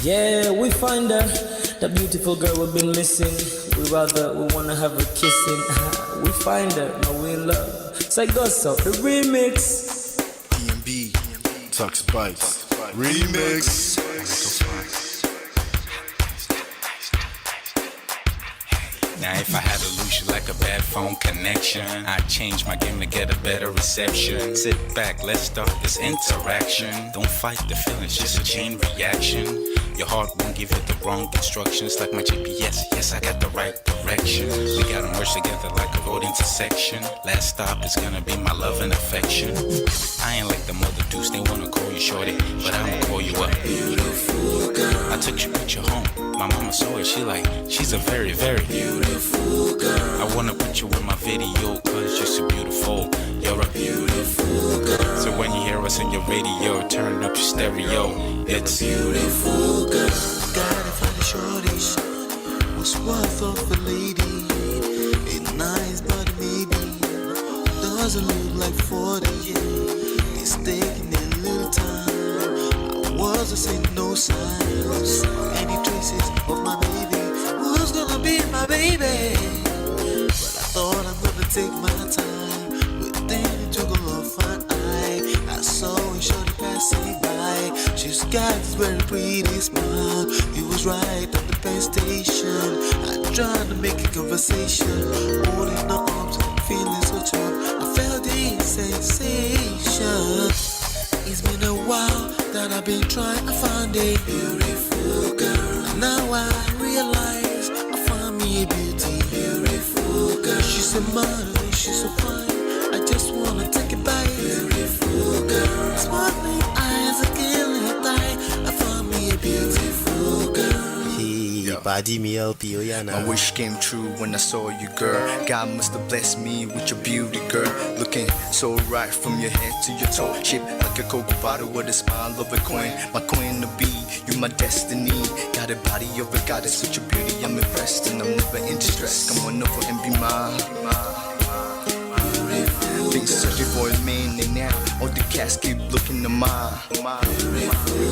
Yeah, we find her, the beautiful girl we've been missing. We wanna have her kissing. We find her, now we in love. So go so the remix. DMB, Tux Bites, remix. Now if I had to lose you like a bad phone connection, I'd change my game to get a better reception. Sit back, let's start this interaction. Don't fight the feelings, just a chain reaction. Your heart won't give you the wrong instructions. Like my GPS, yes I got the right direction. We gotta merge together like a road intersection. Last stop is gonna be my love and affection. I ain't like the mother dudes, they wanna call you shorty, but I'ma call you a beautiful girl. I took your picture home, my mama saw it, she's a very, very beautiful girl. I wanna put you in my video, cause you're so beautiful. You're a beautiful girl. So when you hear us in your radio, turn up your stereo. It's beautiful girl. Gotta find a shorty, what's worth of a lady. It's nice but maybe doesn't look like 40. It's taking a little time. I wasn't seeing no signs, any traces of my baby. Who's gonna be my baby? But I thought I'm gonna take my time. But then it took a long fine eye. I saw a shorty passing by. She's got this very pretty smile. He was right at the bus station. I tried to make a conversation, holding her arms, feeling so tough. I felt the sensation. It's been a while that I've been trying to find a beautiful girl. And now I realize I found me a beautiful girl. She's a model, she's so fine. I just wanna take it by. Beautiful girl, sparkling eyes, a killing eye. I found me a beautiful girl. My wish came true when I saw you, girl. God must have blessed me with your beauty, girl. Looking so right from your head to your toe, shaped like a Coke bottle with a smile of a queen. My queen to be, you my destiny. Got a body of a goddess with your beauty. I'm impressed and I'm never in distress. Come on over and be mine. Been searching for a man and now all the cats keep looking to mine.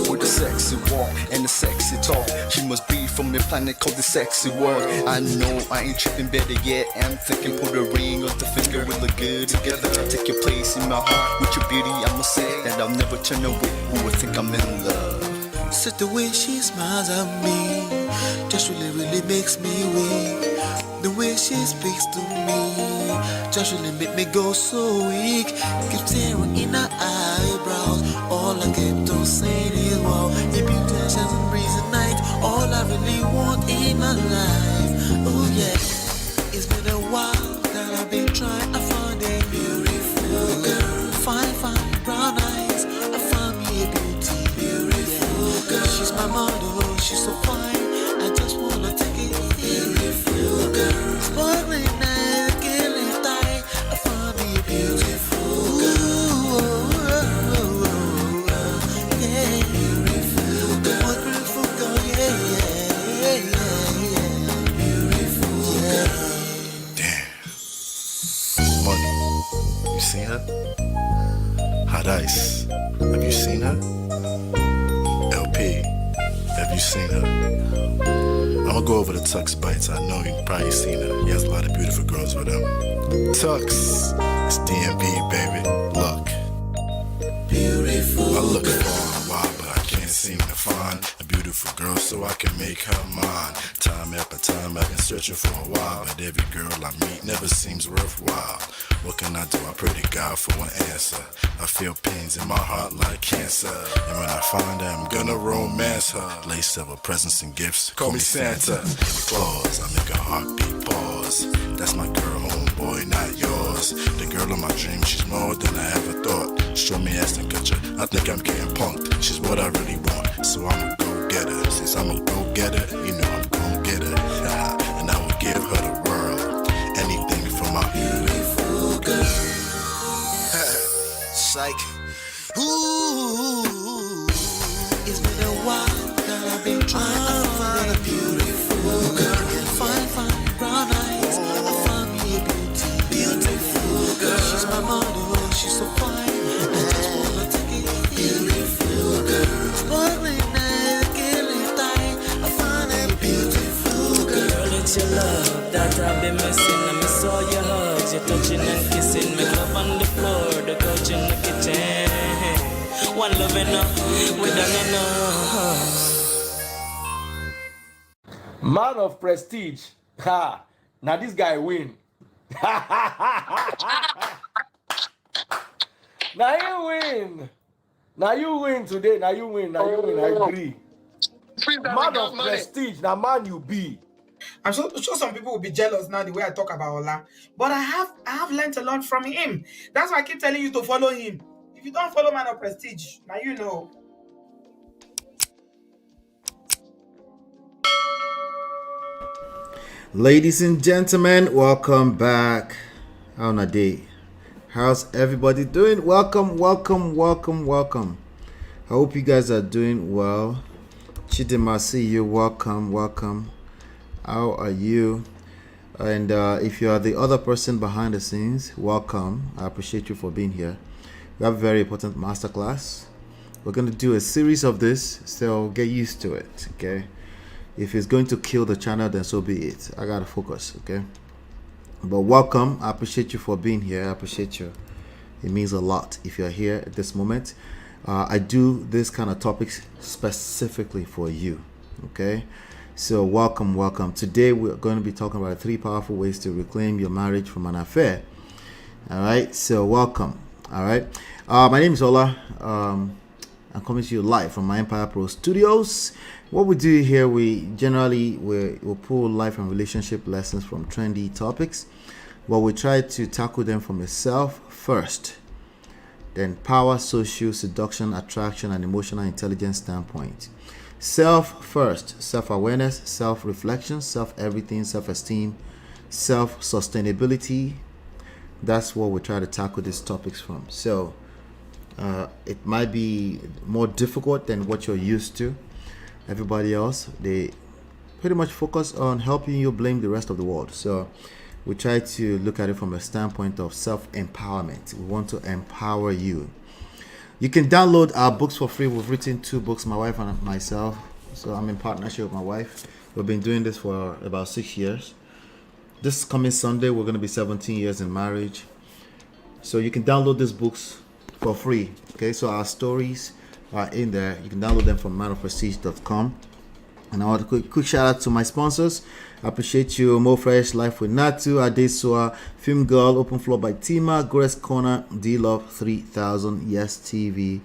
With a sexy walk and a sexy talk, she must be from a planet called the sexy world. I know I ain't tripping, better yet I'm thinking put a ring on the finger, we look good together. Take your place in my heart with your beauty. I'ma say that I'll never turn away. Who would think I'm in love? Such the way she smiles at me just really makes me weak. The way she speaks to me just really make me go so weak. Keep staring in her eyebrows. All I kept on saying is wow. Your beauty shines and breeze at night. All I really want in my life. Oh yeah. It's been a while that I've been trying to find a beautiful girl. Fine brown eyes. I found me a beautiful girl. She's my model, she's so fine. I just wanna take it. Beautiful girl, sparkling eyes, killing thigh. I found me a beautiful girl. Yeah, beautiful girl. What beautiful girl, yeah. Beautiful girl. Damn. Money, you seen her? Hot Ice, have you seen her? LP, have you seen her? I'ma go over the Tux Bites. I know you've probably seen her. He has a lot of beautiful girls with him. Tux, it's DMB, baby. Look, Beautiful. I look for a while, but I can't seem to find a beautiful girl so I can make her mine. Time after time, I've been searching for a while, but every girl I meet never seems worthwhile. What can I do? I pray to God for an answer. I feel pains in my heart like cancer, and when I find her, I'm gonna romance her. Lace several presents and gifts. Call me Santa Claus. I make a heartbeat pause. That's my girl, homeboy, not yours. The girl of my dreams, she's more than I ever thought. Show me ass and cut her. I think I'm getting punked. She's what I really want, so I'ma go get her. Since I'm a go getter, you know I'm gon' get her. And I will give her the world, anything for my beautiful girl. Psych. Ooh, it's been a while that I've been trying to find a beautiful girl. Fine brown eyes. I found me a beautiful girl. She's my model, she's so fine. I just wanna take it. Beautiful girl, sparkling eyes, killing they missing. I miss all your hugs, your touching and kissing. Make love on the floor, the couch in the kitchen. One love enough, we done enough. Man of prestige. Ha! Now this guy win. Now you win. Now you win today. Now you win. Now you win. I agree. Man of prestige. Now man you be. I'm sure some people will be jealous now the way I talk about Ola. But I have learned a lot from him. That's why I keep telling you to follow him. If you don't follow Man of Prestige, now you know. Ladies and gentlemen, welcome back on a day. How's everybody doing? Welcome. I hope you guys are doing well. Chidima, see you. Welcome. How are you? And if you are the other person behind the scenes, welcome. I appreciate you for being here. We have a very important masterclass. We're going to do a series of this, so get used to it, okay? If it's going to kill the channel, then so be it. I gotta focus, okay? But welcome. I appreciate you for being here. I appreciate you. It means a lot if you're here at this moment. I do this kind of topics specifically for you, okay? So welcome. Today we're going to be talking about 3 powerful ways to reclaim your marriage from an affair. All right, so welcome. All right, my name is Ola. I'm coming to you live from my Empire Pro Studios. What we do here, we generally we'll pull life and relationship lessons from trendy topics, but we try to tackle them from a self first, then power, social, seduction, attraction, and emotional intelligence standpoint. Self first, self-awareness, self-reflection, self-everything, self-esteem, self-sustainability. That's what we try to tackle these topics from. So it might be more difficult than what you're used to. Everybody else, they pretty much focus on helping you blame the rest of the world. So we try to look at it from a standpoint of self-empowerment. We want to empower you. You can download our books for free. We've written 2 books, my wife and myself. So I'm in partnership with my wife. We've been doing this for about 6 years. This coming Sunday, we're going to be 17 years in marriage. So you can download these books for free. Okay, so our stories are in there. You can download them from manofprestige.com. And I want a quick shout out to my sponsors. I appreciate you. Mo Fresh, Life with Natu, Adesua, Film Girl, Open Floor by Tima, Grace Corner, D-Love 3000, Yes TV,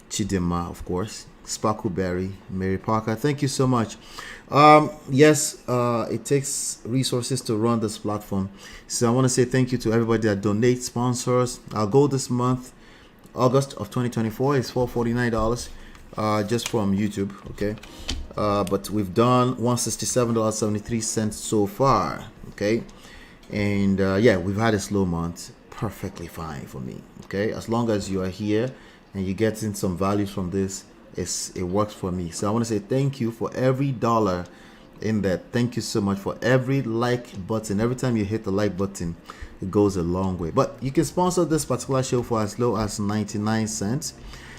Chidema, of course, Sparkleberry, Mary Parker. Thank you so much. It takes resources to run this platform. So I want to say thank you to everybody that donates, sponsors. Our goal this month, August of 2024, is $449 just from YouTube, okay? But we've done $167.73 so far, okay? And we've had a slow month, perfectly fine for me, okay? As long as you are here and you're getting some values from this, it works for me. So I want to say thank you for every dollar in that. Thank you so much for every like button. Every time you hit the like button, it goes a long way. But you can sponsor this particular show for as low as 99 cents.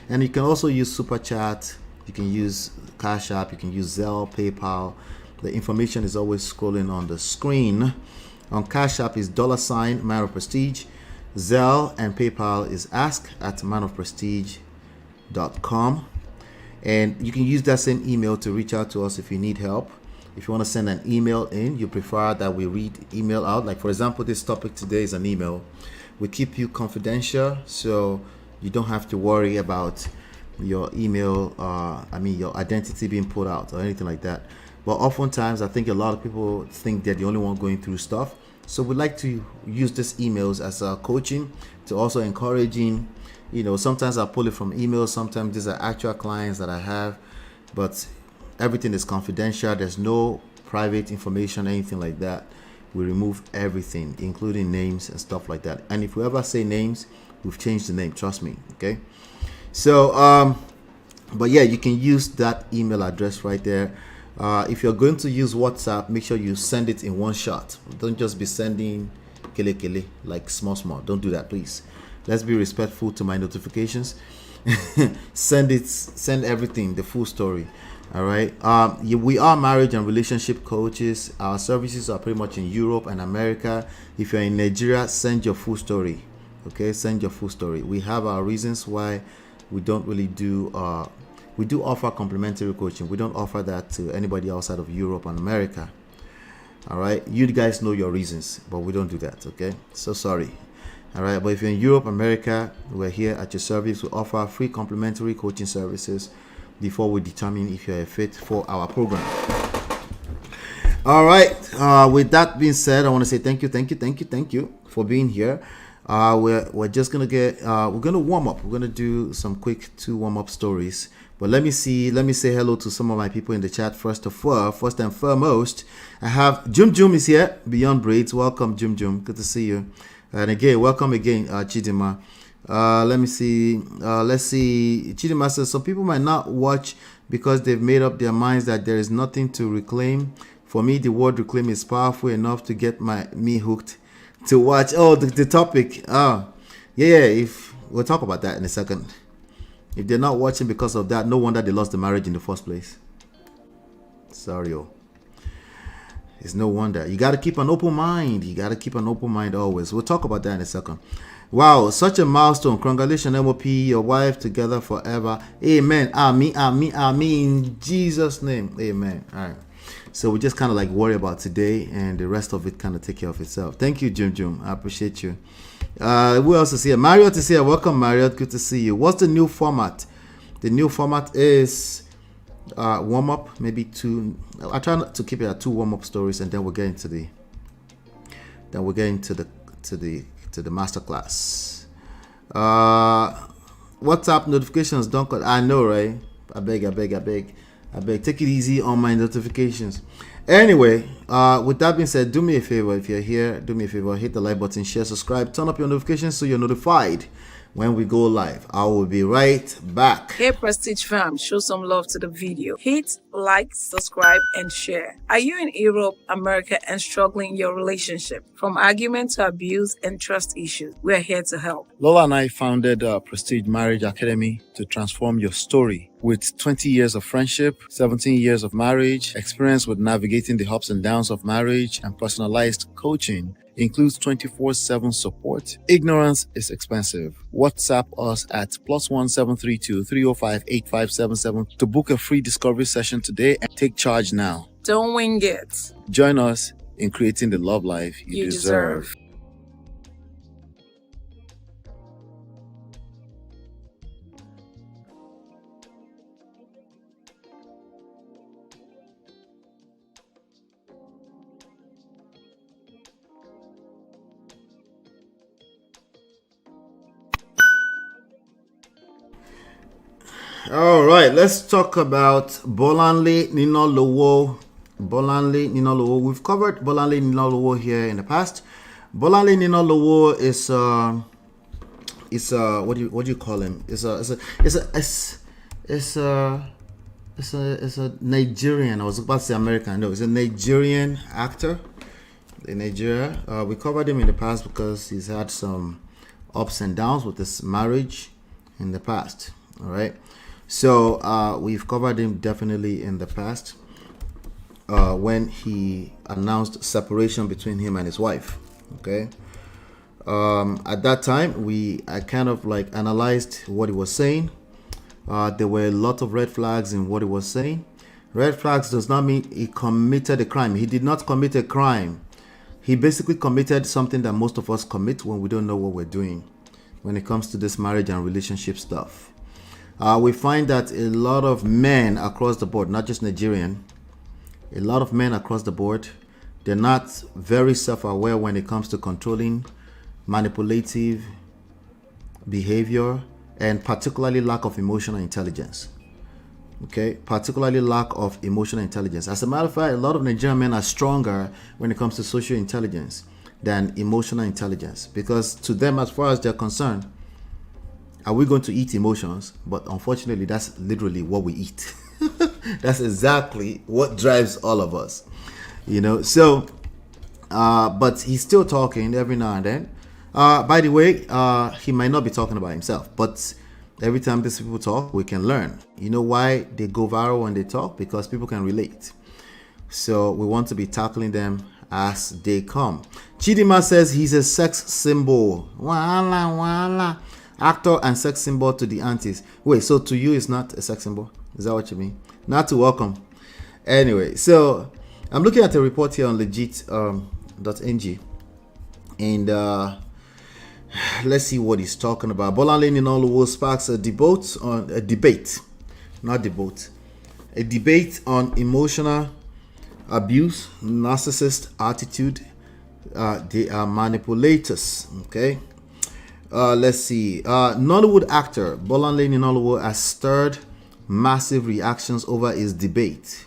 And you can also use Super Chat. You can use Cash App. You can use Zelle, PayPal. The information is always scrolling on the screen. On Cash App is $ Man of Prestige. Zelle and PayPal is ask@manofprestige.com. And you can use that same email to reach out to us if you need help. If you want to send an email in, you prefer that we read email out. Like, for example, this topic today is an email. We keep you confidential, so you don't have to worry about your email, your identity being put out or anything like that. But oftentimes, I think a lot of people think they're the only one going through stuff. So we like to use these emails as a coaching to also encouraging. Sometimes I pull it from emails. Sometimes these are actual clients that I have, but everything is confidential. There's no private information, anything like that. We remove everything, including names and stuff like that. And if we ever say names, we've changed the name. Trust me. Okay. So, you can use that email address right there. If you're going to use WhatsApp, make sure you send it in one shot. Don't just be sending kele like small. Don't do that, please. Let's be respectful to my notifications. Send everything, the full story. All right. We are marriage and relationship coaches. Our services are pretty much in Europe and America. If you're in Nigeria, send your full story. Okay, send your full story. We have our reasons why we don't really do. We do offer complimentary coaching. We don't offer that to anybody outside of Europe and America. All right, you guys know your reasons, but we don't do that. Okay, so sorry. All right, but if you're in Europe, America, we're here at your service. We offer free complimentary coaching services before we determine if you're a fit for our program. All right, with that being said, I want to say thank you for being here. We're just gonna we're gonna warm up. We're gonna do some quick 2 warm-up stories. But let me say hello to some of my people in the chat. First and foremost, I have Jum is here, Beyond Braids. Welcome, Jum. Good to see you. And again, welcome again, Chidima. Let me see. Let's see. Chidima says some people might not watch because they've made up their minds that there is nothing to reclaim. For me, the word reclaim is powerful enough to get me hooked to watch. Oh, the topic. Oh, yeah. If we'll talk about that in a second. If they're not watching because of that, no wonder they lost the marriage in the first place. Sorry, it's no wonder. You got to keep an open mind. Always. We'll talk about that in a second. Wow, such a milestone. Congratulations, MOP, your wife, together forever. Amen. Amen. In Jesus' name. Amen. All right. So we just kind of like worry about today, and the rest of it kind of take care of itself. Thank you, Jum. I appreciate you. Who else is here? Marriott is here. Welcome, Marriott. Good to see you. What's the new format? The new format is warm up, maybe 2. I try not to keep it at 2 warm up stories, and then we'll get into the masterclass. WhatsApp notifications don't cut. I know, right? I beg. Take it easy on my notifications. Anyway, with that being said, do me a favor. If you're here, do me a favor. Hit the like button, share, subscribe, turn up your notifications so you're notified when we go live. I will be right back. Hey Prestige fam, show some love to the video. Hit like, subscribe, and share. Are you in Europe, America, and struggling in your relationship? From argument to abuse and trust issues, we're here to help. Lola and I founded Prestige Marriage Academy to transform your story. With 20 years of friendship, 17 years of marriage, experience with navigating the ups and downs of marriage, and personalized coaching, includes 24/7 support. Ignorance is expensive. WhatsApp us at +1 732 305 8577 to book a free discovery session today and take charge now. Don't wing it. Join us in creating the love life you deserve. All right, let's talk about Bolanle, Ninalowo. We've covered Bolanle, Ninalowo here in the past. Bolanle, Ninalowo is what do you call him? It's a Nigerian. I was about to say American. No, it's a Nigerian actor in Nigeria. We covered him in the past because he's had some ups and downs with his marriage in the past. All right. So we've covered him definitely in the past when he announced separation between him and his wife. Okay. At that time, I kind of like analyzed what he was saying. There were a lot of red flags in what he was saying. Red flags does not mean he committed a crime. He did not commit a crime. He basically committed something that most of us commit when we don't know what we're doing when it comes to this marriage and relationship stuff. We find that a lot of men across the board, not just Nigerian, a lot of men across the board, they're not very self-aware when it comes to controlling, manipulative behavior, and particularly lack of emotional intelligence. Okay, particularly lack of emotional intelligence. As a matter of fact, a lot of Nigerian men are stronger when it comes to social intelligence than emotional intelligence, because to them, as far as they're concerned, are we going to eat emotions? But unfortunately, that's literally what we eat. That's exactly what drives all of us, you know. So, but he's still talking every now and then. By the way, he might not be talking about himself, but Every time these people talk, we can learn. You know why they go viral when they talk? Because people can relate. So we want to be tackling them as they come. Chidima says he's a sex symbol. Wala, wala. Actor and sex symbol to the aunties. Wait, so to you it's not a sex symbol? Is that what you mean? Not to welcome. Anyway, so I'm looking at a report here on legit.ng. And let's see what he's talking about. Bolanle Ninalowo sparks a debate on emotional abuse, narcissist attitude. They are manipulators. Okay. Let's see. Nollywood actor Bolanle Ninalowo has stirred massive reactions over his debate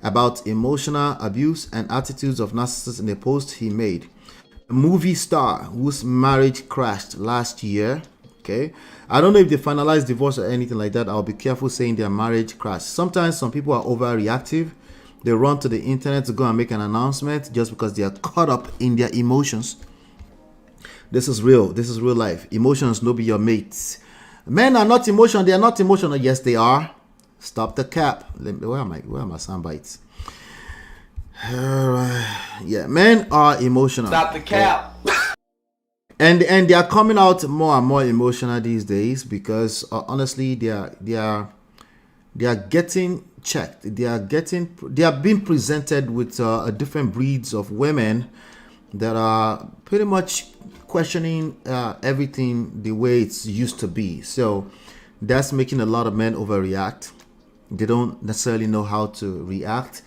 about emotional abuse and attitudes of narcissists in a post he made. A movie star whose marriage crashed last year. Okay. I don't know if they finalized divorce or anything like that. I'll be careful saying their marriage crashed. Sometimes some people are overreactive. They run to the internet to go and make an announcement just because they are caught up in their emotions. This is real. This is real life. Emotions no be your mates. Men are not emotional. They are not emotional. Yes, they are. Stop the cap. Where are my sound bites? Yeah, men are emotional. Stop the cap. And they are coming out more and more emotional these days because honestly, they are getting checked. They are being presented with different breeds of women that are pretty much questioning everything the way it's used to be. So that's making a lot of men overreact. They don't necessarily know how to react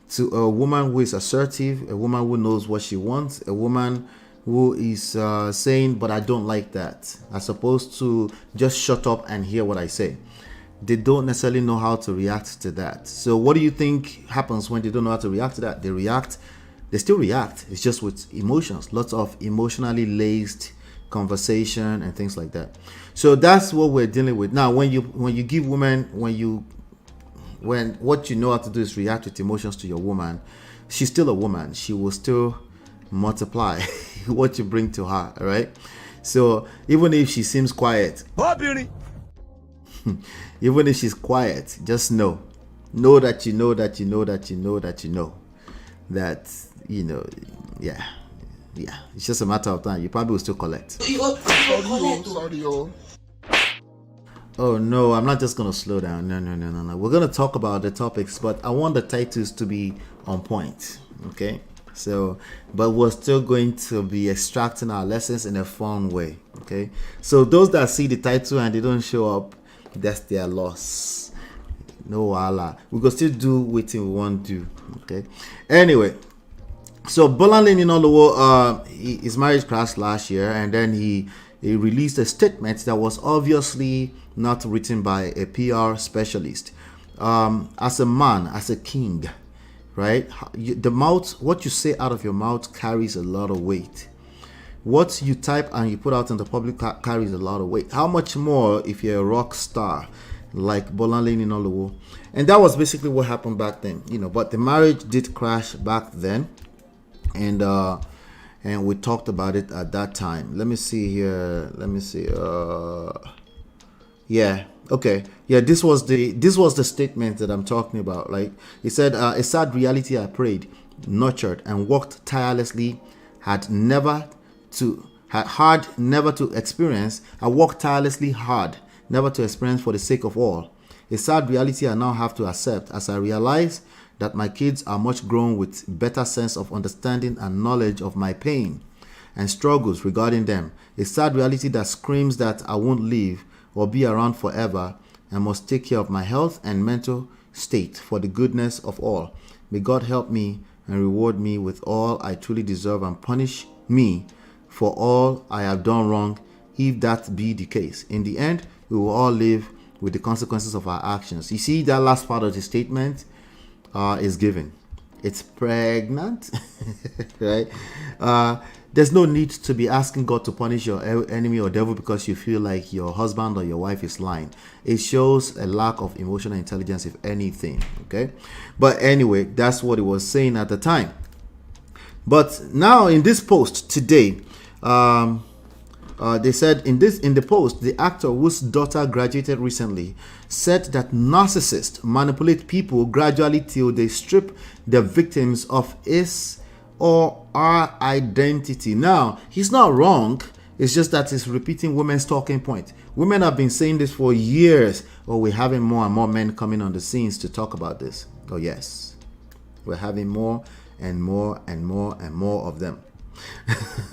to a woman who is assertive, a woman who knows what she wants, a woman who is saying, but I don't like that, as opposed to just shut up and hear what I say. They don't necessarily know how to react to that. So what do you think happens when they don't know how to react to that? They still react. It's just with emotions, lots of emotionally laced conversation and things like that. So that's what we're dealing with. Now, when you give women, when what you know how to do is react with emotions to your woman, she's still a woman. She will still multiply what you bring to her, right? So even if she seems quiet, even if she's quiet, just know that you know that you know that you know that you know that, you know, yeah. It's just a matter of time. You probably will still collect. Oh no, I'm not just gonna slow down. No. We're gonna talk about the topics, but I want the titles to be on point. Okay. So, but we're still going to be extracting our lessons in a fun way. Okay. So those that see the title and they don't show up, that's their loss. No wala. We can still do what we want to do. Okay. Anyway, so Bolanle Ninalowo, his marriage crashed last year, and then he released a statement that was obviously not written by a PR specialist. As a man, as a king, right? The mouth, what you say out of your mouth carries a lot of weight. What you type and you put out in the public carries a lot of weight. How much more if you're a rock star like Bolanle Ninalowo? And that was basically what happened back then, you know. But the marriage did crash back then, and we talked about it at that time. Let me see here. Yeah. Okay. Yeah. This was the statement that I'm talking about. Like he said, a sad reality I prayed, nurtured, and worked tirelessly hard never to experience. I worked tirelessly hard never to experience for the sake of all. A sad reality I now have to accept as I realize that my kids are much grown with better sense of understanding and knowledge of my pain and struggles regarding them. A sad reality that screams that I won't live or be around forever and must take care of my health and mental state for the goodness of all. May God help me and reward me with all I truly deserve and punish me for all I have done wrong, if that be the case. In the end, we will all live with the consequences of our actions. You see, that last part of the statement is given. It's pregnant, right? There's no need to be asking God to punish your enemy or devil because you feel like your husband or your wife is lying. It shows a lack of emotional intelligence, if anything, okay? But anyway, that's what it was saying at the time. But now in this post today, They said in the post, the actor whose daughter graduated recently said that narcissists manipulate people gradually till they strip the victims of his or our identity. Now, he's not wrong. It's just that he's repeating women's talking point. Women have been saying this for years. Oh, we're having more and more men coming on the scenes to talk about this. Oh, yes. We're having more and more and more and more of them.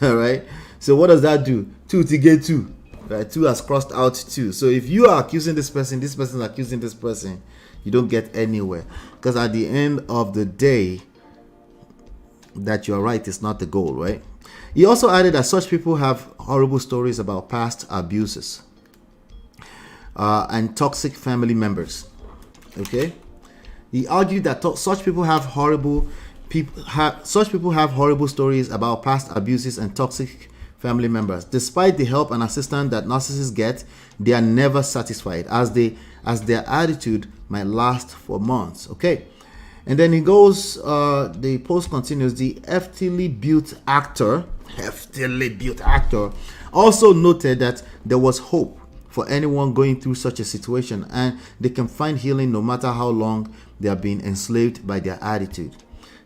All right. So what does that do? 2 to get 2. Right? 2 has crossed out 2. So if you are accusing this person is accusing this person, you don't get anywhere. Because at the end of the day, that you're right is not the goal, right? He also added that such people have horrible stories about past abuses and toxic family members. Okay. He argued that such people have horrible stories about past abuses and toxic family members. Despite the help and assistance that narcissists get, they are never satisfied, as their attitude might last for months. Okay. And then he goes, the post continues, the heftily built actor also noted that there was hope for anyone going through such a situation, and they can find healing no matter how long they have been enslaved by their attitude.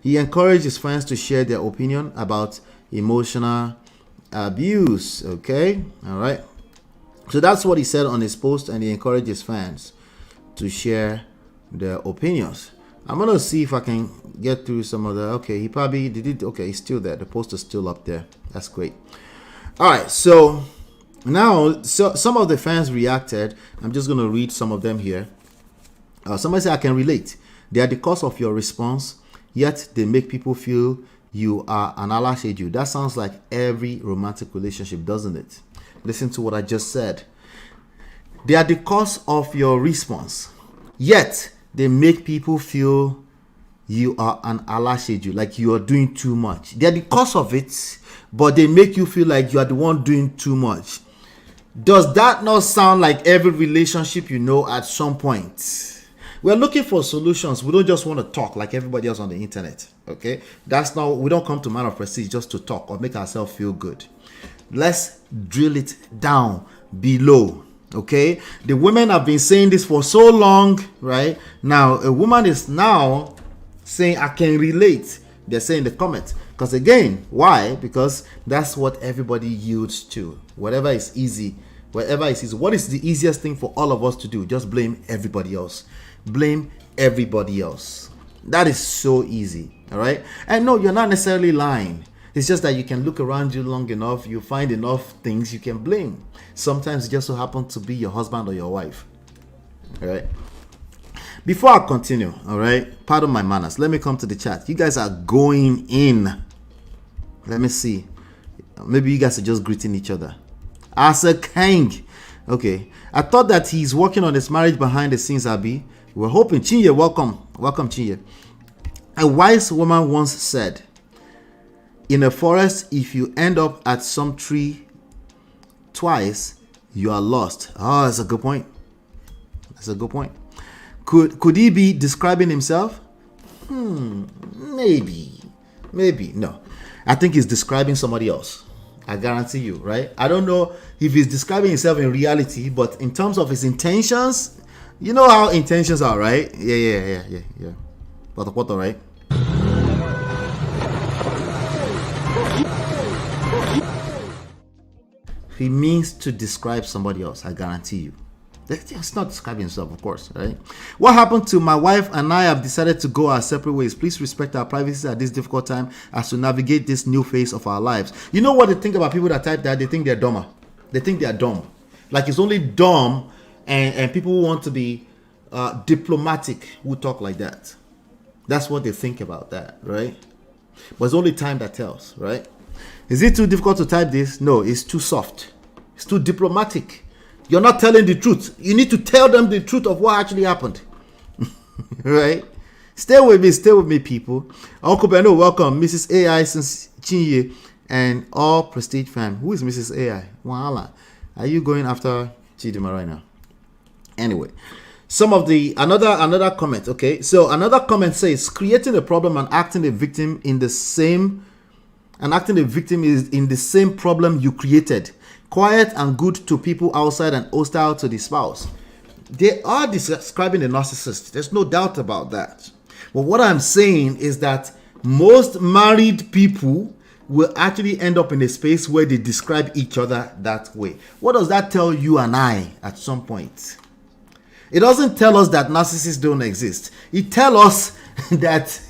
He encouraged his fans to share their opinion about emotional abuse. Okay, all right. So that's what he said on his post, and he encouraged his fans to share their opinions. I'm gonna see if I can get through some of the. Okay, he probably did it. Okay, he's still there. The post is still up there. That's great. All right, so now some of the fans reacted. I'm just gonna read some of them here. Somebody said, I can relate. They are the cause of your response, yet they make people feel you are an alasheju. That sounds like every romantic relationship, doesn't it? Listen to what I just said. They are the cause of your response, yet they make people feel you are an alasheju, like you are doing too much. They are the cause of it, but they make you feel like you are the one doing too much. Does that not sound like every relationship you know at some point? We're looking for solutions. We don't just want to talk like everybody else on the internet. Okay? That's not, we don't come to Man of Prestige just to talk or make ourselves feel good. Let's drill it down below. Okay? The women have been saying this for so long, right? Now, a woman is now saying, I can relate. They're saying in the comments. Because again, why? Because that's what everybody yields to. Whatever is easy. What is the easiest thing for all of us to do? Just blame everybody else. Blame everybody else. That is so easy. All right? And no, you're not necessarily lying. It's just that you can look around you long enough, you find enough things you can blame. Sometimes it just so happens to be your husband or your wife. All right? Before I continue, all right, pardon my manners. Let me come to the chat. You guys are going in. Let me see. Maybe you guys are just greeting each other. As a king. Okay. I thought that he's working on his marriage behind the scenes, Abby. We're hoping. Chinye, welcome. Welcome, Chinye. A wise woman once said, in a forest, if you end up at some tree twice, you are lost. Oh, that's a good point. That's a good point. Could he be describing himself? Maybe. No. I think he's describing somebody else. I guarantee you, right? I don't know if he's describing himself in reality, but in terms of his intentions, you know how intentions are, right? Yeah. What, right? He means to describe somebody else, I guarantee you. It's not describing himself, of course, right? What happened to my wife and I have decided to go our separate ways. Please respect our privacy at this difficult time as to navigate this new phase of our lives. You know what they think about people that type that? They think they're dumber. They think they're dumb. Like it's only dumb and people who want to be diplomatic who talk like that. That's what they think about that, right? But it's only time that tells, right? Is it too difficult to type this? No, it's too soft. It's too diplomatic. You're not telling the truth. You need to tell them the truth of what actually happened. Right? Stay with me, people. Uncle Beno, welcome. Mrs. AI since Chinye and all Prestige fam. Who is Mrs. AI? Voila. Are you going after Chidima right now? Anyway. Another comment, okay? So another comment says creating a problem and acting a victim is in the same problem you created. quiet and good to people outside and hostile to the spouse. They are describing a narcissist. There's no doubt about that. But what I'm saying is that most married people will actually end up in a space where they describe each other that way. What does that tell you and I at some point? It doesn't tell us that narcissists don't exist. It tells us that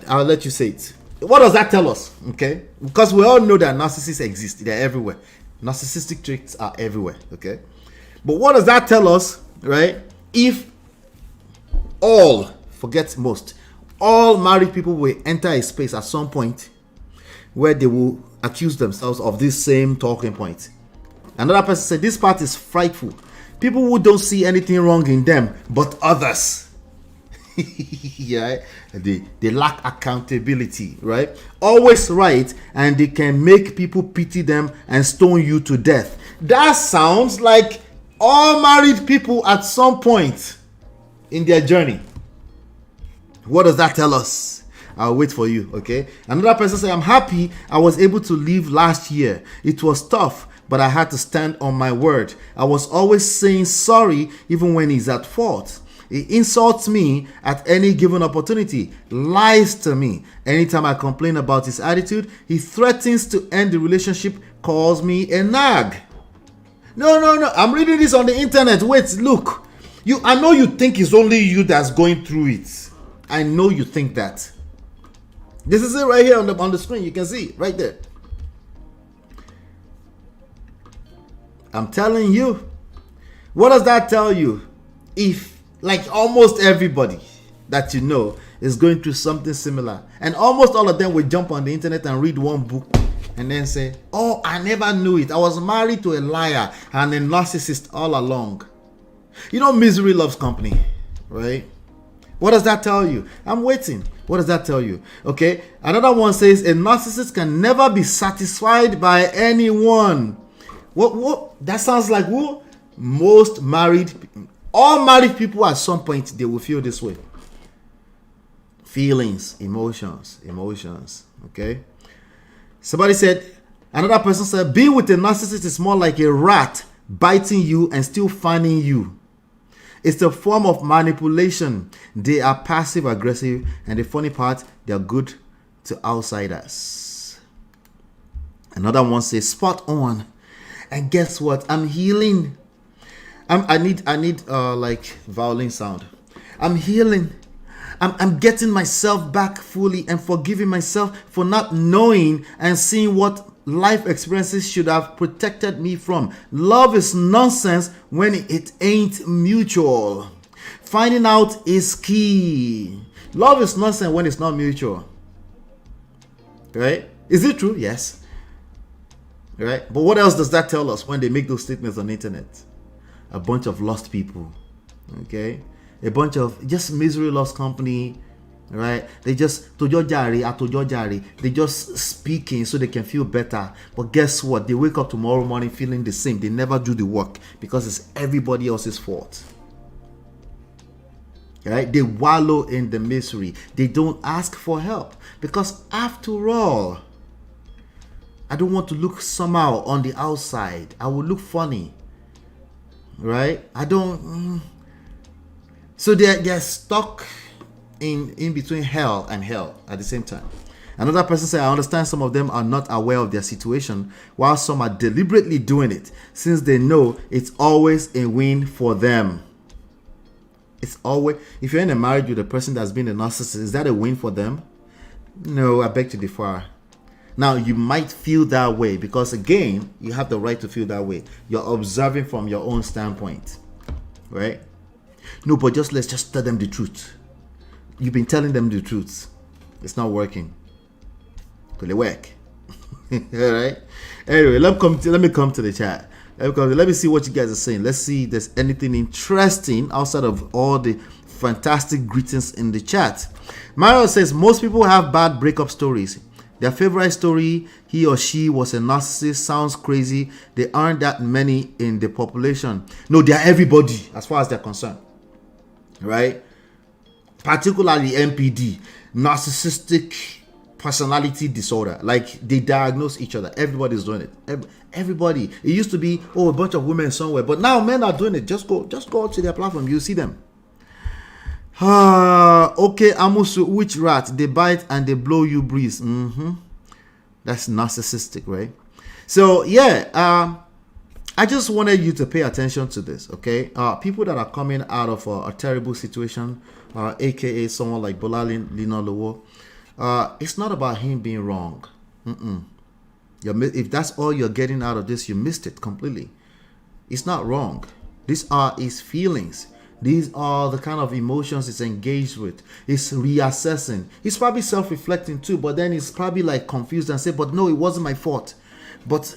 I'll let you say it. What does that tell us? Okay, because we all know that narcissists exist. They're everywhere. Narcissistic traits are everywhere. Okay, but what does that tell us, right? If all married people will enter a space at some point where they will accuse themselves of this same talking point. Another person said this part is frightful. People who don't see anything wrong in them but others. Yeah, they lack accountability, right? Always right, and they can make people pity them and stone you to death. That sounds like all married people at some point in their journey. What does that tell us? I'll wait for you, okay? Another person said, I'm happy I was able to leave last year. It was tough, but I had to stand on my word. I was always saying sorry even when he's at fault. He insults me at any given opportunity, lies to me. Anytime I complain about his attitude, he threatens to end the relationship, calls me a nag. No. I'm reading this on the internet. Wait, look. I know you think it's only you that's going through it. I know you think that. This is it right here on the screen. You can see it right there. I'm telling you. What does that tell you? If like almost everybody that you know is going through something similar, and almost all of them will jump on the internet and read one book and then say, oh, I never knew it. I was married to a liar and a narcissist all along. You know, misery loves company, right? What does that tell you? I'm waiting. What does that tell you? Okay. Another one says a narcissist can never be satisfied by anyone. What? That sounds like who? All married people at some point, they will feel this way. Feelings, emotions. Okay. Another person said, being with a narcissist is more like a rat biting you and still fanning you. It's a form of manipulation. They are passive aggressive, and the funny part, they are good to outsiders. Another one says, spot on. And guess what? I'm healing. I need like violin sound. I'm healing. I'm getting myself back fully and forgiving myself for not knowing and seeing what life experiences should have protected me from. Love is nonsense when it ain't mutual. Finding out is key. Love is nonsense when it's not mutual. Right? Is it true? Yes. Right? But what else does that tell us when they make those statements on the internet? A bunch of lost people. Okay? A bunch of just misery loves company. Right? They just they just speaking so they can feel better. But guess what? They wake up tomorrow morning feeling the same. They never do the work because it's everybody else's fault. Right? They wallow in the misery. They don't ask for help because after all, I don't want to look somehow on the outside. I will look funny. Right? So they're stuck in between hell and hell at the same time. Another person said, I understand some of them are not aware of their situation, while some are deliberately doing it, since they know it's always a win for them. It's always, if you're in a marriage with a person that's been a narcissist, is that a win for them? No, I beg to differ. Now, you might feel that way because, again, you have the right to feel that way. You're observing from your own standpoint, right? No, but let's just tell them the truth. You've been telling them the truth. It's not working. Will it work? All right. Anyway, let me come to the chat. Let me see what you guys are saying. Let's see if there's anything interesting outside of all the fantastic greetings in the chat. Mario says most people have bad breakup stories. Their favorite story, he or she was a narcissist, sounds crazy. There aren't that many in the population. No, they are everybody as far as they're concerned. Right? Particularly NPD, narcissistic personality disorder. Like they diagnose each other. Everybody's doing it. Everybody. It used to be a bunch of women somewhere, but now men are doing it. Just go to their platform. You see them. Okay, Amusu, which rat? They bite and they blow you breeze. That's narcissistic, right? So yeah, I just wanted you to pay attention to this, okay? People that are coming out of a terrible situation, aka someone like Bolanle, Ninalowo, it's not about him being wrong. If that's all you're getting out of this, you missed it completely. It's not wrong. These are his feelings. These are the kind of emotions he's engaged with. He's reassessing. He's probably self-reflecting too, but then he's probably like confused and say, but no, it wasn't my fault. But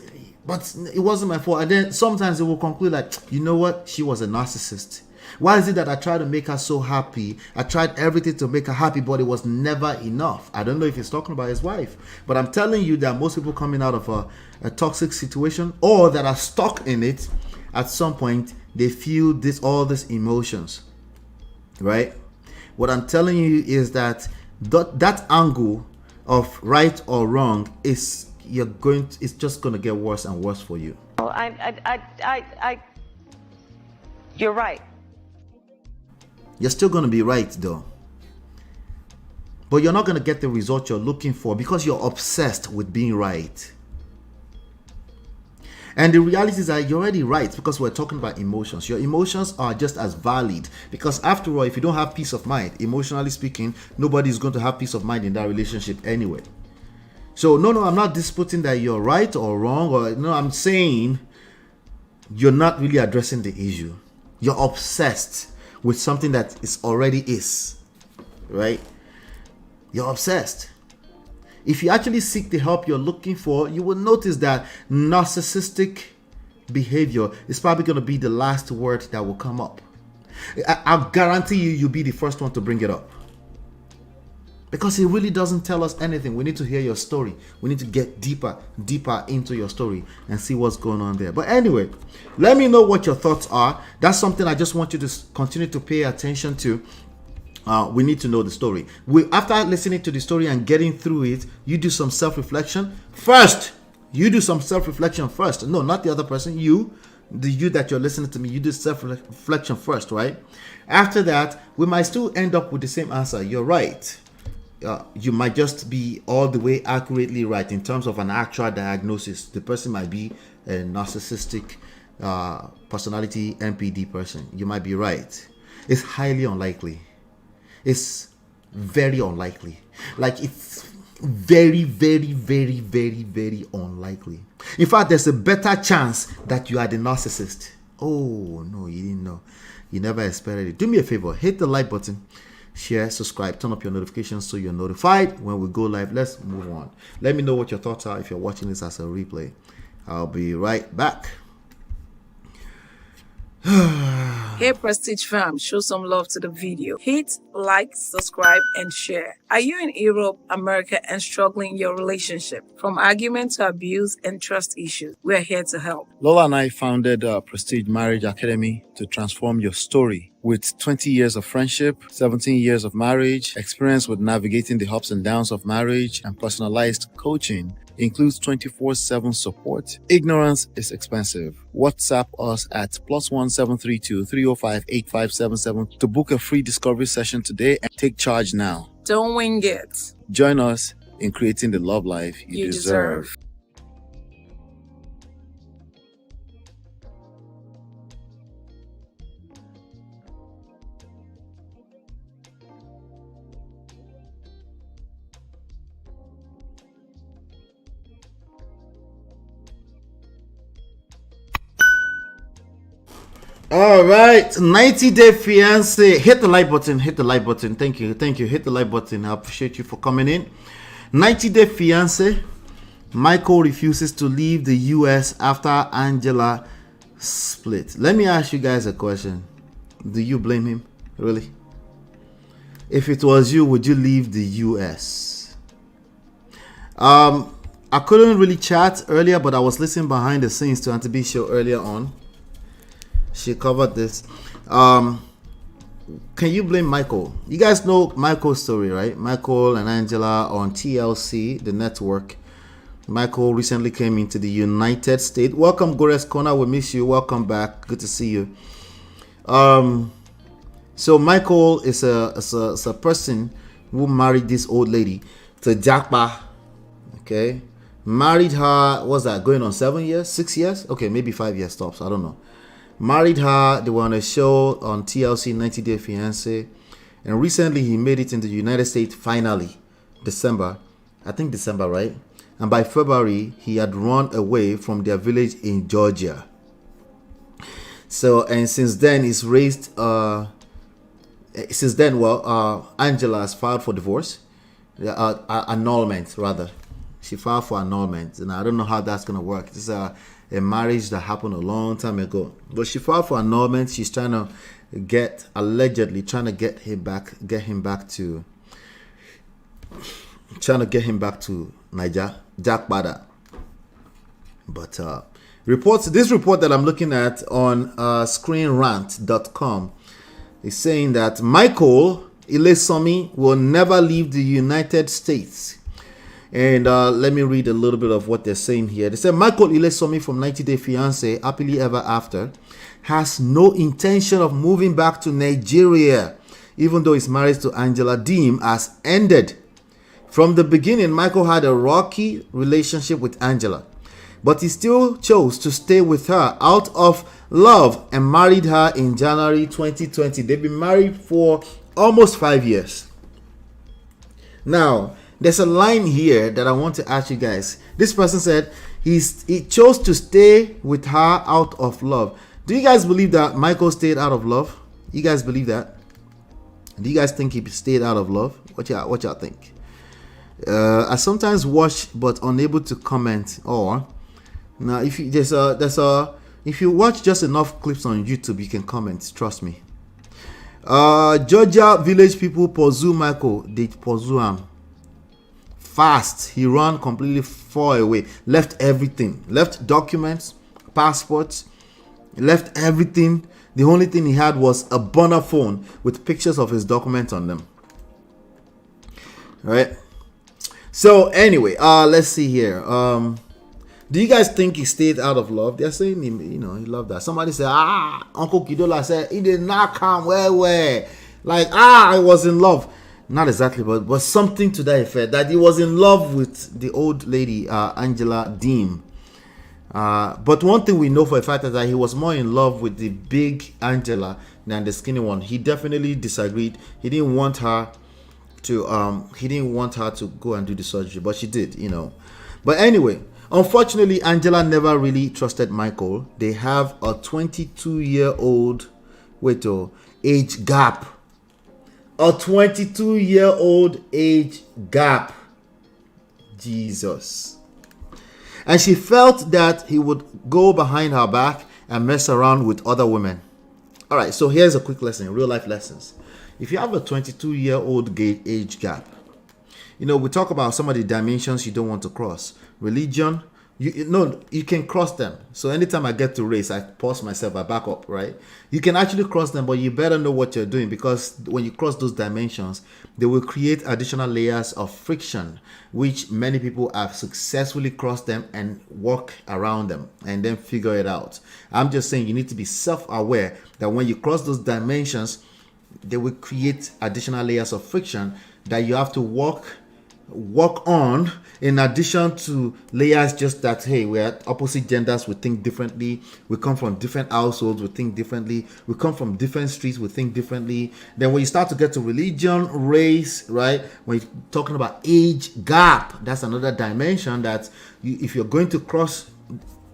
it wasn't my fault. And then sometimes it will conclude like, you know what? She was a narcissist. Why is it that I tried to make her so happy? I tried everything to make her happy, but it was never enough. I don't know if he's talking about his wife, but I'm telling you that most people coming out of a toxic situation or that are stuck in it, at some point, they feel all these emotions, right? What I'm telling you is that that angle of right or wrong is it's just going to get worse and worse for you. Well, you're right. You're still going to be right though. But you're not going to get the result you're looking for because you're obsessed with being right. And the reality is that you're already right because we're talking about emotions. Your emotions are just as valid because after all, if you don't have peace of mind, emotionally speaking, nobody's going to have peace of mind in that relationship anyway. So no, I'm not disputing that you're right or wrong, or no, I'm saying you're not really addressing the issue. You're obsessed with something that already is, right? You're obsessed. If you actually seek the help you're looking for, you will notice that narcissistic behavior is probably going to be the last word that will come up. I guarantee you'll be the first one to bring it up. Because it really doesn't tell us anything. We need to hear your story. We need to get deeper into your story and see what's going on there. But anyway, let me know what your thoughts are. That's something I just want you to continue to pay attention to. We need to know the story. After listening to the story and getting through it, you do some self-reflection first. No, not the other person. You that you're listening to me, you do self-reflection first, right? After that, we might still end up with the same answer. You're right. You might just be all the way accurately right in terms of an actual diagnosis. The person might be a narcissistic personality NPD person. You might be right. It's highly unlikely. It's very unlikely. Like it's very, very, very, very, very unlikely. In fact, there's a better chance that you are the narcissist. Oh, no, you didn't know. You never expected it. Do me a favor. Hit the like button. Share, subscribe, turn up your notifications so you're notified when we go live. Let's move on. Let me know what your thoughts are if you're watching this as a replay. I'll be right back. Hey Prestige fam, show some love to the video. Hit like, subscribe, and share. Are you in Europe, America, and struggling in your relationship? From argument to abuse and trust issues, we're here to help. Lola and I founded Prestige Marriage Academy to transform your story. With 20 years of friendship, 17 years of marriage, experience with navigating the ups and downs of marriage, and personalized coaching, includes 24/7 support. Ignorance is expensive. WhatsApp us at +1 732 305 8577 to book a free discovery session today and take charge now. Don't wing it. Join us in creating the love life you deserve. All right, 90-day fiancé. Hit the like button. Thank you. Hit the like button. I appreciate you for coming in. 90-day fiancé. Michael refuses to leave the US after Angela split. Let me ask you guys a question. Do you blame him? Really? If it was you, would you leave the US? I couldn't really chat earlier, but I was listening behind the scenes to Auntie B show earlier on. She covered this. can you blame Michael? You guys know Michael's story, right? Michael and Angela on TLC, the network. Michael recently came into the United States. Welcome, Gores Kona. We miss you. Welcome back. Good to see you. So Michael is a person who married this old lady to Jakpa. Okay, married her. What's that? Going on 7 years, 6 years? Okay, maybe 5 years tops. I don't know. Married her. They were on a show on TLC, 90 Day Fiancé, and recently he made it in the United States. Finally, December, right? And by February, he had run away from their village in Georgia. So, and since then, he's raised. Angela has filed for divorce, annulment rather. She filed for annulment, and I don't know how that's gonna work. This is a marriage that happened a long time ago, but she filed for annulment. She's allegedly trying to get him back to Niger, Jack Bada. But this report that I'm looking at on screenrant.com is saying that Michael Ilesomi will never leave the United States. And let me read a little bit of what they're saying here. They say Michael Ilesomi from 90 Day Fiancé, Happily Ever After, has no intention of moving back to Nigeria, even though his marriage to Angela Deem has ended. From the beginning, Michael had a rocky relationship with Angela, but he still chose to stay with her out of love and married her in January 2020. They've been married for almost 5 years. Now, there's a line here that I want to ask you guys. This person said he chose to stay with her out of love. Do you guys believe that Michael stayed out of love? You guys believe that? Do you guys think he stayed out of love? What y'all think? I sometimes watch but unable to comment. Or now, if you if you watch just enough clips on YouTube, you can comment. Trust me. Georgia village people pursue Michael. They pursue him fast. He ran completely far away. Left everything. Left documents, passports. Left everything. The only thing he had was a burner phone with pictures of his documents on them. All right. So anyway, let's see here. Do you guys think he stayed out of love? They're saying he loved that. Somebody said, Uncle Kidola said he did not come where. Like, I was in love. Not exactly, but something to that effect. That he was in love with the old lady, Angela Deem. But one thing we know for a fact is that he was more in love with the big Angela than the skinny one. He definitely disagreed. He didn't want her to go and do the surgery, but she did, But anyway, unfortunately, Angela never really trusted Michael. They have a 22-year-old age gap. A 22-year-old age gap. Jesus. And she felt that he would go behind her back and mess around with other women. All right, so here's a quick lesson, real life lessons. If you have a 22-year-old age gap, we talk about some of the dimensions you don't want to cross. Religion, you can cross them. So anytime I get to race, I pause myself, I back up, right? You can actually cross them, but you better know what you're doing, because when you cross those dimensions, they will create additional layers of friction, which many people have successfully crossed them and walk around them and then figure it out. I'm just saying you need to be self-aware that when you cross those dimensions, they will create additional layers of friction that you have to walk on, in addition to layers just that, hey, we're opposite genders, we think differently, we come from different households, we think differently, we come from different streets, we think differently. Then when you start to get to religion, race, right, when you're talking about age gap, that's another dimension that if you're going to cross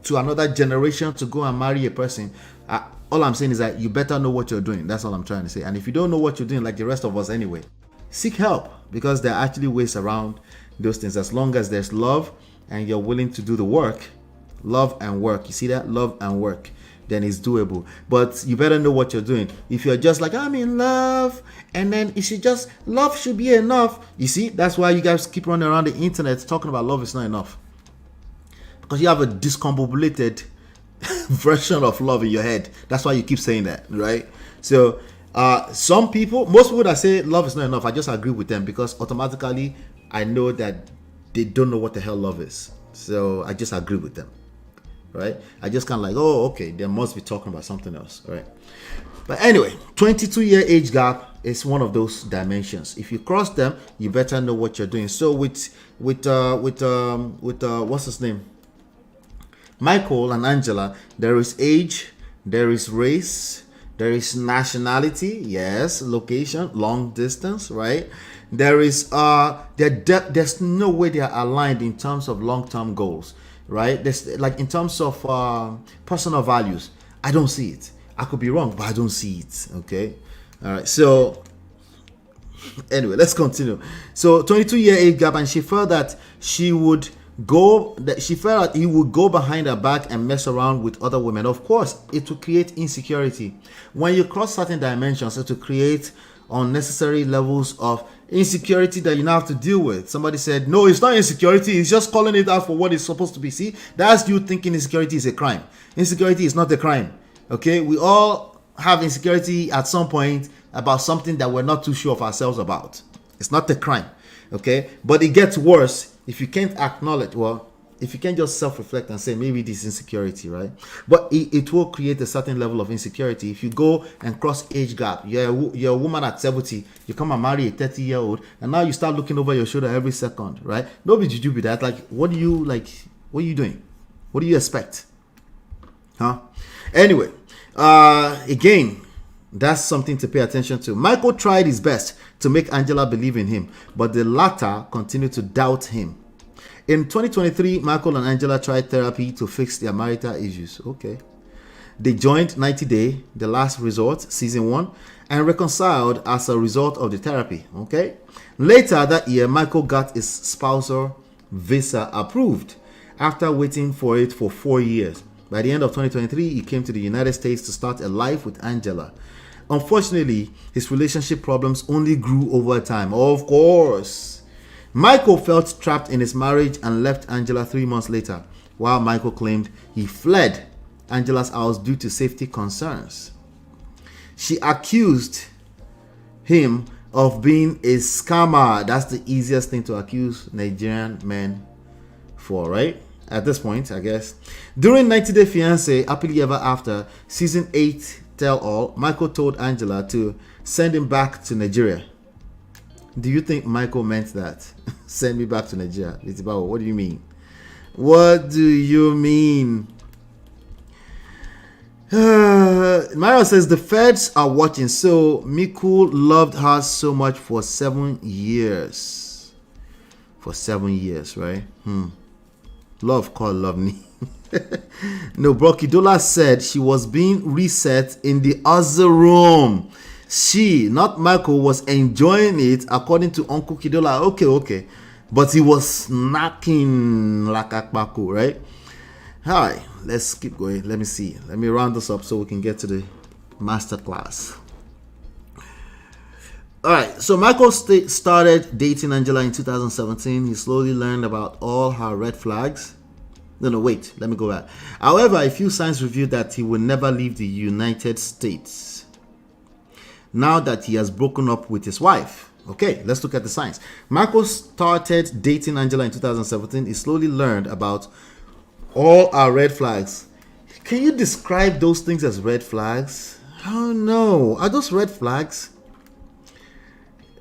to another generation to go and marry a person, all I'm saying is that you better know what you're doing. That's all I'm trying to say. And if you don't know what you're doing, like the rest of us anyway, seek help, because there are actually ways around those things. As long as there's love and you're willing to do the work, love and work. You see that? Love and work. Then it's doable. But you better know what you're doing. If you're just like, I'm in love, and then love should be enough. You see, that's why you guys keep running around the internet talking about love is not enough. Because you have a discombobulated version of love in your head. That's why you keep saying that, right? So Some people, most people that say love is not enough, I just agree with them because automatically I know that they don't know what the hell love is. So I just agree with them, right? I just kind of like, oh, okay, they must be talking about something else, right? But anyway, 22-year age gap is one of those dimensions. If you cross them, you better know what you're doing. So with what's his name? Michael and Angela, there is age, there is race, there is nationality, yes, location, long distance, right? There is there's no way they are aligned in terms of long-term goals, right? There's like in terms of personal values, I don't see it. I could be wrong, but I don't see it. Okay, all right. So anyway, let's continue. So 22-year age gap, and she felt that he would go behind her back and mess around with other women. Of course, it will create insecurity. When you cross certain dimensions, it will create unnecessary levels of insecurity that you now have to deal with. Somebody said, no, it's not insecurity, it's just calling it out for what it's supposed to be. See, that's you thinking insecurity is a crime. Insecurity is not a crime. Okay, we all have insecurity at some point about something that we're not too sure of ourselves about. It's not a crime. Okay, but it gets worse if you can't acknowledge, well, if you can't just self-reflect and say maybe this is insecurity, right? But it will create a certain level of insecurity if you go and cross age gap. You're a woman at 70, you come and marry a 30-year-old, and now you start looking over your shoulder every second, right? Nobody should do with that. Like, what are you doing? What do you expect? Huh? Anyway, again, that's something to pay attention to. Michael tried his best to make Angela believe in him, but the latter continued to doubt him. In 2023, Michael and Angela tried therapy to fix their marital issues. Okay. They joined 90 Day, The Last Resort, Season 1, and reconciled as a result of the therapy. Okay. Later that year, Michael got his spousal visa approved after waiting for it for 4 years. By the end of 2023, he came to the United States to start a life with Angela. Unfortunately, his relationship problems only grew over time. Of course. Michael felt trapped in his marriage and left Angela 3 months later, while Michael claimed he fled Angela's house due to safety concerns. She accused him of being a scammer. That's the easiest thing to accuse Nigerian men for, right? At this point, I guess. During 90 Day Fiancé, Happily Ever After, Season 8 Tell All, Michael told Angela to send him back to Nigeria. Do you think Michael meant that? Send me back to Nigeria. What do you mean? What do you mean? Mario says the feds are watching. So Miku loved her so much for 7 years. For 7 years, right? Love called love me. No, Brokidola said she was being reset in the other room. She, not Michael, was enjoying it according to Uncle Kidola. Okay. But he was snacking like Akbaku, right? Alright, let's keep going. Let me see. Let me round this up so we can get to the master class. Alright, so Michael started dating Angela in 2017. He slowly learned about all her red flags. No, wait, let me go back. However, a few signs revealed that he will never leave the United States now that he has broken up with his wife. Okay, let's look at the signs. Michael started dating Angela in 2017. He slowly learned about all our red flags. Can you describe those things as red flags? Oh no, are those red flags?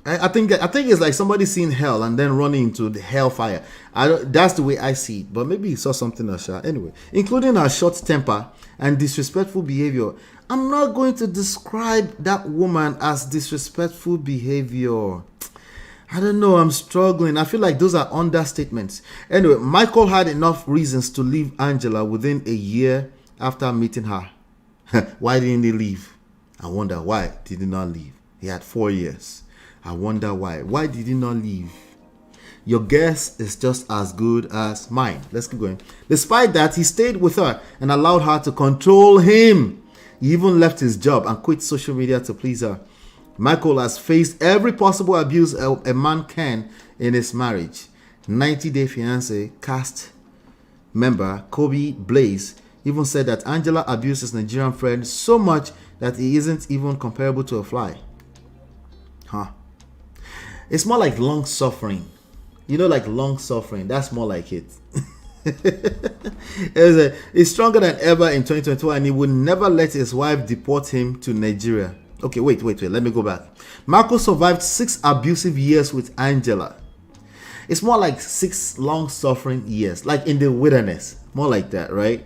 I think it's like somebody seeing hell and then running into the hellfire. That's the way I see it. But maybe he saw something else. Anyway, including her short temper and disrespectful behavior. I'm not going to describe that woman as disrespectful behavior. I don't know. I'm struggling. I feel like those are understatements. Anyway, Michael had enough reasons to leave Angela within a year after meeting her. Why didn't he leave? I wonder why did he not leave. He had 4 years. I wonder why. Why did he not leave? Your guess is just as good as mine. Let's keep going. Despite that, he stayed with her and allowed her to control him. He even left his job and quit social media to please her. Michael has faced every possible abuse a man can in his marriage. 90 Day Fiancé cast member Kobe Blaze even said that Angela abused his Nigerian friend so much that he isn't even comparable to a fly. Huh. It's more like long suffering. You know, like long suffering. That's more like it. He's stronger than ever in 2022 and he would never let his wife deport him to Nigeria. Okay, wait. Let me go back. Marco survived 6 abusive years with Angela. It's more like 6 long suffering years, like in the wilderness. More like that, right?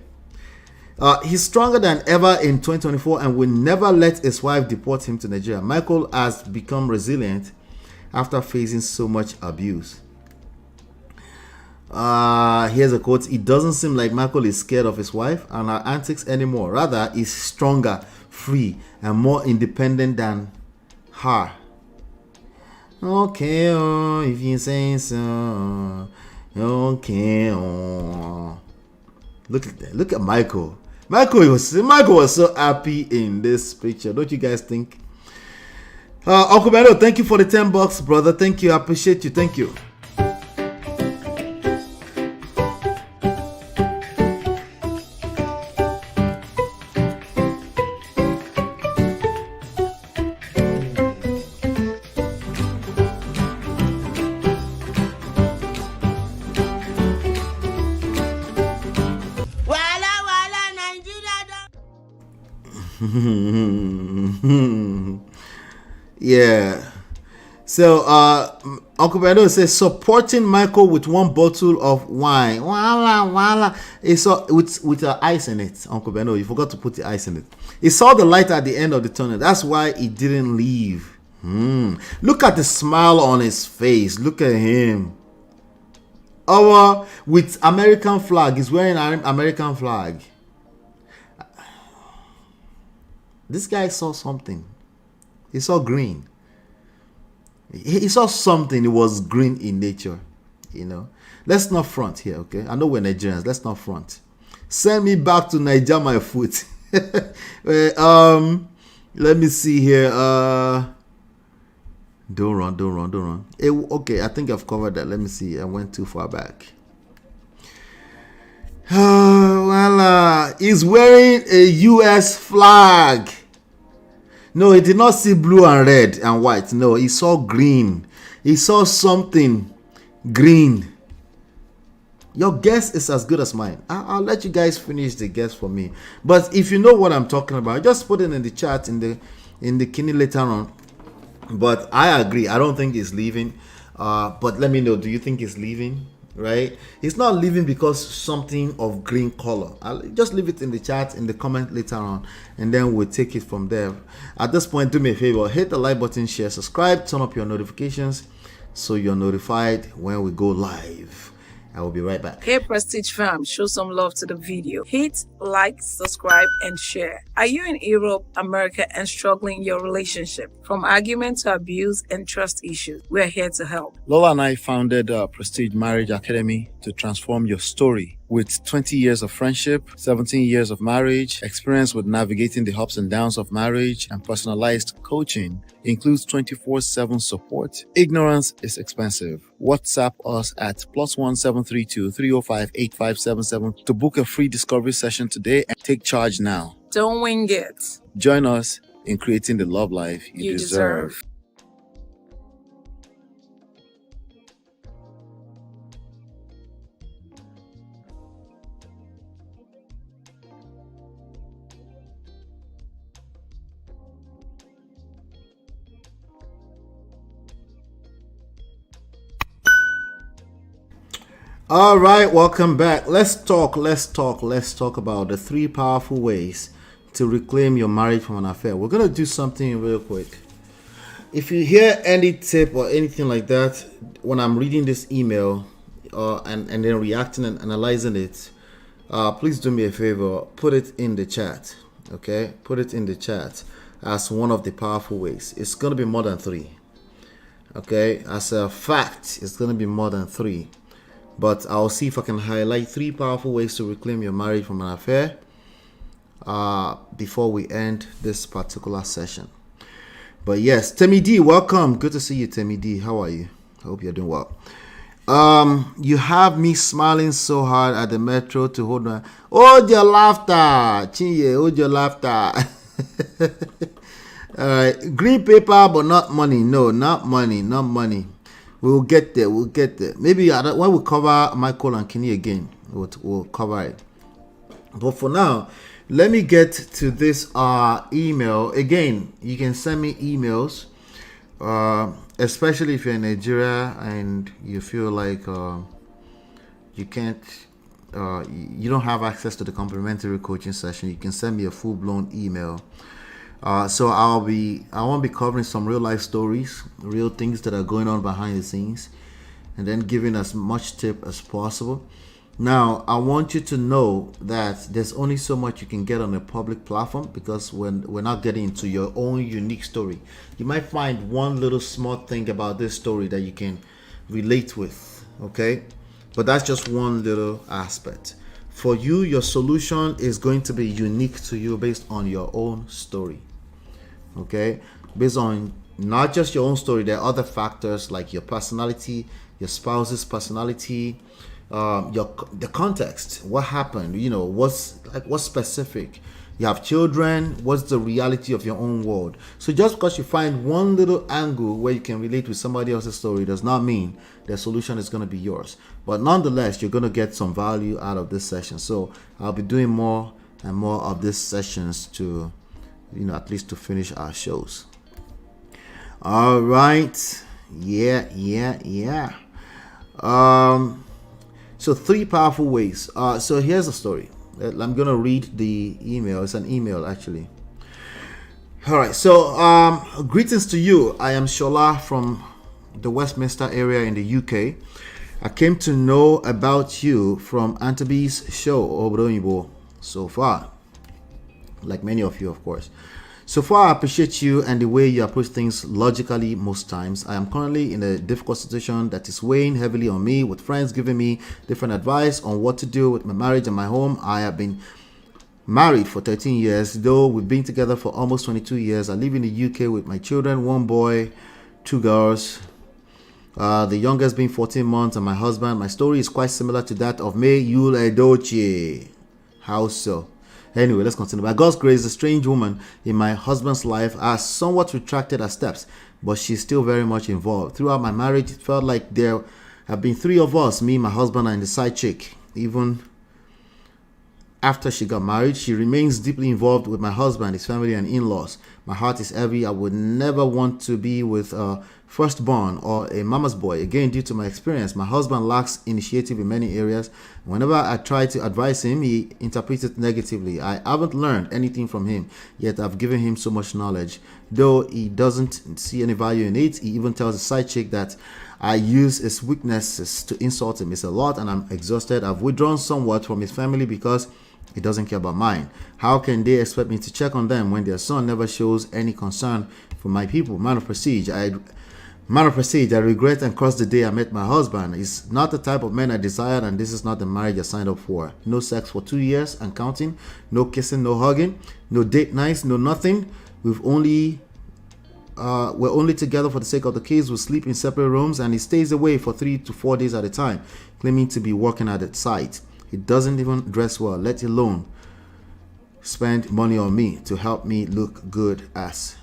He's stronger than ever in 2024 and will never let his wife deport him to Nigeria. Michael has become resilient after facing so much abuse. Here's a quote. It doesn't seem like Michael is scared of his wife and her antics anymore. Rather, he's stronger, free, and more independent than her. Okay, if you say so. Okay. Look at that. Look at Michael. Michael was so happy in this picture. Don't you guys think? Uncle Beno, thank you for the $10, brother. Thank you. I appreciate you. Thank you. Yeah. So Uncle Beno says supporting Michael with 1 bottle of wine. Voila. It's with ice in it. Uncle Beno, you forgot to put the ice in it. He saw the light at the end of the tunnel. That's why he didn't leave. Look at the smile on his face. Look at him. With American flag. He's wearing an American flag. This guy saw something. He saw green. He saw something. It was green in nature. You know. Let's not front here, okay? I know we're Nigerians. Let's not front. Send me back to Niger, my foot. Let me see here. Don't run. Okay, I think I've covered that. Let me see. I went too far back. Voila. He's wearing a US flag. No, he did not see blue and red and white. No, he saw green. He saw something green. Your guess is as good as mine. I'll let you guys finish the guess for me. But if you know what I'm talking about, just put it in the chat in the kidney later on. But I agree. I don't think he's leaving. But let me know. Do you think he's leaving? Right? He's not leaving because something of green color. I'll just leave it in the chat, in the comment later on, and then we'll take it from there. At this point, do me a favor, hit the like button, share, subscribe, turn up your notifications so you're notified when we go live. I will be right back. Hey Prestige fam, show some love to the video. Hit like, subscribe, and share. Are you in Europe, America, and struggling in your relationship? From argument to abuse and trust issues, we're here to help. Lola and I founded Prestige Marriage Academy to transform your story. With 20 years of friendship, 17 years of marriage, experience with navigating the ups and downs of marriage, and personalized coaching, includes 24/7 support. Ignorance is expensive. WhatsApp us at +1 732 305 8577 to book a free discovery session today and take charge now. Don't wing it. Join us in creating the love life you deserve. All right, welcome back. Let's talk about the 3 powerful ways to reclaim your marriage from an affair. We're going to do something real quick. If you hear any tip or anything like that, when I'm reading this email and then reacting and analyzing it, please do me a favor, put it in the chat, okay? Put it in the chat as one of the powerful ways. It's going to be more than 3, okay? As a fact, it's going to be more than 3. But I'll see if I can highlight 3 powerful ways to reclaim your marriage from an affair before we end this particular session. But yes, Temi D, welcome. Good to see you, Temi D. How are you? I hope you're doing well. You have me smiling so hard at the metro to hold on. Hold your laughter, Chinye. Hold your laughter. All right, green paper, but not money. No, not money, not money. We'll get there. We'll get there. Maybe when we cover Michael and Kenny again, we'll cover it. But for now, let me get to this email again. You can send me emails, especially if you're in Nigeria and you feel like you can't, you don't have access to the complimentary coaching session. You can send me a full-blown email. So I won't be covering some real life stories, real things that are going on behind the scenes, and then giving as much tip as possible. Now, I want you to know that there's only so much you can get on a public platform, because when we're not getting into your own unique story, you might find one little small thing about this story that you can relate with, okay? But that's just one little aspect. For you, your solution is going to be unique to you based on your own story. Okay, based on not just your own story, there are other factors like your personality, your spouse's personality, the context, what happened, what's specific. You have children, what's the reality of your own world. So just because you find one little angle where you can relate with somebody else's story does not mean the solution is going to be yours. But nonetheless, you're going to get some value out of this session. So I'll be doing more and more of these sessions to at least to finish our shows. All right. Yeah. So 3 powerful ways. So here's the story. I'm going to read the email. It's an email, actually. All right. So greetings to you. I am Shola from the Westminster area in the UK. I came to know about you from Auntie B's show, Obodoyibo, so far. Like many of you, of course. So far, I appreciate you and the way you approach things logically most times. I am currently in a difficult situation that is weighing heavily on me, with friends giving me different advice on what to do with my marriage and my home. I have been married for 13 years, though we've been together for almost 22 years. I live in the UK with my children, 1 boy, 2 girls. The youngest being 14 months, and my husband. My story is quite similar to that of May Yule Edochie. How so? Anyway, let's continue. By God's grace, a strange woman in my husband's life has somewhat retracted her steps, but she's still very much involved. Throughout my marriage, it felt like there have been 3 of us, me, my husband, and the side chick. Even after she got married, she remains deeply involved with my husband, his family, and in-laws. My heart is heavy. I would never want to be with a firstborn or a mama's boy. Again, due to my experience, my husband lacks initiative in many areas. Whenever I try to advise him, he interprets it negatively. I haven't learned anything from him, yet I've given him so much knowledge. Though he doesn't see any value in it, he even tells the side chick that I use his weaknesses to insult him. It's a lot, and I'm exhausted. I've withdrawn somewhat from his family because he doesn't care about mine. How can they expect me to check on them when their son never shows any concern for my people? Man of prestige, I regret and curse the day I met my husband. He's not the type of man I desired, and this is not the marriage I signed up for. No sex for 2 years and counting. No kissing, no hugging, no date nights, no nothing. We're only together for the sake of the kids. We sleep in separate rooms, and he stays away for 3 to 4 days at a time, claiming to be working at the site. He doesn't even dress well, let alone spend money on me to help me look good as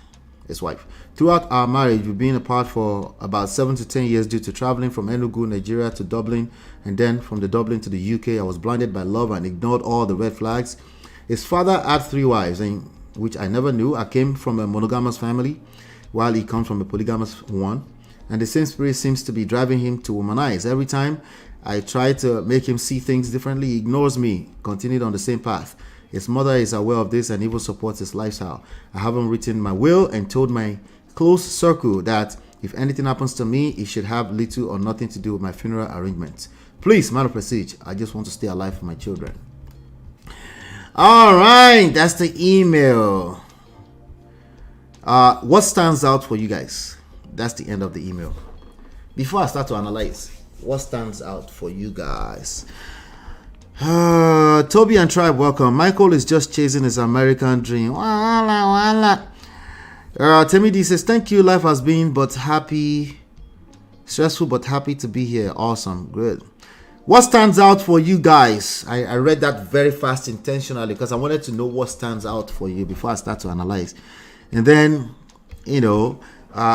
his wife. Throughout our marriage, we've been apart for about 7 to 10 years due to traveling from Enugu, Nigeria to Dublin, and then from the Dublin to the UK. I was blinded by love and ignored all the red flags. His father had 3 wives, which I never knew. I came from a monogamous family, while he comes from a polygamous one. And the same spirit seems to be driving him to womanize. Every time I try to make him see things differently, he ignores me, continued on the same path. His mother is aware of this and even supports his lifestyle. I haven't written my will and told my close circle that if anything happens to me, it should have little or nothing to do with my funeral arrangements. Please, man of prestige, I just want to stay alive for my children. All right, that's the email. What stands out for you guys? That's the end of the email. Before I start to analyze, what stands out for you guys? Toby and Tribe, welcome. Michael is just chasing his American dream. Temi D says, thank you. Life has been but happy Stressful but happy to be here. Awesome. Good. What stands out for you guys? I read that very fast intentionally because I wanted to know what stands out for you before I start to analyze. And then, you know,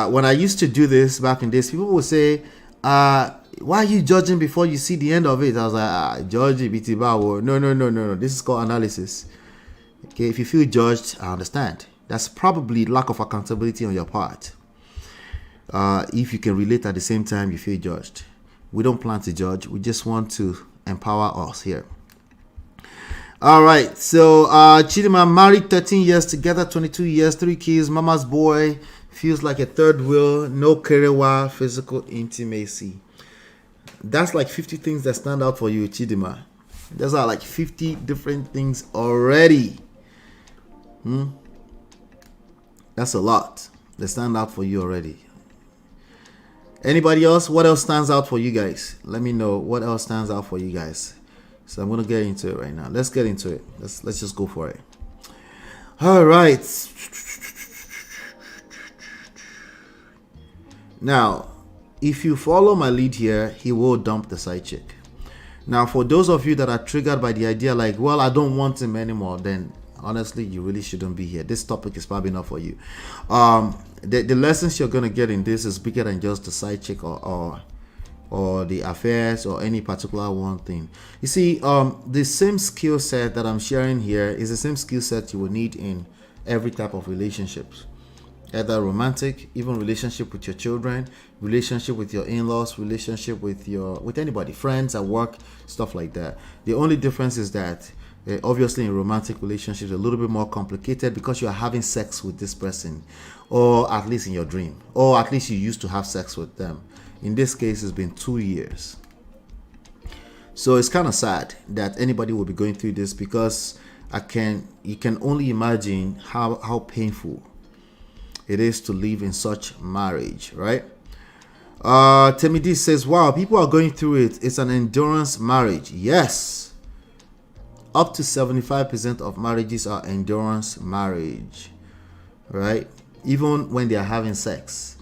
when I used to do this back in days, people would say, why are you judging before you see the end of it? I was like, judge BT Bawo. No. This is called analysis. Okay, if you feel judged, I understand. That's probably lack of accountability on your part. If you can relate at the same time, you feel judged. We don't plan to judge. We just want to empower us here. All right. So Chidima married 13 years together, 22 years, 3 kids, mama's boy, feels like a third wheel, no kerewa, physical intimacy. That's like 50 things that stand out for you, Chidima. Those are like 50 different things already. That's a lot that stand out for you already. Anybody else? What else stands out for you guys? Let me know what else stands out for you guys. So I'm gonna get into it right now. Let's get into it. Let's just go for it. All right. Now, if you follow my lead here, he will dump the side chick. Now, for those of you that are triggered by the idea like, well, I don't want him anymore, then honestly, you really shouldn't be here. This topic is probably not for you. The lessons you're going to get in this is bigger than just the side chick or the affairs or any particular one thing. You see, the same skill set that I'm sharing here is the same skill set you will need in every type of relationships. Either romantic, even relationship with your children, relationship with your in-laws, relationship with anybody, friends at work, stuff like that. The only difference is that obviously in romantic relationships a little bit more complicated because you are having sex with this person, or at least in your dream, or at least you used to have sex with them. In this case, it's been 2 years. So it's kind of sad that anybody will be going through this because you can only imagine how painful it is to live in such marriage, right? Temidi says, wow, people are going through it. It's an endurance marriage. Yes. Up to 75% of marriages are endurance marriage, right? Even when they are having sex,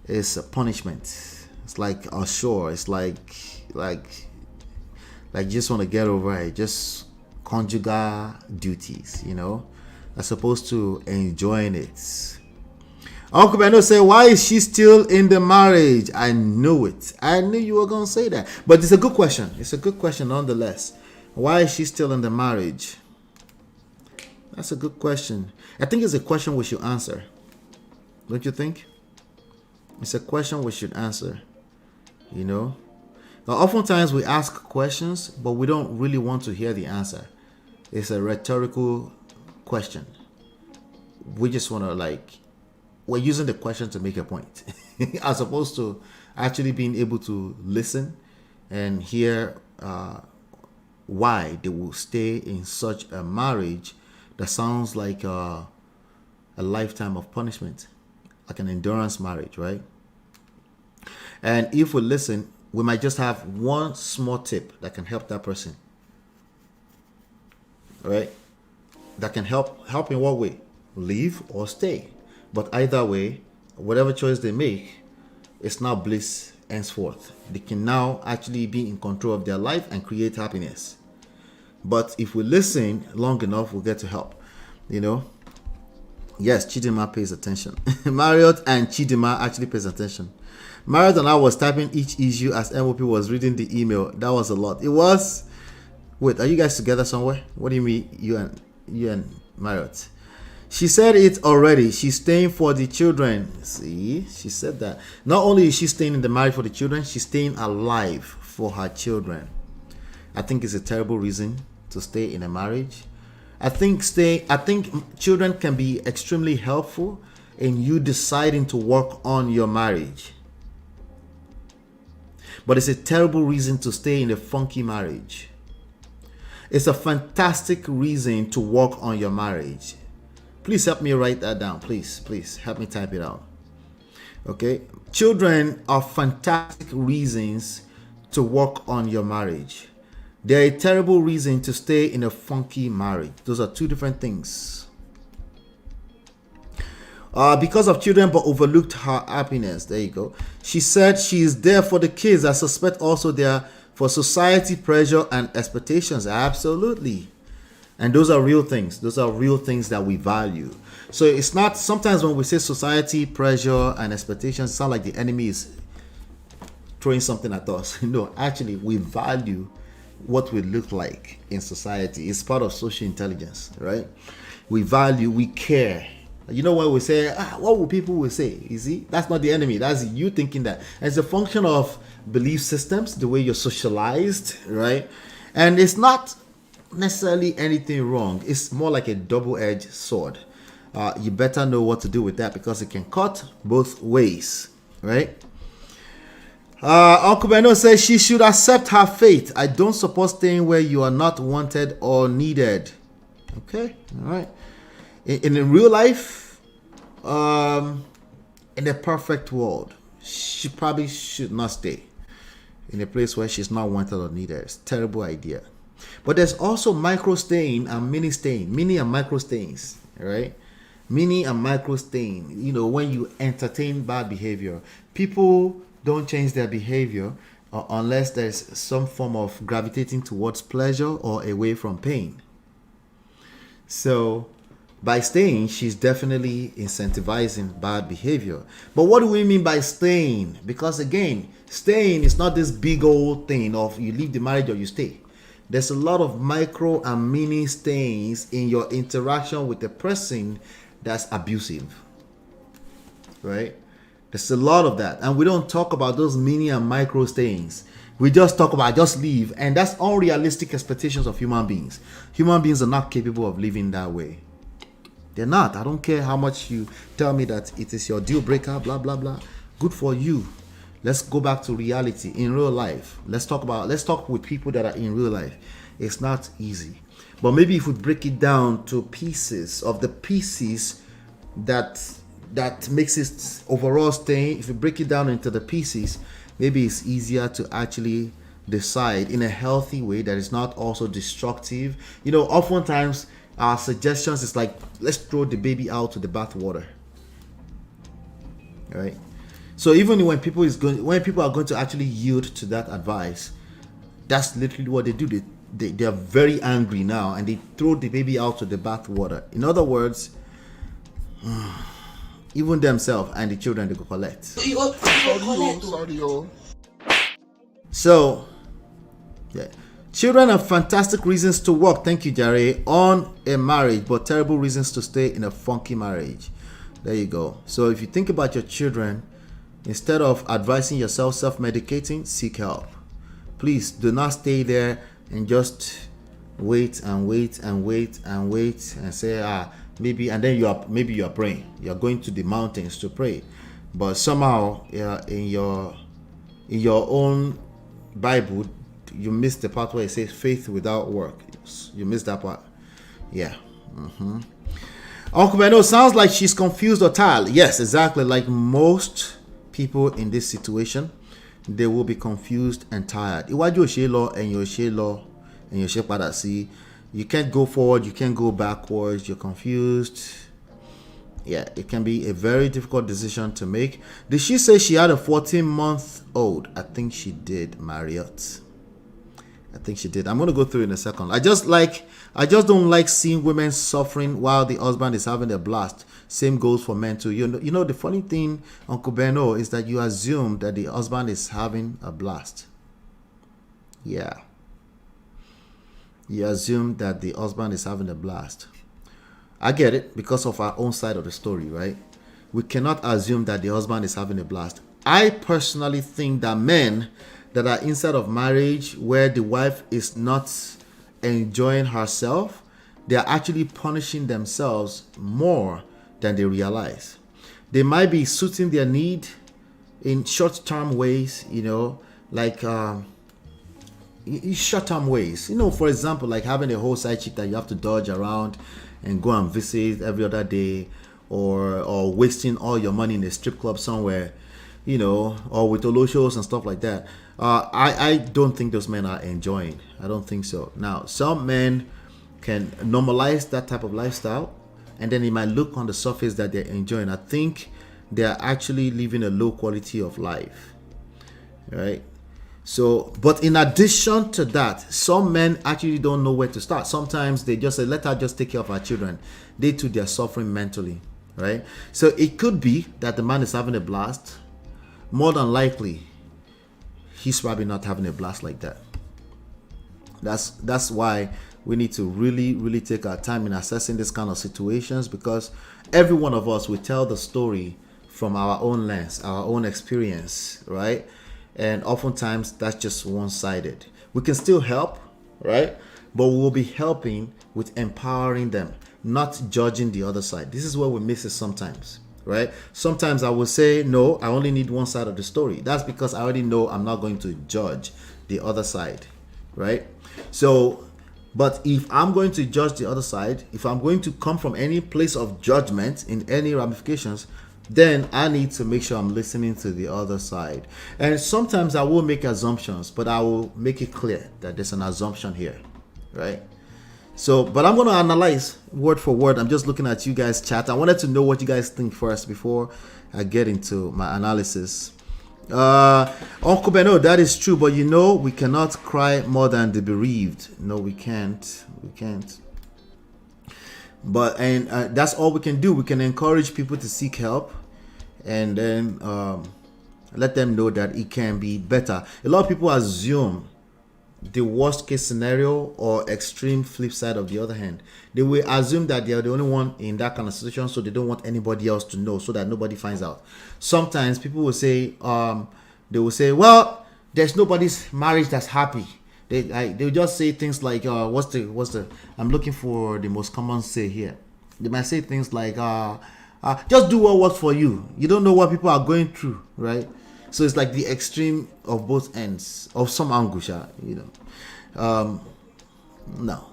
it's a punishment. It's like a chore. It's like you just want to get over it. Just conjugal duties, you know, as opposed to enjoying it. Uncle Beno say, why is she still in the marriage? I knew it. I knew you were going to say that. But it's a good question. It's a good question nonetheless. Why is she still in the marriage? That's a good question. I think it's a question we should answer. Don't you think? It's a question we should answer. You know? Now, oftentimes we ask questions, but we don't really want to hear the answer. It's a rhetorical question. We just want to we're using the question to make a point as opposed to actually being able to listen and hear why they will stay in such a marriage that sounds like a lifetime of punishment, like an endurance marriage, right? And if we listen, we might just have one small tip that can help that person, right? That can help in what way? Leave or stay. But either way, whatever choice they make, it's now bliss henceforth. They can now actually be in control of their life and create happiness. But if we listen long enough, we'll get to help. You know? Yes, Chidima pays attention. Marriott and Chidima actually pays attention. Marriott and I was typing each issue as MOP was reading the email. That was a lot. It was... Wait, are you guys together somewhere? What do you mean, you and Marriott? She said it already. She's staying for the children. See, she said that. Not only is she staying in the marriage for the children, she's staying alive for her children. I think it's a terrible reason to stay in a marriage. I think children can be extremely helpful in you deciding to work on your marriage. But it's a terrible reason to stay in a funky marriage. It's a fantastic reason to work on your marriage. Please help me write that down. Please help me type it out. Okay. Children are fantastic reasons to work on your marriage. They're a terrible reason to stay in a funky marriage. Those are two different things. because of children but overlooked her happiness. There you go. She said she is there for the kids. I suspect also there for society pressure and expectations. Absolutely. And those are real things. Those are real things that we value. So it's not, sometimes when we say society pressure and expectations, it sounds like the enemy is throwing something at us. No, actually we value what we look like in society. It's part of social intelligence, right? We value, we care. You know, when we say, what will people will say? You see, that's not the enemy. That's you thinking that. It's a function of belief systems, the way you're socialized, right? And it's not necessarily anything wrong. It's more like a double-edged sword. You better know what to do with that because it can cut both ways, right? Uncle Beno says she should accept her fate. I don't support staying where you are not wanted or needed. Okay, all right. In real life, in a perfect world, she probably should not stay in a place where she's not wanted or needed. It's a terrible idea. But there's also micro staying and mini staying, mini and micro stayings, right? Mini and micro staying. You know, when you entertain bad behavior, people don't change their behavior unless there's some form of gravitating towards pleasure or away from pain. So by staying, she's definitely incentivizing bad behavior. But what do we mean by staying? Because again, staying is not this big old thing of you leave the marriage or you stay. There's a lot of micro and mini stayings in your interaction with a person that's abusive, right? There's a lot of that. And we don't talk about those mini and micro stayings. We just talk about just leave. And that's unrealistic expectations of human beings. Human beings are not capable of living that way. They're not. I don't care how much you tell me that it is your deal breaker, blah, blah, blah. Good for you. Let's go back to reality in real life. Let's talk with people that are in real life. It's not easy. But maybe if we break it down to pieces of the pieces that makes it overall staying, if you break it down into the pieces, maybe it's easier to actually decide in a healthy way that is not also destructive. You know, oftentimes our suggestions is like, let's throw the baby out to the bathwater, right? So even when people are going to actually yield to that advice, that's literally what they do. They are very angry now and they throw the baby out to the bathwater. In other words, even themselves and the children they go collect. So, yeah. Children have fantastic reasons to work, thank you, Jare, on a marriage, but terrible reasons to stay in a funky marriage. There you go. So if you think about your children, instead of advising yourself self-medicating, seek help. Please do not stay there and just wait and wait and wait and wait and say, maybe, and then you are praying. You are going to the mountains to pray. But somehow in your own Bible, you missed the part where it says faith without work. You missed that part. Yeah. Uncle Beno, sounds like she's confused or tired. Yes, exactly. Like most people in this situation, they will be confused and tired. You can't go forward, you can't go backwards, you're confused. Yeah, it can be a very difficult decision to make. Did she say she had a 14-month-old? I think she did, Marriott. I think she did. I'm going to go through in a second. I just don't like seeing women suffering while the husband is having a blast. Same goes for men too. You know the funny thing, Uncle Beno, is that you assume that the husband is having a blast. Yeah. You assume that the husband is having a blast. I get it because of our own side of the story, right? We cannot assume that the husband is having a blast. I personally think that men that are inside of marriage where the wife is not enjoying herself, they are actually punishing themselves more than they realize. They might be suiting their need in short-term ways, like in short-term ways. For example, like having a whole side chick that you have to dodge around and go and visit every other day, or wasting all your money in a strip club somewhere, or with Olo shows and stuff like that. I don't think those men are enjoying. I don't think so. Now, some men can normalize that type of lifestyle, and then it might look on the surface that they're enjoying. I think they're actually living a low quality of life, right? So, but in addition to that, some men actually don't know where to start. Sometimes they just say, let her just take care of our children. They too, they're suffering mentally, right? So it could be that the man is having a blast. More than likely, he's probably not having a blast like that. That's why we need to really take our time in assessing this kind of situations, because every one of us will tell the story from our own lens, our own experience, right? And oftentimes that's just one-sided. We can still help, right? But we'll be helping with empowering them, not judging the other side. This is where we miss it sometimes, right? Sometimes I will say, no, I only need one side of the story. That's because I already know I'm not going to judge the other side, right? So, but if I'm going to judge the other side, if I'm going to come from any place of judgment in any ramifications, then I need to make sure I'm listening to the other side. And sometimes I will make assumptions, but I will make it clear that there's an assumption here, right? So, but I'm going to analyze word for word. I'm just looking at you guys' chat. I wanted to know what you guys think first before I get into my analysis. Uncle Beno, that is true, but you know, we cannot cry more than the bereaved. No, we can't. We can't. But that's all we can do. We can encourage people to seek help, and then let them know that it can be better. A lot of people assume the worst case scenario or extreme flip side of the other hand. They will assume that they are the only one in that kind of situation, so they don't want anybody else to know, so that nobody finds out. Sometimes people will say, well, there's nobody's marriage that's happy. They'll just say things like, I'm looking for the most common say here. They might say things like, just do what works for you. You don't know what people are going through, right? So it's like the extreme of both ends of some anguish, you know. No,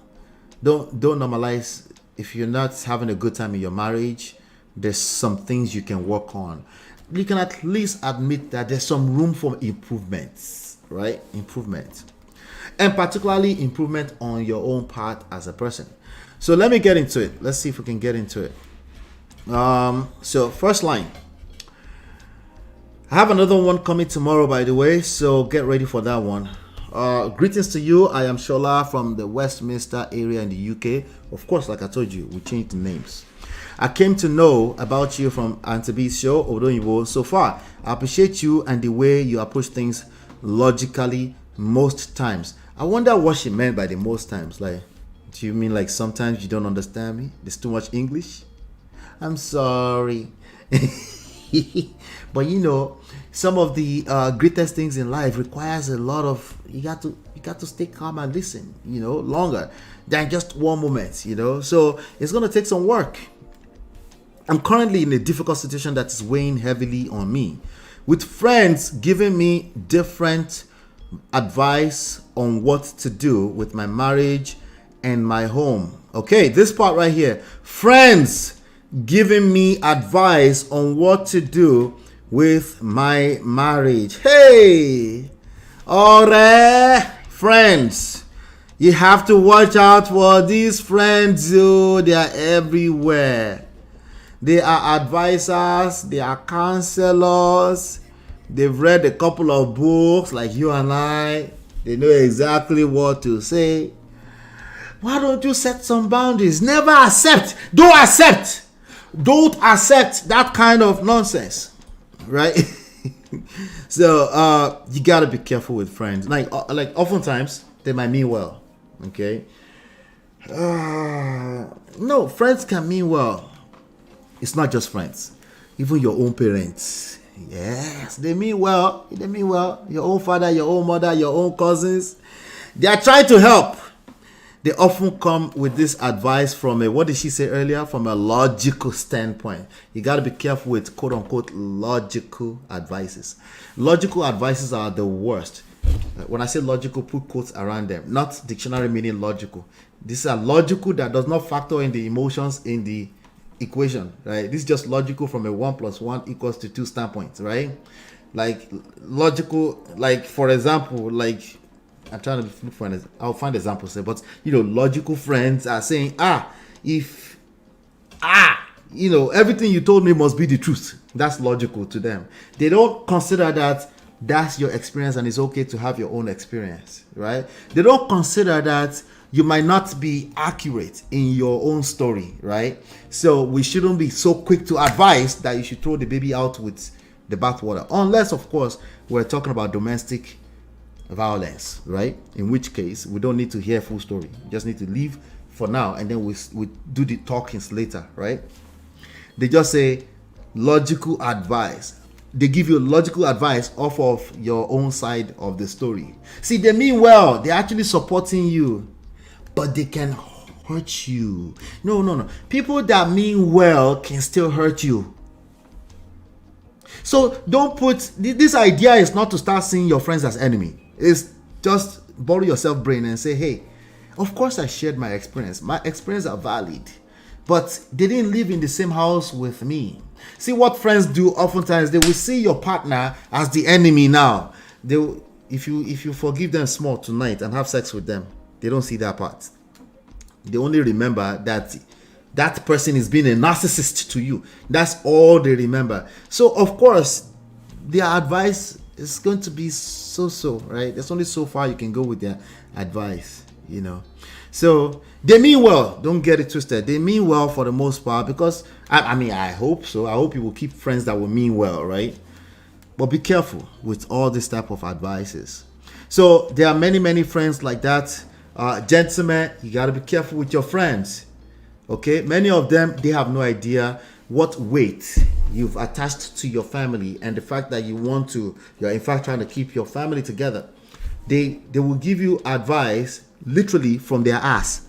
don't normalize. If you're not having a good time in your marriage, there's some things you can work on. You can at least admit that there's some room for improvements, right? Improvement. And particularly improvement on your own part as a person. So let me get into it. Let's see if we can get into it. So first line. I have another one coming tomorrow, by the way, so get ready for that one. Greetings to you. I am Shola from the Westminster area in the UK. Of course, like I told you, we changed the names. I came to know about you from Auntie B's show, Odoyibo. So far, I appreciate you and the way you approach things logically most times. I wonder what she meant by the most times. Like, do you mean like sometimes you don't understand me? There's too much English? I'm sorry. But you know, some of the greatest things in life requires a lot of, you got to stay calm and listen, you know, longer than just one moment, you know. So it's going to take some work. I'm currently in a difficult situation that is weighing heavily on me, with friends giving me different advice on what to do with my marriage and my home. Okay, this part right here. Friends giving me advice on what to do with my marriage. Hey, alright, friends. You have to watch out for these friends. Oh, they are everywhere. They are advisors. They are counselors. They've read a couple of books like you and I. They know exactly what to say. Why don't you set some boundaries? Never accept. Don't accept. Don't accept that kind of nonsense. Right? So you gotta be careful with friends. Like oftentimes they might mean well. Okay? No, friends can mean well. It's not just friends. Even your own parents. Yes, they mean well. They mean well. Your own father, your own mother, your own cousins. They are trying to help. They often come with this advice from what did she say earlier? From a logical standpoint. You got to be careful with quote unquote logical advices. Logical advices are the worst. When I say logical, put quotes around them. Not dictionary meaning logical. These are logical that does not factor in the emotions in the equation, right? This is just logical from a 1 + 1 = 2 standpoint, right? Like logical, like for example, like I'm trying to look for I'll find examples, but you know, logical friends are saying, if everything you told me must be the truth. That's logical to them. They don't consider that that's your experience and it's okay to have your own experience, right? They don't consider that you might not be accurate in your own story, right? So we shouldn't be so quick to advise that you should throw the baby out with the bathwater, unless, of course, we're talking about domestic violence, right? In which case, we don't need to hear full story. We just need to leave for now, and then we do the talkings later, right? They just say logical advice. They give you logical advice off of your own side of the story. See, they mean well. They're actually supporting you, but they can hurt you. No. People that mean well can still hurt you. So don't put, this idea is not to start seeing your friends as enemy. It's just borrow yourself brain and say, hey, of course I shared my experience. My experience are valid, but they didn't live in the same house with me. See, what friends do oftentimes, they will see your partner as the enemy now. If you forgive them small tonight and have sex with them, they don't see that part. They only remember that person is being a narcissist to you. That's all they remember. So, of course, their advice is going to be so, right? There's only so far you can go with their advice, So, they mean well. Don't get it twisted. They mean well for the most part because, I hope so. I hope you will keep friends that will mean well, right? But be careful with all this type of advices. So, there are many friends like that. Gentlemen, you got to be careful with your friends. Okay, many of them, they have no idea what weight you've attached to your family and the fact that you're in fact trying to keep your family together. They will give you advice literally from their ass.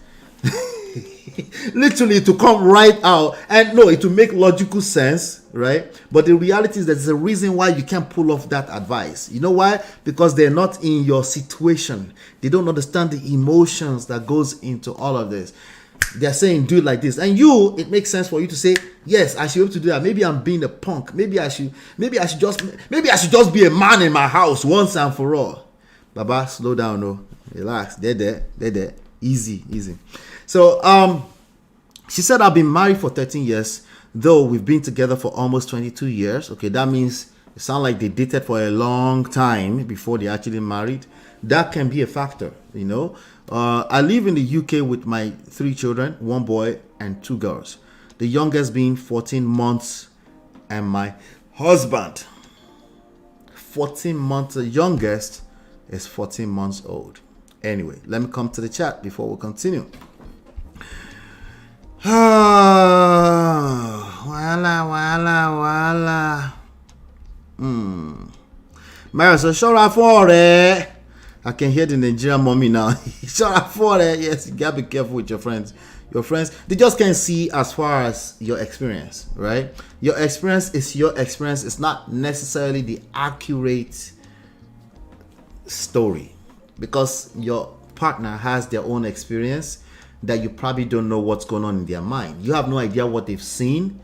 Literally to come right out. And no, it will make logical sense, right? But the reality is that there's a reason why you can't pull off that advice. You know why? Because they're not in your situation. They don't understand the emotions that goes into all of this. They're saying do it like this, and it makes sense for you to say yes, I should be able to do that. Maybe I'm being a punk. Maybe I should just be a man in my house once and for all. Baba, slow down, no, relax. They're there. Easy. So she said I've been married for 13 years, though we've been together for almost 22 years. Okay, that means it sounds like they dated for a long time before they actually married. That can be a factor, I live in the UK with my 3 children, 1 boy and 2 girls. The youngest being 14 months and my husband. 14 months, the youngest is 14 months old. Anyway, let me come to the chat before we continue. Wala. Mary, so shut up for it. I can hear the Nigerian mommy now. Shut up for it. Yes, you gotta be careful with your friends. Your friends, they just can't see as far as your experience, right? Your experience is your experience. It's not necessarily the accurate story because your partner has their own experience that you probably don't know what's going on in their mind. You have no idea what they've seen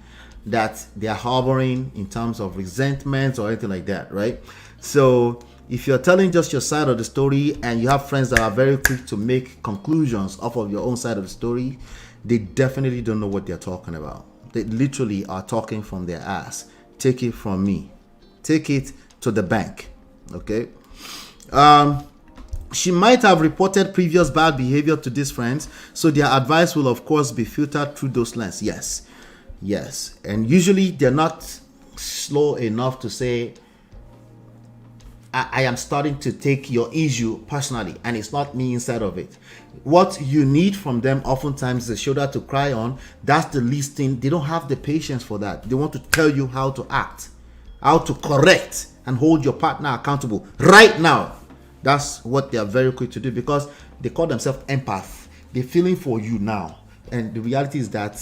that they're harboring in terms of resentment or anything like that, right? So if you're telling just your side of the story and you have friends that are very quick to make conclusions off of your own side of the story, they definitely don't know what they're talking about. They literally are talking from their ass. Take it from me. Take it to the bank. Okay? She might have reported previous bad behavior to these friends, so their advice will of course be filtered through those lenses. Yes. And usually they're not slow enough to say, I am starting to take your issue personally and it's not me inside of it. What you need from them oftentimes is a shoulder to cry on. That's the least thing. They don't have the patience for that. They want to tell you how to act, how to correct and hold your partner accountable right now. That's what they are very quick to do because they call themselves empath. They're feeling for you now. And the reality is that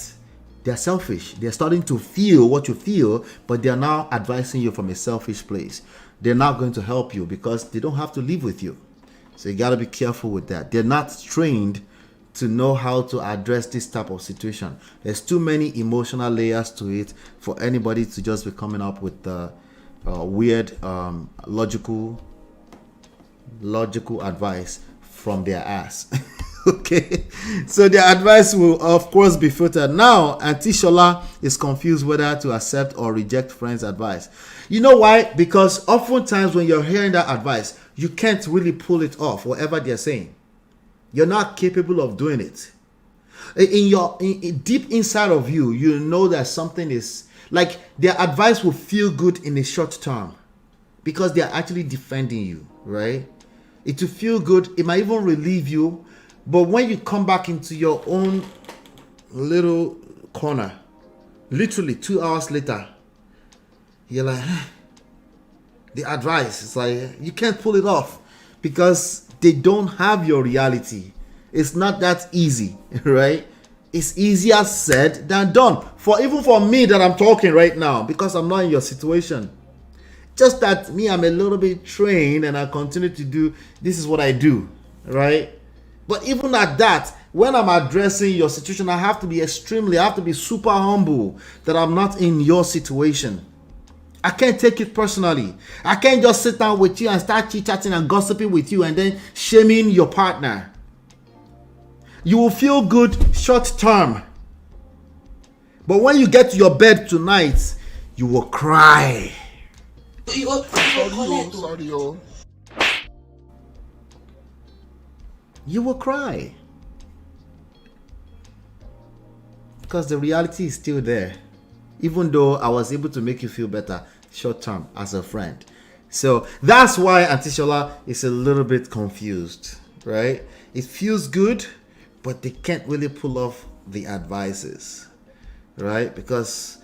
they're selfish. They're starting to feel what you feel, but they're now advising you from a selfish place. They're not going to help you because they don't have to live with you. So you got to be careful with that. They're not trained to know how to address this type of situation. There's too many emotional layers to it for anybody to just be coming up with weird logical advice from their ass. Okay, so their advice will of course be filtered. Now Auntie Shola is confused whether to accept or reject friends' advice. You know why? Because oftentimes when you're hearing that advice, you can't really pull it off, whatever they're saying. You're not capable of doing it. In deep inside of you, you know that something is like their advice will feel good in the short term because they're actually defending you, right? It will feel good. It might even relieve you. But when you come back into your own little corner, literally 2 hours later, you're like, the advice, it's like, you can't pull it off because they don't have your reality. It's not that easy, right? It's easier said than done. Even for me that I'm talking right now, because I'm not in your situation. Just that me, I'm a little bit trained and I continue to do, this is what I do, right? But even at that, when I'm addressing your situation, I have to be super humble that I'm not in your situation. I can't take it personally. I can't just sit down with you and start chit-chatting and gossiping with you and then shaming your partner. You will feel good short term. But when you get to your bed tonight, you will cry. You will cry. Because the reality is still there. Even though I was able to make you feel better short term as a friend. So that's why Auntie Shola is a little bit confused, right? It feels good, but they can't really pull off the advices, right? Because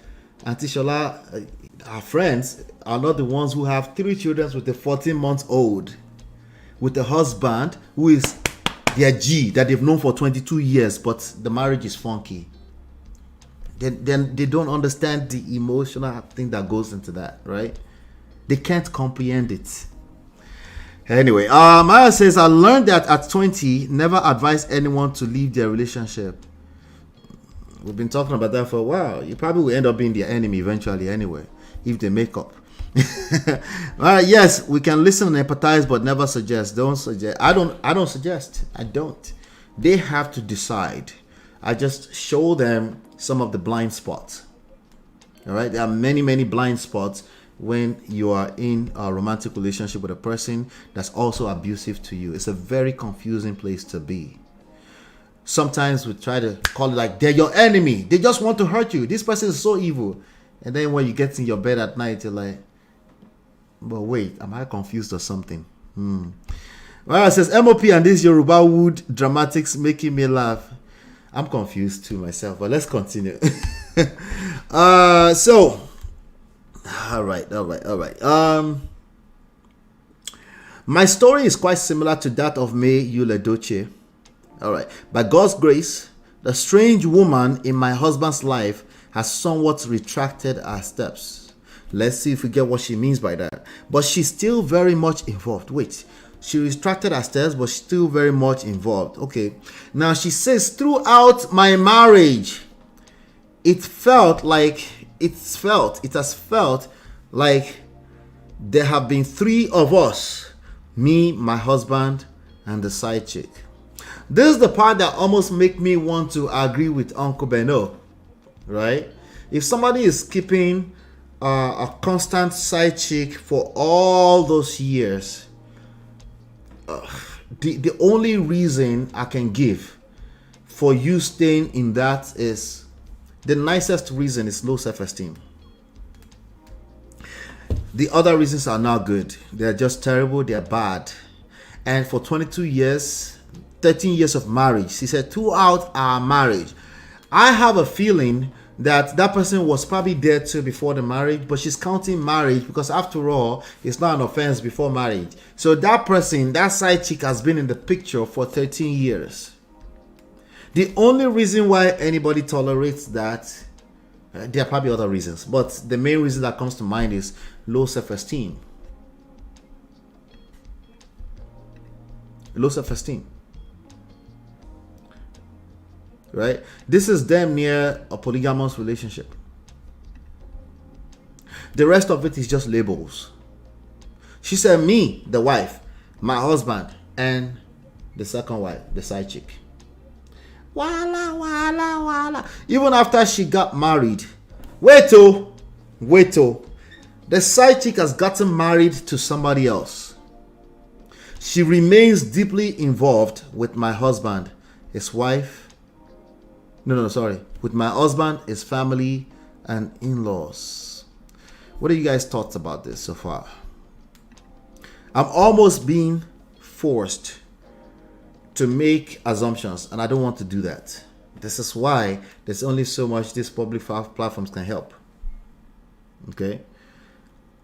Auntie Shola, our friends are not the ones who have 3 children with a 14-month-old, with a husband who is their G that they've known for 22 years, but the marriage is funky. Then they don't understand the emotional thing that goes into that, right? They can't comprehend it. Anyway, Maya says, I learned that at 20, never advise anyone to leave their relationship. We've been talking about that for a while. You probably will end up being their enemy eventually anyway, if they make up. Yes, we can listen and empathize, but never suggest. Don't suggest. I don't suggest. I don't. They have to decide. I just show them some of the blind spots. All right, there are many blind spots when you are in a romantic relationship with a person that's also abusive to you. It's a very confusing place to be. Sometimes we try to call it like they're your enemy. They just want to hurt you. This person is so evil. And then when you get in your bed at night, you're like, but wait, am I confused or something? Well, it says MOP and this Yoruba wood dramatics making me laugh. I'm confused too myself, but let's continue. So, all right. My story is quite similar to that of May Yuledoche. All right. By God's grace, the strange woman in my husband's life has somewhat retracted her steps. Let's see if we get what she means by that. But she's still very much involved. Wait. She retracted her steps, but still very much involved. Okay. Now she says, throughout my marriage, it has felt like there have been 3 of us, me, my husband, and the side chick. This is the part that almost make me want to agree with Uncle Beno, right? If somebody is keeping a constant side chick for all those years, the only reason I can give for you staying in that is, the nicest reason is low self-esteem. The other reasons are not good. They're just terrible. They're bad. And for 22 years, 13 years of marriage, she said, throughout our marriage, I have a feeling that person was probably there too before the marriage, but she's counting marriage because after all, it's not an offense before marriage. So that person, that side chick, has been in the picture for 13 years. The only reason why anybody tolerates that, there are probably other reasons, but the main reason that comes to mind is low self-esteem. Low self-esteem. Right? This is damn near a polygamous relationship. The rest of it is just labels. She said me, the wife, my husband, and the second wife, the side chick. Wala, wala, wala. Even after she got married. Wait oh. The side chick has gotten married to somebody else. She remains deeply involved with my husband, his wife. With my husband, his family, and in-laws. What are you guys' thoughts about this so far? I'm almost being forced to make assumptions, and I don't want to do that. This is why there's only so much these public platforms can help. Okay?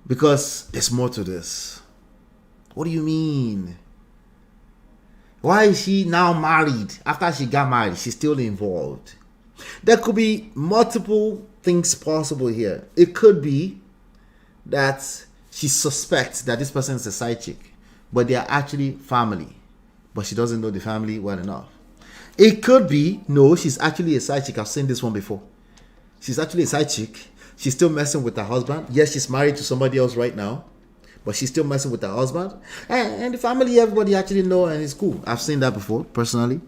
Because there's more to this. What do you mean? Why is she now married? After she got married, she's still involved. There could be multiple things possible here. It could be that she suspects that this person is a side chick, but they are actually family, but she doesn't know the family well enough. It could be, no, she's actually a side chick. I've seen this one before. She's actually a side chick. She's still messing with her husband. Yes, she's married to somebody else right now, but she's still messing with her husband. And the family, everybody actually know, and it's cool. I've seen that before, personally.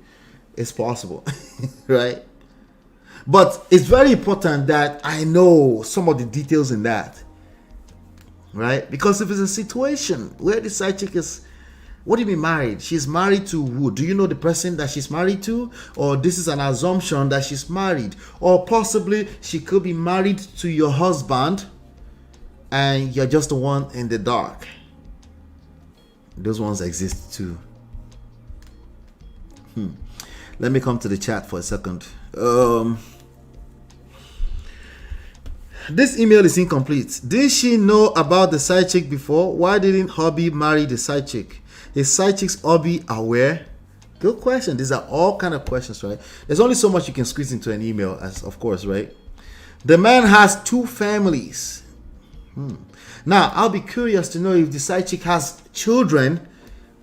It's possible, right? But it's very important that I know some of the details in that, right? Because if it's a situation where the side chick is, what do you mean married? She's married to who? Do you know the person that she's married to? Or this is an assumption that she's married? Or possibly she could be married to your husband and you're just the one in the dark. Those ones exist too. Let me come to the chat for a second. This email is incomplete. Did she know about the side chick before? Why didn't hubby marry the side chick? Is side chick's hubby aware? Good question. These are all kind of questions, right? There's only so much you can squeeze into an email, as of course, right? The man has 2 families. Now, I'll be curious to know if the side chick has children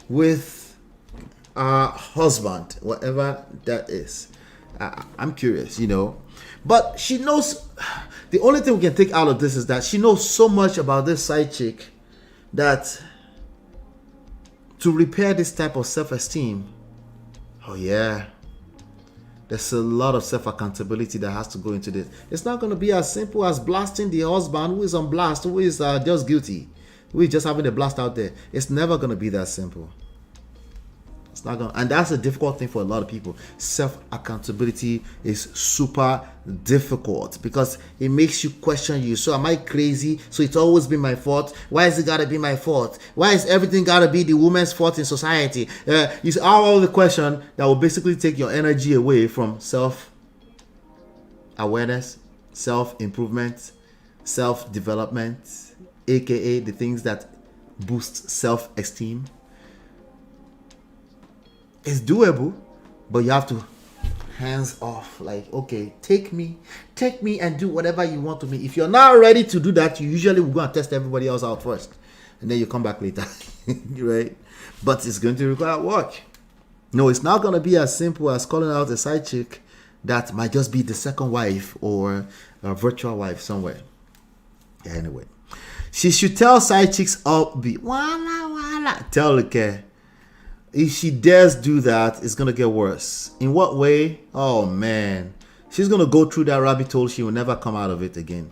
with her husband, whatever that is. I'm curious, you know. But she knows, the only thing we can take out of this is that she knows so much about this side chick that to repair this type of self-esteem, oh yeah, there's a lot of self-accountability that has to go into this. It's not going to be as simple as blasting the husband who is on blast, who is just guilty, who is just having a blast out there. It's never going to be that simple. It's not going to, and that's a difficult thing for a lot of people. Self-accountability is super difficult because it makes you question you. So am I crazy? So it's always been my fault? Why is it got to be my fault? Why is everything got to be the woman's fault in society? You see all the question that will basically take your energy away from self-awareness, self-improvement, self-development, aka the things that boost self-esteem. It's doable, but you have to hands off. Like, okay, take me and do whatever you want to me. If you're not ready to do that, you usually will go and test everybody else out first, and then you come back later, right? But it's going to require work. No, it's not going to be as simple as calling out a side chick that might just be the second wife or a virtual wife somewhere. Yeah, anyway, she should tell side chicks upbeat. Wala. Tell the care. If she dares do that, it's going to get worse. In what way? Oh, man. She's going to go through that rabbit hole. She will never come out of it again.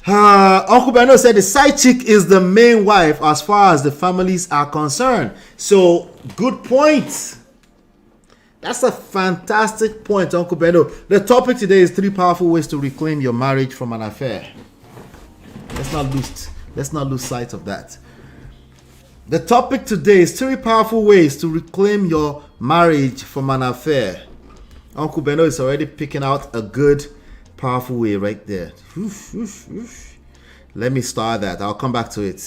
Uncle Beno said the side chick is the main wife as far as the families are concerned. So, good point. That's a fantastic point, Uncle Beno. The topic today is 3 powerful ways to reclaim your marriage from an affair. Let's not lose sight of that. The topic today is 3 powerful ways to reclaim your marriage from an affair. Uncle Beno is already picking out a good, powerful way right there. Let me start that. I'll come back to it.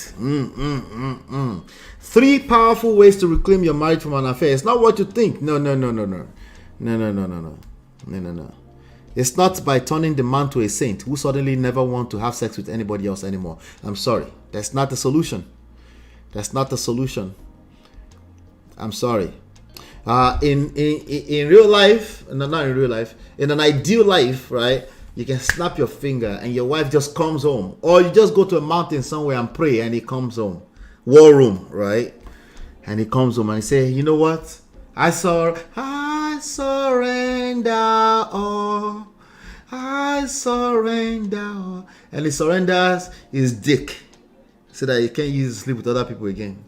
3 powerful ways to reclaim your marriage from an affair. It's not what you think. No. It's not by turning the man to a saint who suddenly never want to have sex with anybody else anymore. I'm sorry. That's not the solution. That's not the solution. I'm sorry. In real life, no, not in real life, in an ideal life, right? You can snap your finger and your wife just comes home. Or you just go to a mountain somewhere and pray and he comes home. War room, right? And he comes home and he say, you know what? I surrender all. I surrender all. And he surrenders his dick so that he can't use to sleep with other people again.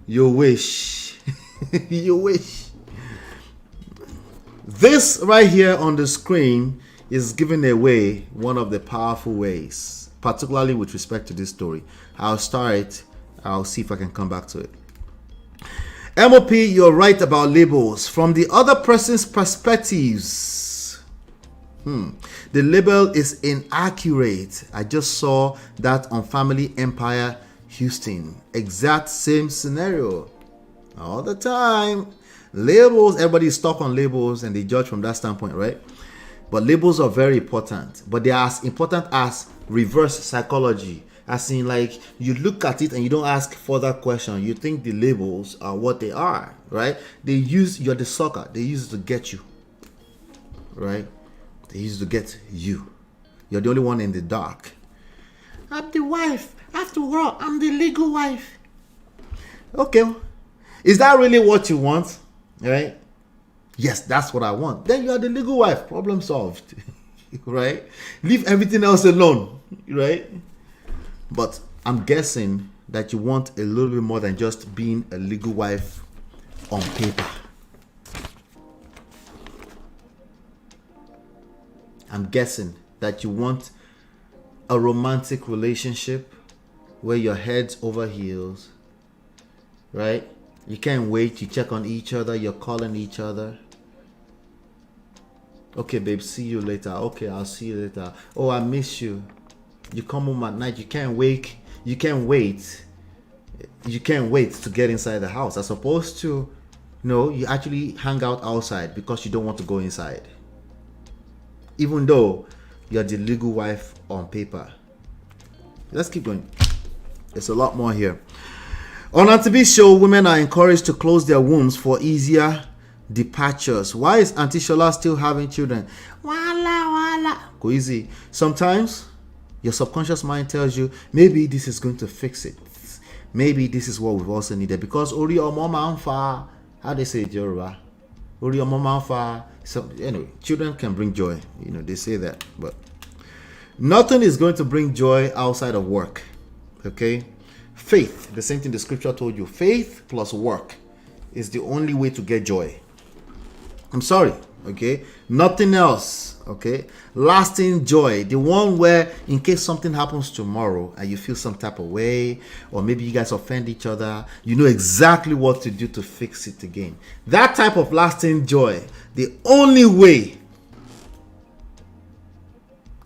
You wish. You wish. This right here on the screen is giving away one of the powerful ways, particularly with respect to this story. I'll start it. I'll see if I can come back to it. MOP, you're right about labels. From the other person's perspectives, the label is inaccurate. I just saw that on Family Empire Houston. Exact same scenario. All the time. Labels, everybody's stuck on labels and they judge from that standpoint, right? But labels are very important. But they are as important as reverse psychology. As in, like, you look at it and you don't ask further questions. You think the labels are what they are, right? You're the sucker. They use it to get you, right? They use it to get you. You're the only one in the dark. I'm the wife. After all, I'm the legal wife. Okay. Is that really what you want? Right? Yes, that's what I want. Then you are the legal wife. Problem solved. Right? Leave everything else alone. Right? But I'm guessing that you want a little bit more than just being a legal wife on paper. I'm guessing that you want a romantic relationship where you're heads over heels, right? You can't wait. You check on each other. You're calling each other. Okay, babe, see you later. Okay, I'll see you later. Oh, I miss you. You come home at night. You can't wait. You can't wait to get inside the house. As opposed to, you actually hang out outside because you don't want to go inside. Even though you're the legal wife on paper. Let's keep going. There's a lot more here. On Auntie show, women are encouraged to close their wombs for easier departures. Why is Auntie Shola still having children? Wala. Go easy. Sometimes your subconscious mind tells you, maybe this is going to fix it. Maybe this is what we've also needed. Because Ori Omoma Anfa, how they say it, Yoruba? Ori Omoma Anfa. So anyway, children can bring joy. They say that. But nothing is going to bring joy outside of work. Okay? Faith, the same thing the scripture told you. Faith plus work is the only way to get joy. I'm sorry, okay? Nothing else, okay? Lasting joy, the one where in case something happens tomorrow and you feel some type of way, or maybe you guys offend each other, you know exactly what to do to fix it again. That type of lasting joy, the only way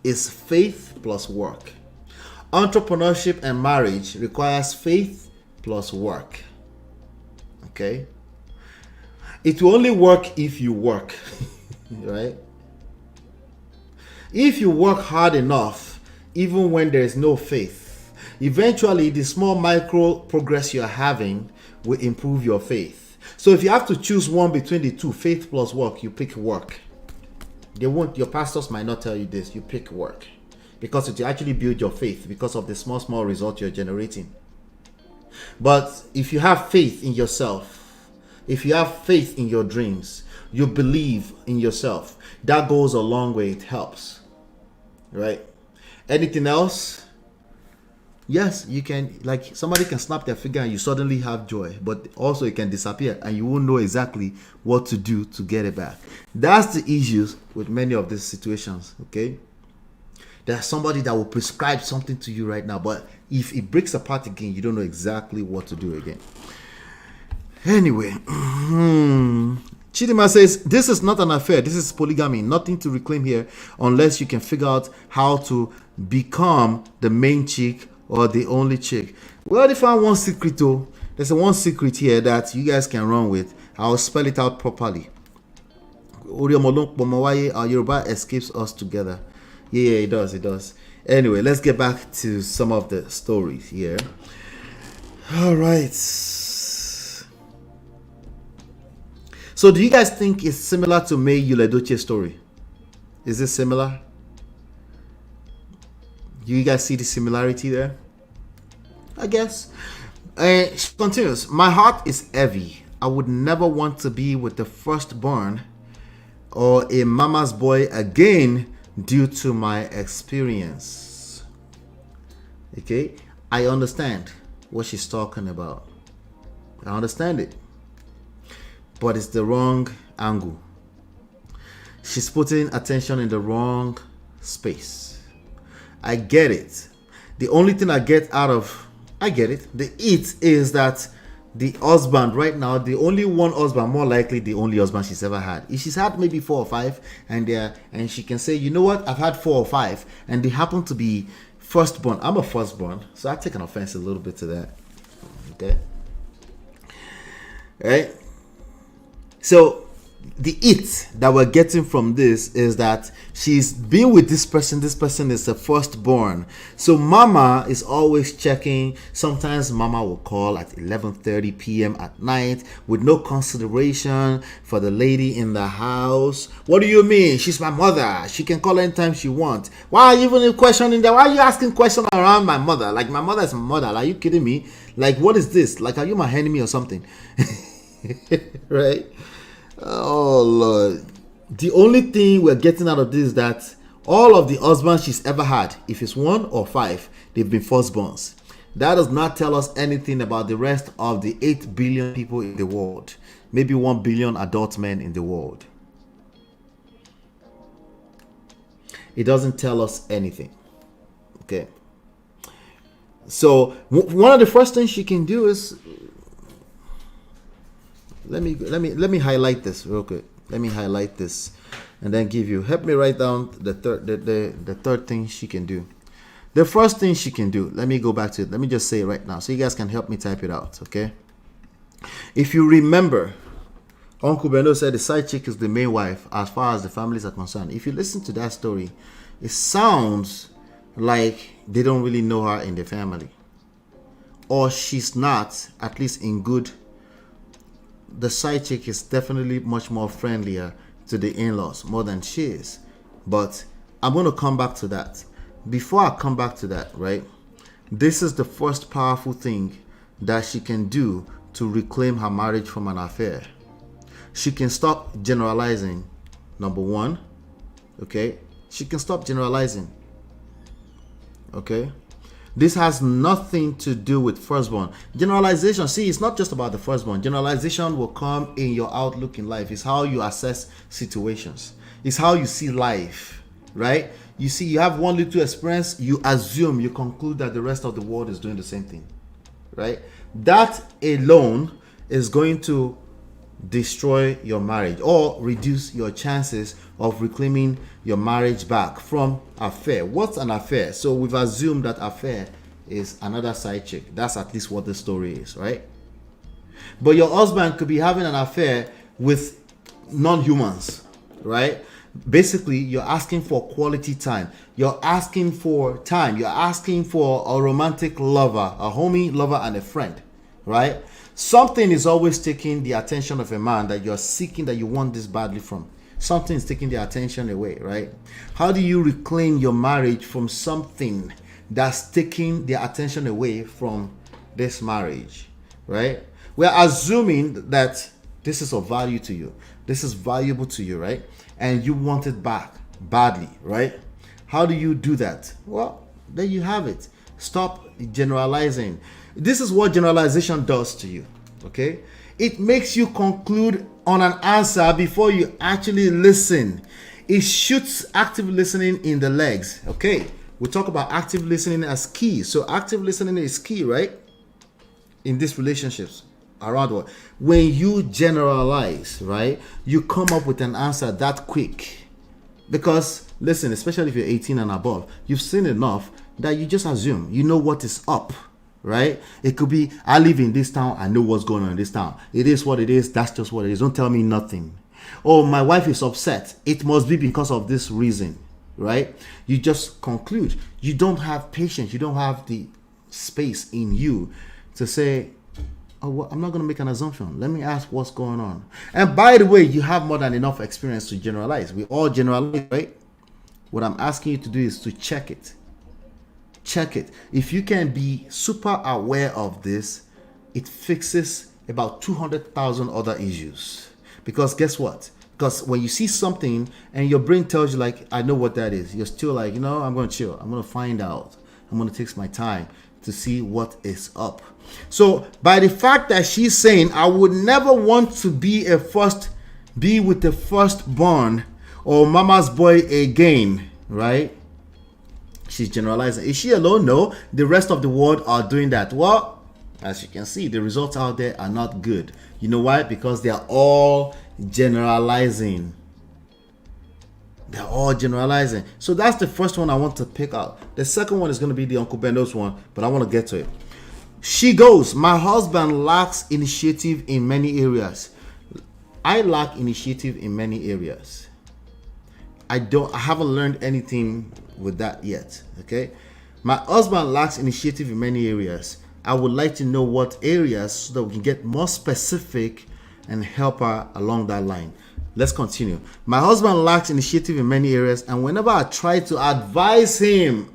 is faith plus work. Entrepreneurship and marriage requires faith plus work. Okay? It will only work if you work. Right? If you work hard enough, even when there is no faith, eventually the small micro progress you're having will improve your faith. So if you have to choose one between the two, faith plus work, you pick work. Your pastors might not tell you this, you pick work. Because it will actually build your faith because of the small results you're generating. But if you have faith in yourself, if you have faith in your dreams, you believe in yourself, that goes a long way. It helps. Right? Anything else? Yes, you can, like somebody can snap their finger and you suddenly have joy, but also it can disappear and you won't know exactly what to do to get it back. That's the issues with many of these situations. Okay? There's somebody that will prescribe something to you right now, but if it breaks apart again, you don't know exactly what to do again. Anyway, Chidima says, this is not an affair. This is polygamy. Nothing to reclaim here unless you can figure out how to become the main chick or the only chick. Well, they found one secret though. There's one secret here that you guys can run with. I'll spell it out properly. Yoruba escapes us together. Yeah, it does. Anyway, let's get back to some of the stories here. All right. So do you guys think it's similar to May Yuledoche's story? Is it similar? Do you guys see the similarity there? I guess. She continues, my heart is heavy. I would never want to be with the firstborn or a mama's boy again due to my experience. Okay, I understand what she's talking about. I understand it, but it's the wrong angle. She's putting attention in the wrong space. I get it. The only thing I get the it is that the husband right now, the only one husband, more likely the only husband she's ever had. If she's had maybe 4 or 5, and she can say, you know what, I've had 4 or 5, and they happen to be firstborn. I'm a firstborn, so I take an offense a little bit to that. Okay. Right? So the it that we're getting from this is that she's been with this person is the firstborn, so mama is always checking. Sometimes mama will call at 11:30 p.m. at night with no consideration for the lady in the house. What do you mean? She's my mother, she can call anytime she wants. Why are you even questioning that? Why are you asking questions around my mother? Like, my mother is my mother. Are you kidding me? Like, what is this? Like, are you my enemy or something? Right? Oh Lord. The only thing we're getting out of this is that all of the husbands she's ever had, if it's 1 or 5, they've been firstborns. That does not tell us anything about the rest of the 8 billion people in the world, maybe 1 billion adult men in the world. It doesn't tell us anything. Okay, so one of the first things she can do is, let me highlight this real quick. Let me highlight this and then help me write down the third thing she can do. The first thing she can do, let me go back to it. Let me just say it right now so you guys can help me type it out, okay? If you remember, Uncle Beno said the side chick is the main wife as far as the families are concerned. If you listen to that story, it sounds like they don't really know her in the family, or she's not, at least in good. The side chick is definitely much more friendlier to the in-laws more than she is. But I'm going to come back to that. Before I come back to that, right, this is the first powerful thing that she can do to reclaim her marriage from an affair. She can stop generalizing, number 1. Okay, she can stop generalizing. Okay, this has nothing to do with firstborn. Generalization, see, it's not just about the firstborn. Generalization will come in your outlook in life. It's how you assess situations. It's how you see life, right? You see, you have one little experience, you assume, you conclude that the rest of the world is doing the same thing, right? That alone is going to destroy your marriage or reduce your chances of reclaiming your marriage back from affair. What's an affair? So we've assumed that affair is another side chick. That's at least what the story is, right? But your husband could be having an affair with non-humans, right? Basically, you're asking for quality time. You're asking for time. You're asking for a romantic lover, a homie lover, and a friend, right? Something is always taking the attention of a man that you're seeking, that you want this badly from. Something is taking the attention away, right? How do you reclaim your marriage from something that's taking the attention away from this marriage, right? We're assuming that this is of value to you. This is valuable to you, right? And you want it back badly, right? How do you do that? Well, there you have it. Stop generalizing. This is what generalization does to you, okay? It makes you conclude on an answer before you actually listen. It shoots active listening in the legs, okay? We talk about active listening as key. So active listening is key, right? In these relationships around what? When you generalize, right? You come up with an answer that quick. Because, listen, especially if you're 18 and above, you've seen enough that you just assume. You know what is up, right? It could be, I live in this town, I know what's going on in this town. It is what it is, that's just what it is. Don't tell me nothing. Oh, my wife is upset. It must be because of this reason, right? You just conclude. You don't have patience. You don't have the space in you to say, oh, well, I'm not going to make an assumption. Let me ask what's going on. And by the way, you have more than enough experience to generalize. We all generalize, right? What I'm asking you to do is to check it. Check it. If you can be super aware of this, it fixes about 200,000 other issues. Because guess what? Because when you see something and your brain tells you like, I know what that is, you're still like, I'm going to chill. I'm going to find out. I'm going to take my time to see what is up. So by the fact that she's saying, I would never want to be with the firstborn or mama's boy again, right? She's generalizing. Is she alone? No. The rest of the world are doing that. Well, as you can see, the results out there are not good. You know why? Because they are all generalizing. They're all generalizing. So that's the first one I want to pick out. The second one is going to be the Uncle Bendo's one, but I want to get to it. She goes, my husband lacks initiative in many areas. I lack initiative in many areas. I haven't learned anything with that yet. Okay. My husband lacks initiative in many areas. I would like to know what areas so that we can get more specific and help her along that line. Let's continue. My husband lacks initiative in many areas, and whenever I try to advise him,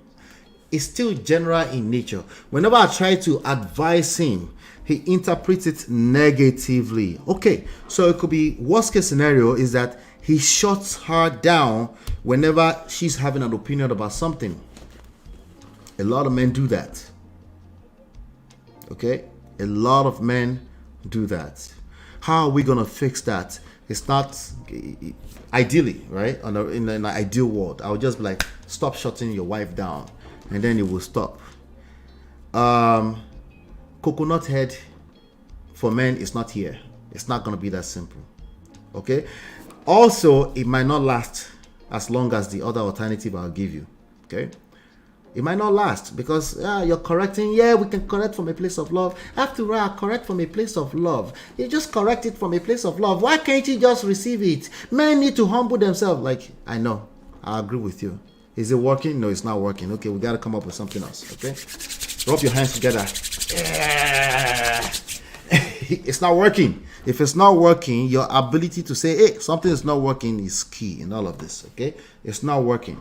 it's still general in nature. Whenever I try to advise him, he interprets it negatively. Okay, so it could be worst case scenario is that he shuts her down whenever she's having an opinion about something. A lot of men do that. Okay, a lot of men do that. How are we gonna fix that? It's not ideally, right? In an ideal world, I would just be like, stop shutting your wife down, and then it will stop. Coconut head for men is not here. It's not gonna be that simple. Okay. Also, it might not last as long as the other alternative I'll give you. Okay. It might not last because you're correcting. Yeah, we can correct from a place of love. After all, correct from a place of love. You just correct it from a place of love. Why can't you just receive it? Men need to humble themselves. Like, I know. I agree with you. Is it working? No, it's not working. Okay, we got to come up with something else. Okay? Rub your hands together. Yeah. It's not working. If it's not working, your ability to say, hey, something is not working is key in all of this. Okay? It's not working.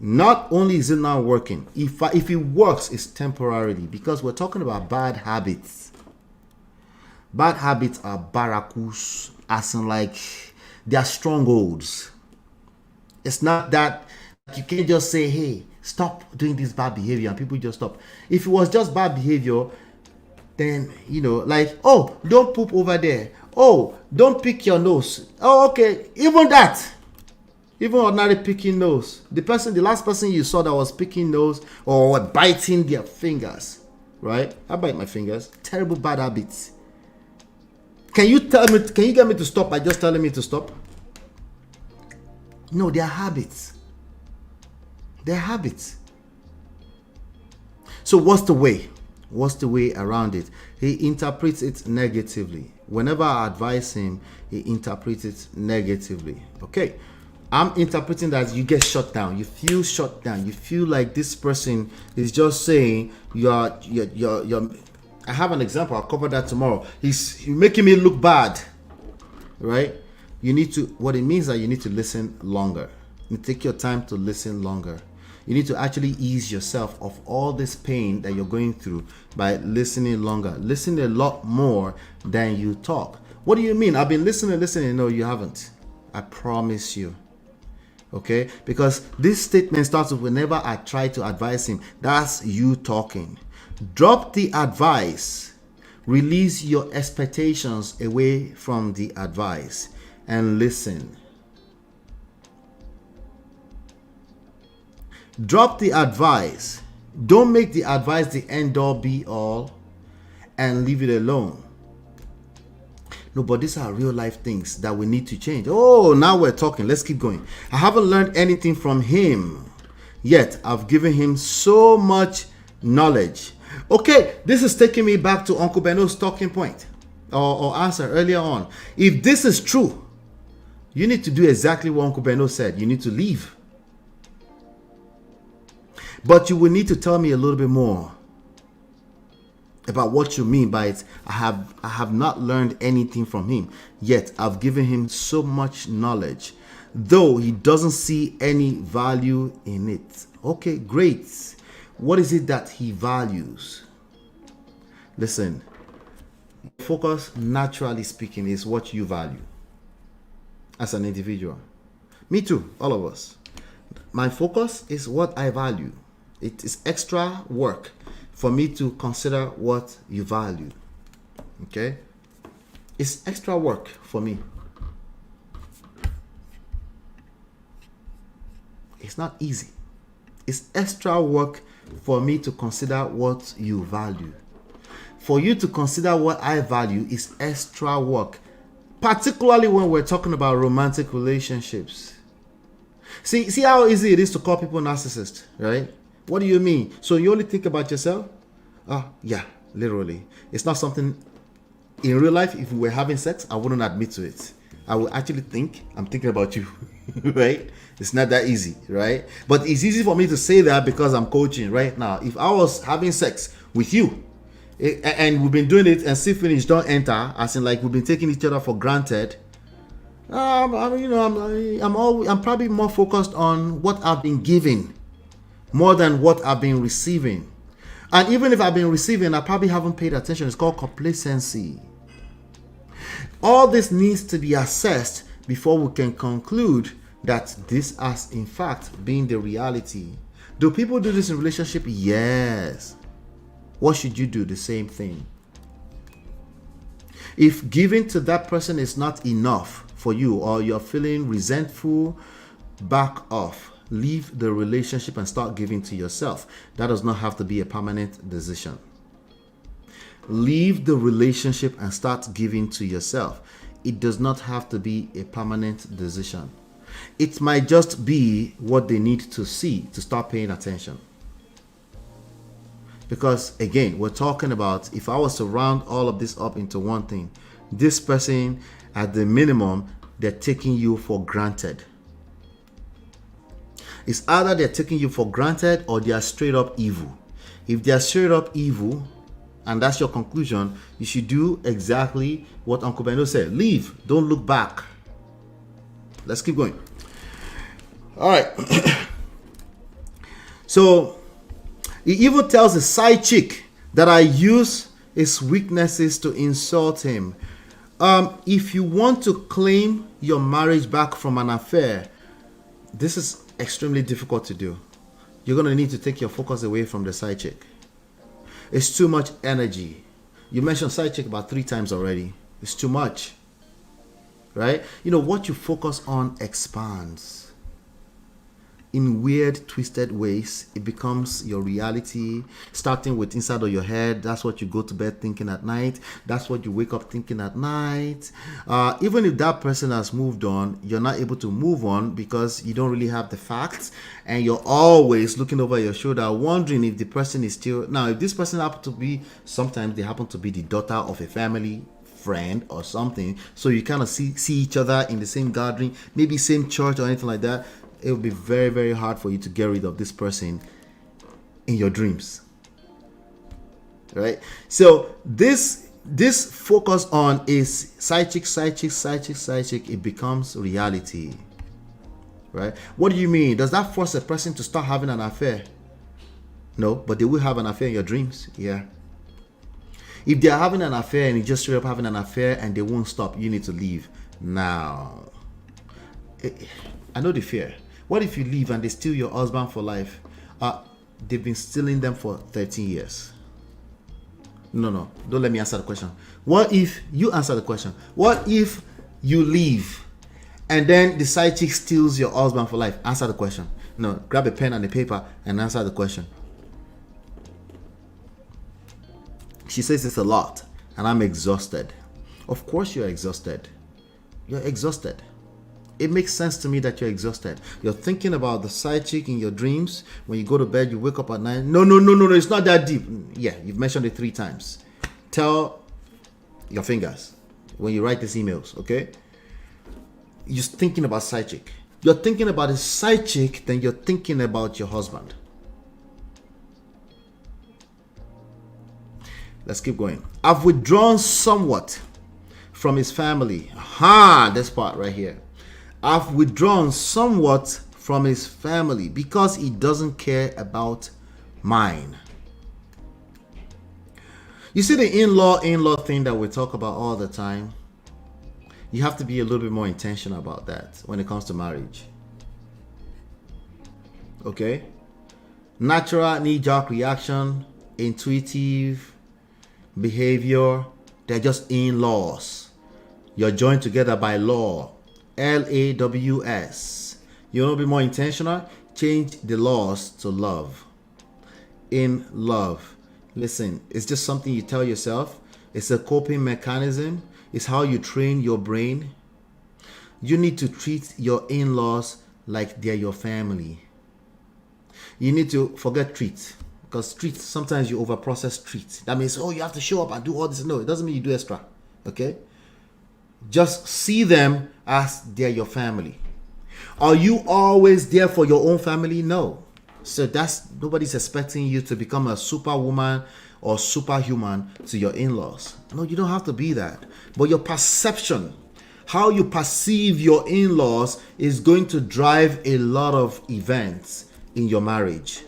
Not only is it not working, if it works, it's temporarily, because we're talking about bad habits. Bad habits are barakus, as in like they are strongholds. It's not that you can't just say, hey, stop doing this bad behavior, and people just stop. If it was just bad behavior, then, like, oh, don't poop over there. Oh, don't pick your nose. Oh, okay, even that. Even ordinary picking nose. The last person you saw that was picking nose or biting their fingers, right? I bite my fingers. Terrible bad habits. Can you get me to stop by just telling me to stop? No, they are habits. They're habits. So what's the way? What's the way around it? He interprets it negatively. Whenever I advise him, he interprets it negatively. Okay. I'm interpreting that you get shut down. You feel shut down. You feel like this person is just saying you're. I have an example. I'll cover that tomorrow. He's making me look bad, right? You need to. What it means is that you need to listen longer. You take your time to listen longer. You need to actually ease yourself of all this pain that you're going through by listening longer. Listen a lot more than you talk. What do you mean? I've been listening. No, you haven't. I promise you. Okay, because this statement starts with whenever I try to advise him. That's you talking. Drop the advice. Release your expectations away from the advice and listen. Drop the advice. Don't make the advice the end all be all and leave it alone. No, but these are real life things that we need to change. Oh, now we're talking. Let's keep going. I haven't learned anything from him yet. I've given him so much knowledge. Okay, this is taking me back to Uncle Beno's talking point or answer earlier on. If this is true, you need to do exactly what Uncle Beno said. You need to leave. But you will need to tell me a little bit more about what you mean by it. I have not learned anything from him yet. I've given him so much knowledge, though he doesn't see any value in it. Okay, great. What is it that he values? Listen, focus, naturally speaking, is what you value as an individual. Me too, all of us. My focus is what I value. It is extra work for me to consider what you value. Okay? It's extra work for me. It's not easy. It's extra work for me to consider what you value. For you to consider what I value is extra work, particularly when we're talking about romantic relationships. See how easy it is to call people narcissists, right? What do you mean? So you only think about yourself? Yeah, literally. It's not something in real life. If we were having sex, I wouldn't admit to it. I would actually think I'm thinking about you, right? It's not that easy, right? But it's easy for me to say that because I'm coaching right now. If I was having sex with you, and we've been doing it and see finish don't enter, as in like we've been taking each other for granted, I'm probably more focused on what I've been giving more than what I've been receiving. And even if I've been receiving, I probably haven't paid attention. It's called complacency. All this needs to be assessed before we can conclude that this has in fact been the reality. Do people do this in relationship? Yes. What should you do? The same thing. If giving to that person is not enough for you, or you're feeling resentful, back off. Leave the relationship and start giving to yourself. That does not have to be a permanent decision. Leave the relationship and start giving to yourself. It does not have to be a permanent decision. It might just be what they need to see to start paying attention. Because again, we're talking about, if I was to round all of this up into one thing, this person, at the minimum, they're taking you for granted. It's either they're taking you for granted or they are straight up evil. If they are straight up evil, and that's your conclusion, you should do exactly what Uncle Beno said. Leave. Don't look back. Let's keep going. All right. So, he even tells the side chick that I use his weaknesses to insult him. If you want to claim your marriage back from an affair, this is extremely difficult to do. You're going to need to take your focus away from the side chick. It's too much energy. You mentioned side chick about 3 times already. It's too much, right? You know, what you focus on expands. In weird, twisted ways, it becomes your reality, starting with inside of your head. That's what you go to bed thinking at night. That's what you wake up thinking at night. Even if that person has moved on, you're not able to move on because you don't really have the facts, and you're always looking over your shoulder, wondering if the person is still... Now, if this person happen to be... Sometimes they happen to be the daughter of a family friend or something, so you kind of see each other in the same gathering, maybe same church or anything like that. It will be very, very hard for you to get rid of this person in your dreams, right? So this focus on is side chick, it becomes reality, right? What do you mean? Does that force a person to start having an affair? No, but they will have an affair in your dreams. Yeah. If they are having an affair and you just straight up having an affair and they won't stop, you need to leave now. I know the fear. What if you leave and they steal your husband for life? They've been stealing them for 13 years. No, don't let me answer the question. What if you answer the question? What if you leave and then the side chick steals your husband for life? Answer the question. No, grab a pen and a paper and answer the question. She says it's a lot and I'm exhausted. Of course you're exhausted. You're exhausted. It makes sense to me that you're exhausted. You're thinking about the side chick in your dreams. When you go to bed, you wake up at night. No, it's not that deep. Yeah, you've mentioned it 3 times. Tell your fingers when you write these emails, okay? You're thinking about side chick. You're thinking about a side chick, then you're thinking about your husband. Let's keep going. I've withdrawn somewhat from his family. This part right here. I've withdrawn somewhat from his family because he doesn't care about mine. You see the in-law thing that we talk about all the time? You have to be a little bit more intentional about that when it comes to marriage. Okay? Natural knee-jerk reaction, intuitive behavior, they're just in-laws. You're joined together by law. LAWS. You want to be more intentional? Change the laws to love. In love. Listen, it's just something you tell yourself. It's a coping mechanism. It's how you train your brain. You need to treat your in-laws like they're your family. You need to forget treat. Because treat, sometimes you overprocess treat. That means, oh, you have to show up and do all this. No, it doesn't mean you do extra. Okay? Just see them as they're your family. Are you always there for your own family? No. So nobody's expecting you to become a superwoman or superhuman to your in-laws. No, you don't have to be that. But your perception, how you perceive your in-laws, is going to drive a lot of events in your marriage.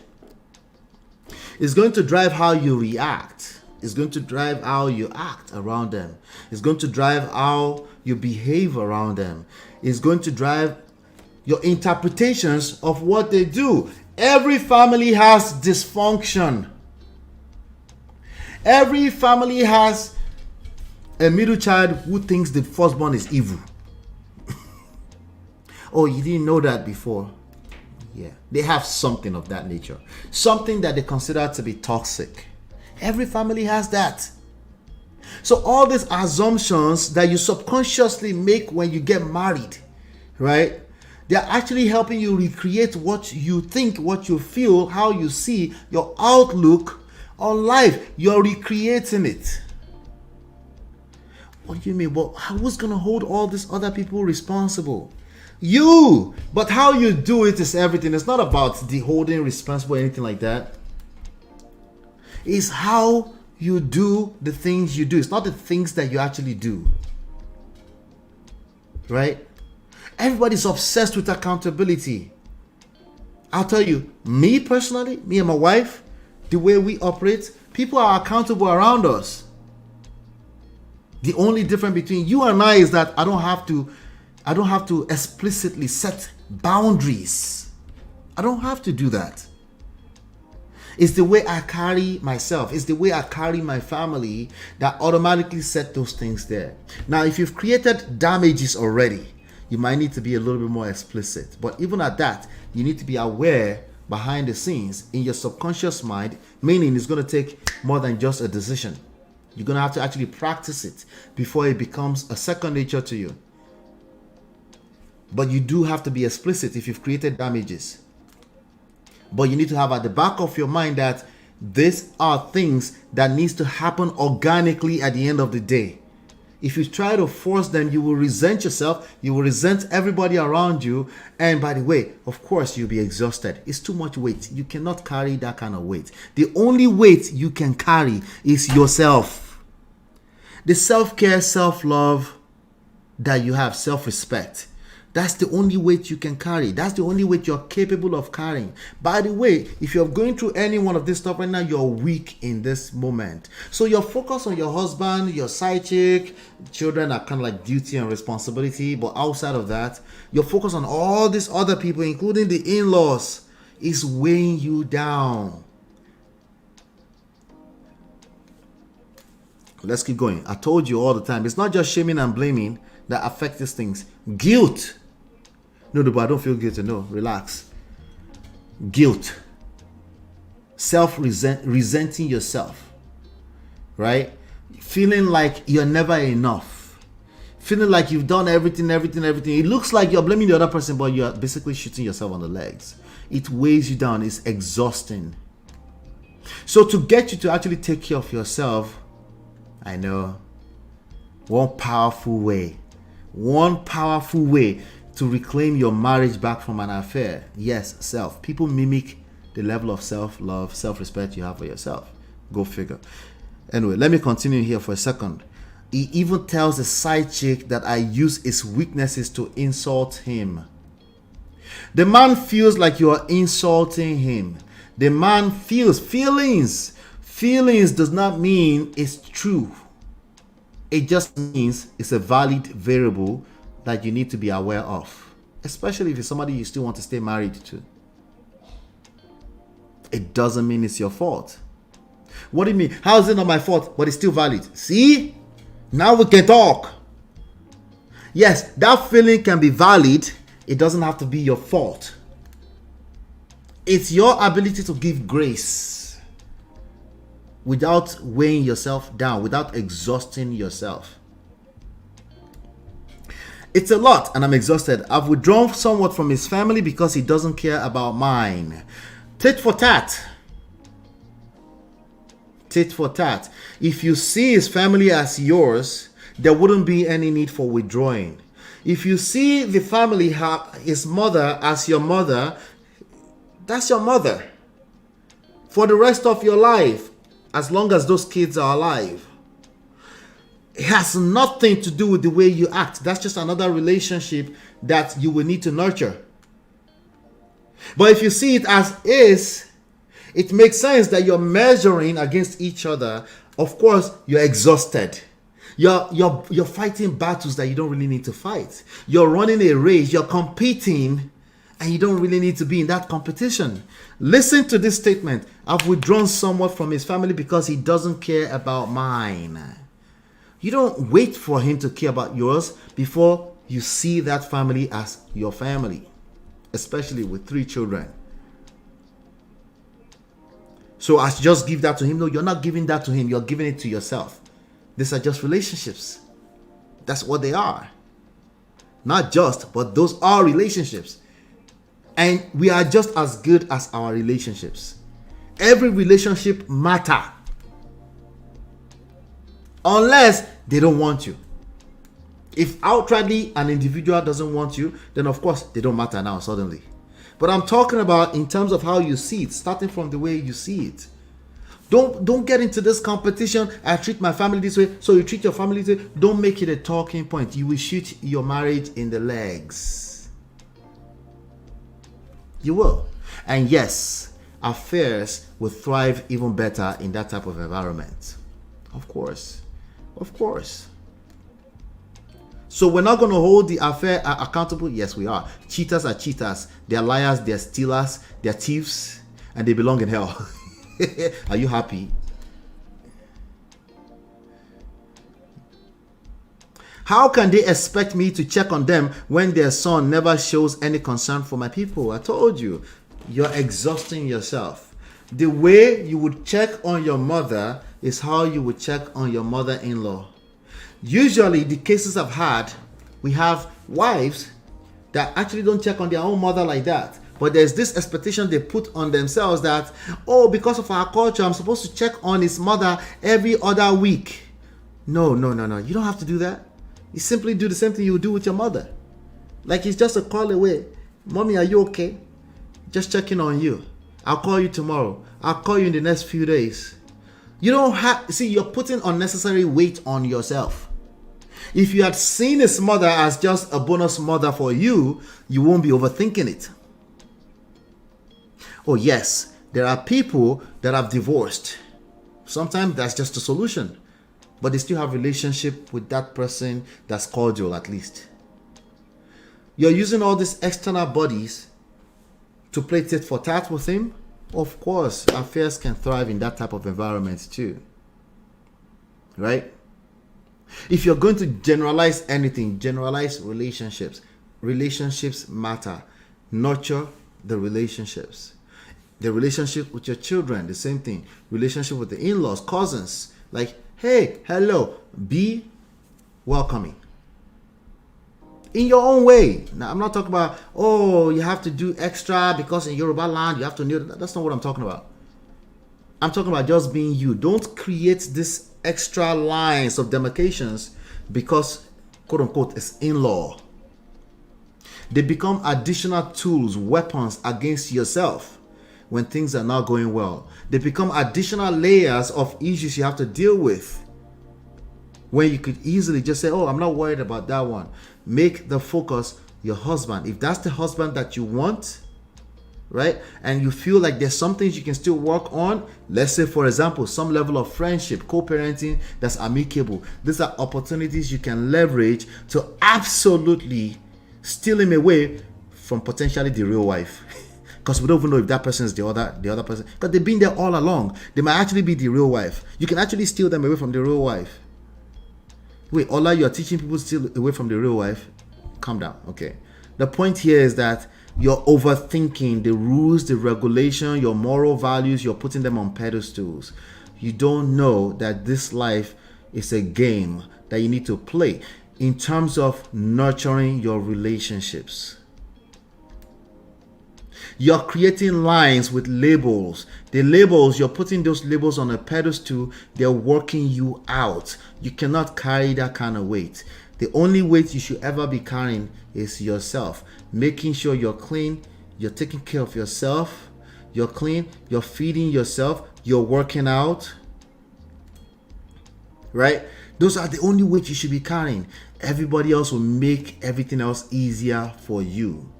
It's going to drive how you react. It's going to drive how you act around them. It's going to drive how you behave around them. It's going to drive your interpretations of what they do. Every family has dysfunction. Every family has a middle child who thinks the firstborn is evil. Oh, you didn't know that before? Yeah, they have something of that nature. Something that they consider to be toxic. Every family has that. So all these assumptions that you subconsciously make when you get married, right? They're actually helping you recreate what you think, what you feel, how you see, your outlook on life. You're recreating it. What do you mean? Well, who's going to hold all these other people responsible? You! But how you do it is everything. It's not about the holding responsible or anything like that. It's how you do the things you do. It's not the things that you actually do. Right? Everybody's obsessed with accountability. I'll tell you, me personally, me and my wife, the way we operate, people are accountable around us. The only difference between you and I is that I don't have to explicitly set boundaries. I don't have to do that. It's the way I carry myself. It's the way I carry my family that automatically set those things there. Now, if you've created damages already, you might need to be a little bit more explicit. But even at that, you need to be aware behind the scenes in your subconscious mind, meaning it's going to take more than just a decision. You're going to have to actually practice it before it becomes a second nature to you. But you do have to be explicit if you've created damages. But you need to have at the back of your mind that these are things that needs to happen organically at the end of the day. If you try to force them, you will resent yourself, you will resent everybody around you, and by the way, of course, you'll be exhausted. It's too much weight. You cannot carry that kind of weight. The only weight you can carry is yourself. The self-care, self-love that you have, self-respect. That's the only weight you can carry. That's the only weight you're capable of carrying. By the way, if you're going through any one of this stuff right now, you're weak in this moment. So you're focused on your husband, your side chick, children are kind of like duty and responsibility. But outside of that, you're focused on all these other people, including the in-laws. It's weighing you down. Let's keep going. I told you all the time, it's not just shaming and blaming that affect these things. Guilt. No, but I don't feel guilty. No, relax. Guilt. Resenting yourself. Right? Feeling like you're never enough. Feeling like you've done everything. It looks like you're blaming the other person, but you're basically shooting yourself on the legs. It weighs you down. It's exhausting. So to get you to actually take care of yourself, I know, one powerful way to reclaim your marriage back from an affair. Yes, self. People mimic the level of self-love, self-respect you have for yourself. Go figure. Anyway, let me continue here for a second. He even tells the side chick that I use his weaknesses to insult him. The man feels like you are insulting him. The man feels Feelings does not mean it's true. It just means it's a valid variable that you need to be aware of, especially if it's somebody you still want to stay married to. It doesn't mean it's your fault. What do you mean? How is it not my fault, but it's still valid? See? Now we can talk. Yes, that feeling can be valid. It doesn't have to be your fault. It's your ability to give grace without weighing yourself down, without exhausting yourself. It's a lot and I'm exhausted. I've withdrawn somewhat from his family because he doesn't care about mine. Tit for tat. Tit for tat. If you see his family as yours, there wouldn't be any need for withdrawing. If you see the family, his mother as your mother, that's your mother for the rest of your life, as long as those kids are alive. It has nothing to do with the way you act. That's just another relationship that you will need to nurture. But if you see it as is, it makes sense that you're measuring against each other. Of course, you're exhausted. You're fighting battles that you don't really need to fight. You're running a race, you're competing, and you don't really need to be in that competition. Listen to this statement. I've withdrawn somewhat from his family because he doesn't care about mine. You don't wait for him to care about yours before you see that family as your family, especially with 3 children. So I just give that to him. No, you're not giving that to him. You're giving it to yourself. These are just relationships. That's what they are. Not just, but those are relationships. And we are just as good as our relationships. Every relationship matters. Unless they don't want you. If outrightly an individual doesn't want you, then of course they don't matter now suddenly. But I'm talking about in terms of how you see it, starting from the way you see it. Don't get into this competition. I treat my family this way, so you treat your family this way. Don't make it a talking point. You will shoot your marriage in the legs. You will. And yes, affairs will thrive even better in that type of environment. Of course. Of course. So we're not going to hold the affair accountable? Yes, we are. Cheaters are cheaters. They're liars, they're stealers, they're thieves, and they belong in hell. Are you happy? How can they expect me to check on them when their son never shows any concern for my people? I told you, you're exhausting yourself. The way you would check on your mother is how you would check on your mother-in-law. Usually, the cases I've had, we have wives that actually don't check on their own mother like that. But there's this expectation they put on themselves that, oh, because of our culture, I'm supposed to check on his mother every other week. No. You don't have to do that. You simply do the same thing you would do with your mother. Like it's just a call away. Mommy, are you okay? Just checking on you. I'll call you tomorrow. I'll call you in the next few days. You don't have, see, you're putting unnecessary weight on yourself. If you had seen his mother as just a bonus mother for you, you won't be overthinking it. Oh yes, there are people that have divorced. Sometimes that's just a solution. But they still have a relationship with that person that's cordial at least. You're using all these external bodies to play tit for tat with him. Of course, affairs can thrive in that type of environment too. Right? If you're going to generalize anything, generalize relationships. Relationships matter. Nurture the relationships. The relationship with your children, the same thing. Relationship with the in-laws, cousins. Like, hey, hello, be welcoming. In your own way. Now, I'm not talking about, oh, you have to do extra because in Yoruba land, you have to know that. That's not what I'm talking about. I'm talking about just being you. Don't create this extra lines of demarcations because, quote unquote, it's in-law. They become additional tools, weapons against yourself when things are not going well. They become additional layers of issues you have to deal with when you could easily just say, oh, I'm not worried about that one. Make the focus your husband. If that's the husband that you want, right? And you feel like there's some things you can still work on. Let's say, for example, some level of friendship, co-parenting that's amicable. These are opportunities you can leverage to absolutely steal him away from potentially the real wife. Because we don't even know if that person is the other person. Because they've been there all along. They might actually be the real wife. You can actually steal them away from the real wife. Wait, Ola, you're teaching people to steal away from the real wife? Calm down, okay. The point here is that you're overthinking the rules, the regulation, your moral values, you're putting them on pedestals. You don't know that this life is a game that you need to play in terms of nurturing your relationships. You're creating lines with labels. The labels, you're putting those labels on a pedestal, they're working you out. You cannot carry that kind of weight. The only weight you should ever be carrying is yourself. Making sure you're clean, you're taking care of yourself, you're clean, you're feeding yourself, you're working out. Right? Those are the only weight you should be carrying. Everybody else will make everything else easier for you.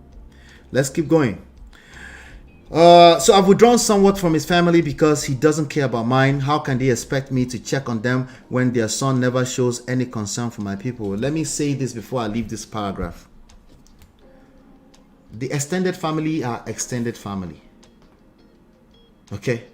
Let's keep going. So I've withdrawn somewhat from his family because he doesn't care about mine. How can they expect me to check on them when their son never shows any concern for my people? Let me say this before I leave this paragraph. The extended family are extended family. Okay?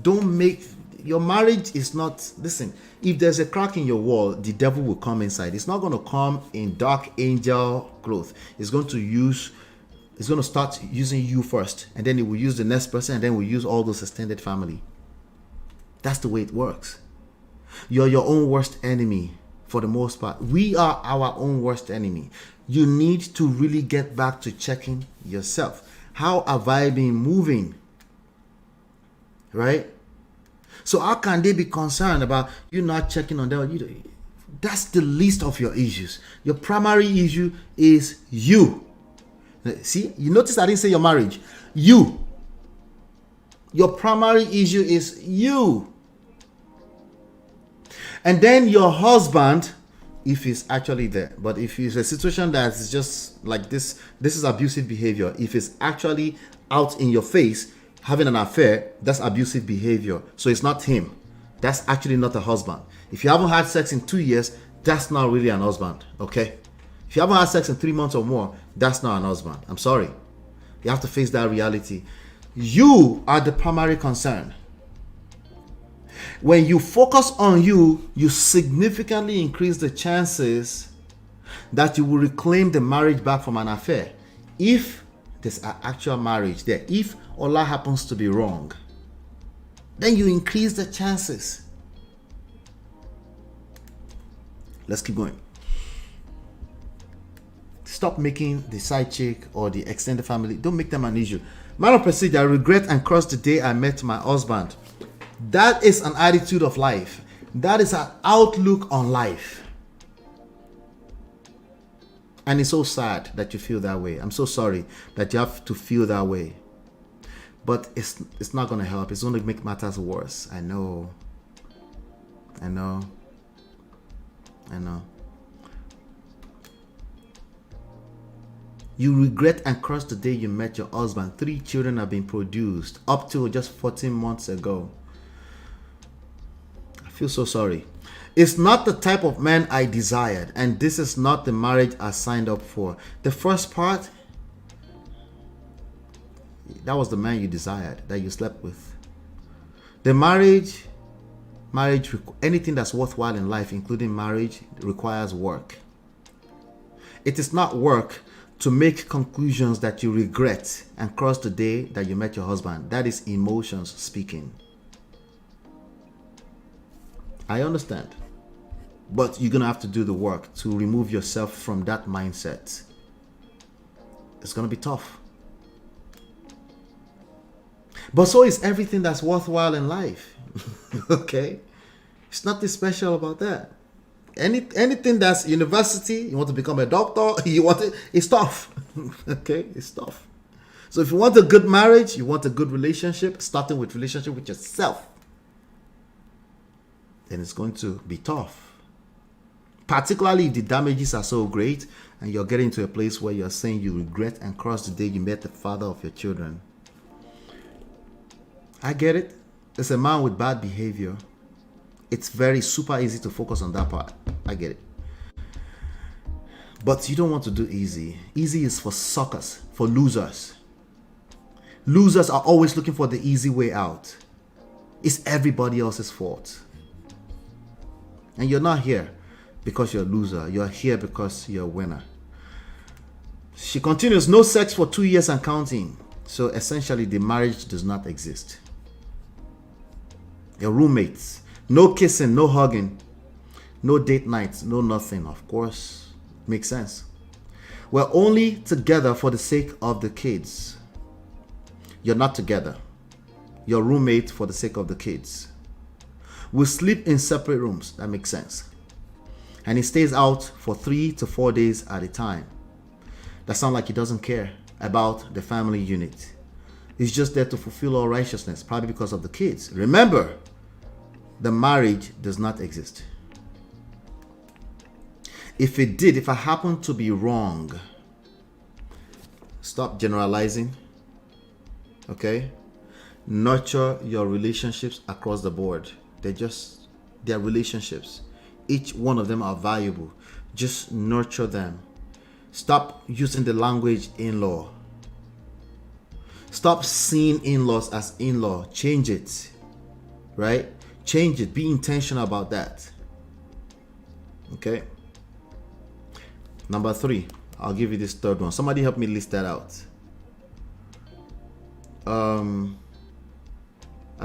Don't make... Your marriage is not... Listen, if there's a crack in your wall, the devil will come inside. It's not going to come in dark angel clothes. It's going to start using you first, and then it will use the next person, and then we'll use all those extended family. That's the way it works. You're your own worst enemy for the most part. We are our own worst enemy. You need to really get back to checking yourself. How have I been moving? Right? So how can they be concerned about you not checking on them? That's the least of your issues. Your primary issue is you. See, you notice I didn't say your marriage. You. Your primary issue is you. And then your husband, if he's actually there. But if it's a situation that's just like this is abusive behavior. If it's actually out in your face, having an affair, that's abusive behavior. So it's not him. That's actually not a husband. If you haven't had sex in 2 years, that's not really an husband. Okay? If you haven't had sex in 3 months or more, that's not an husband. I'm sorry. You have to face that reality. You are the primary concern. When you focus on you, you significantly increase the chances that you will reclaim the marriage back from an affair. If there's an actual marriage there, if Allah happens to be wrong, then you increase the chances. Let's keep going. Stop making the side chick or the extended family, don't make them an issue. Man of prestige, I regret and curse the day I met my husband. That is an attitude of life. That is an outlook on life. And it's so sad that you feel that way. I'm so sorry that you have to feel that way. But it's not going to help. It's going to make matters worse. I know. You regret and curse the day you met your husband. 3 children have been produced up to just 14 months ago. I feel so sorry. It's not the type of man I desired, and this is not the marriage I signed up for. The first part, that was the man you desired, that you slept with. The marriage, anything that's worthwhile in life, including marriage, requires work. It is not work to make conclusions that you regret and curse the day that you met your husband. That is emotions speaking. I understand. But you're going to have to do the work to remove yourself from that mindset. It's going to be tough. But so is everything that's worthwhile in life. Okay? It's nothing special about that. Anything that's university, you want to become a doctor, it's tough. Okay? It's tough. So if you want a good marriage, you want a good relationship, starting with relationship with yourself, then it's going to be tough. Particularly if the damages are so great and you're getting to a place where you're saying you regret and curse the day you met the father of your children. I get it. It's a man with bad behavior. It's very super easy to focus on that part. I get it. But you don't want to do easy. Easy is for suckers, for losers. Losers are always looking for the easy way out. It's everybody else's fault. And you're not here because you're a loser. You're here because you're a winner. She continues, no sex for 2 years and counting. So essentially the marriage does not exist. Your roommates, no kissing, no hugging, no date nights, no nothing. Of course, makes sense. We're only together for the sake of the kids. You're not together. You're roommate for the sake of the kids. We sleep in separate rooms. That makes sense. And he stays out for 3 to 4 days at a time. That sounds like he doesn't care about the family unit. He's just there to fulfill all righteousness, probably because of the kids. Remember, the marriage does not exist. If it did, if I happen to be wrong, stop generalizing. Okay? Nurture your relationships across the board. They're relationships. Each one of them are valuable. Just nurture them. Stop using the language in-law. Stop seeing in-laws as in-law. Change it. Right? Change it. Be intentional about that. Okay? Number 3. I'll give you this third one. Somebody help me list that out. I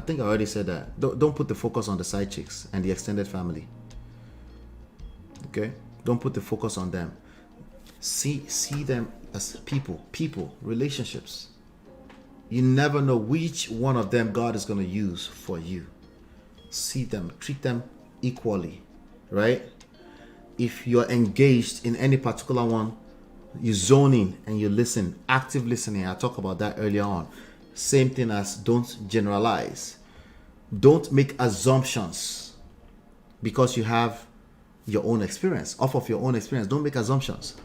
think I already said that. Don't put the focus on the side chicks and the extended family. Okay? Don't put the focus on them. See them as people, relationships. You never know which one of them God is going to use for you. See them, treat them equally, right? If you're engaged in any particular one, you zone in and you listen, active listening. I talked about that earlier on. Same thing as don't generalize. Don't make assumptions because you have your own experience. Off of your own experience, don't make assumptions.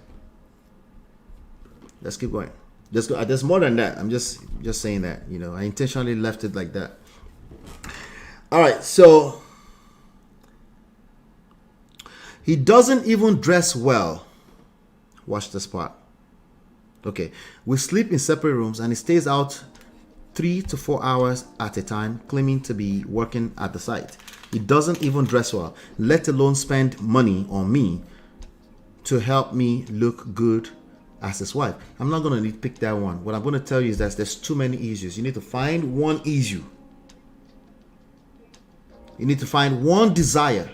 Let's keep going. Let's go. There's more than that. I'm just saying that. I intentionally left it like that. All right. So he doesn't even dress well. Watch this part. Okay. We sleep in separate rooms and he stays out 3 to 4 hours at a time, claiming to be working at the site. He doesn't even dress well, let alone spend money on me to help me look good as his wife. I'm not going to pick that one. What I'm going to tell you is that there's too many issues. You need to find one issue. You need to find one desire.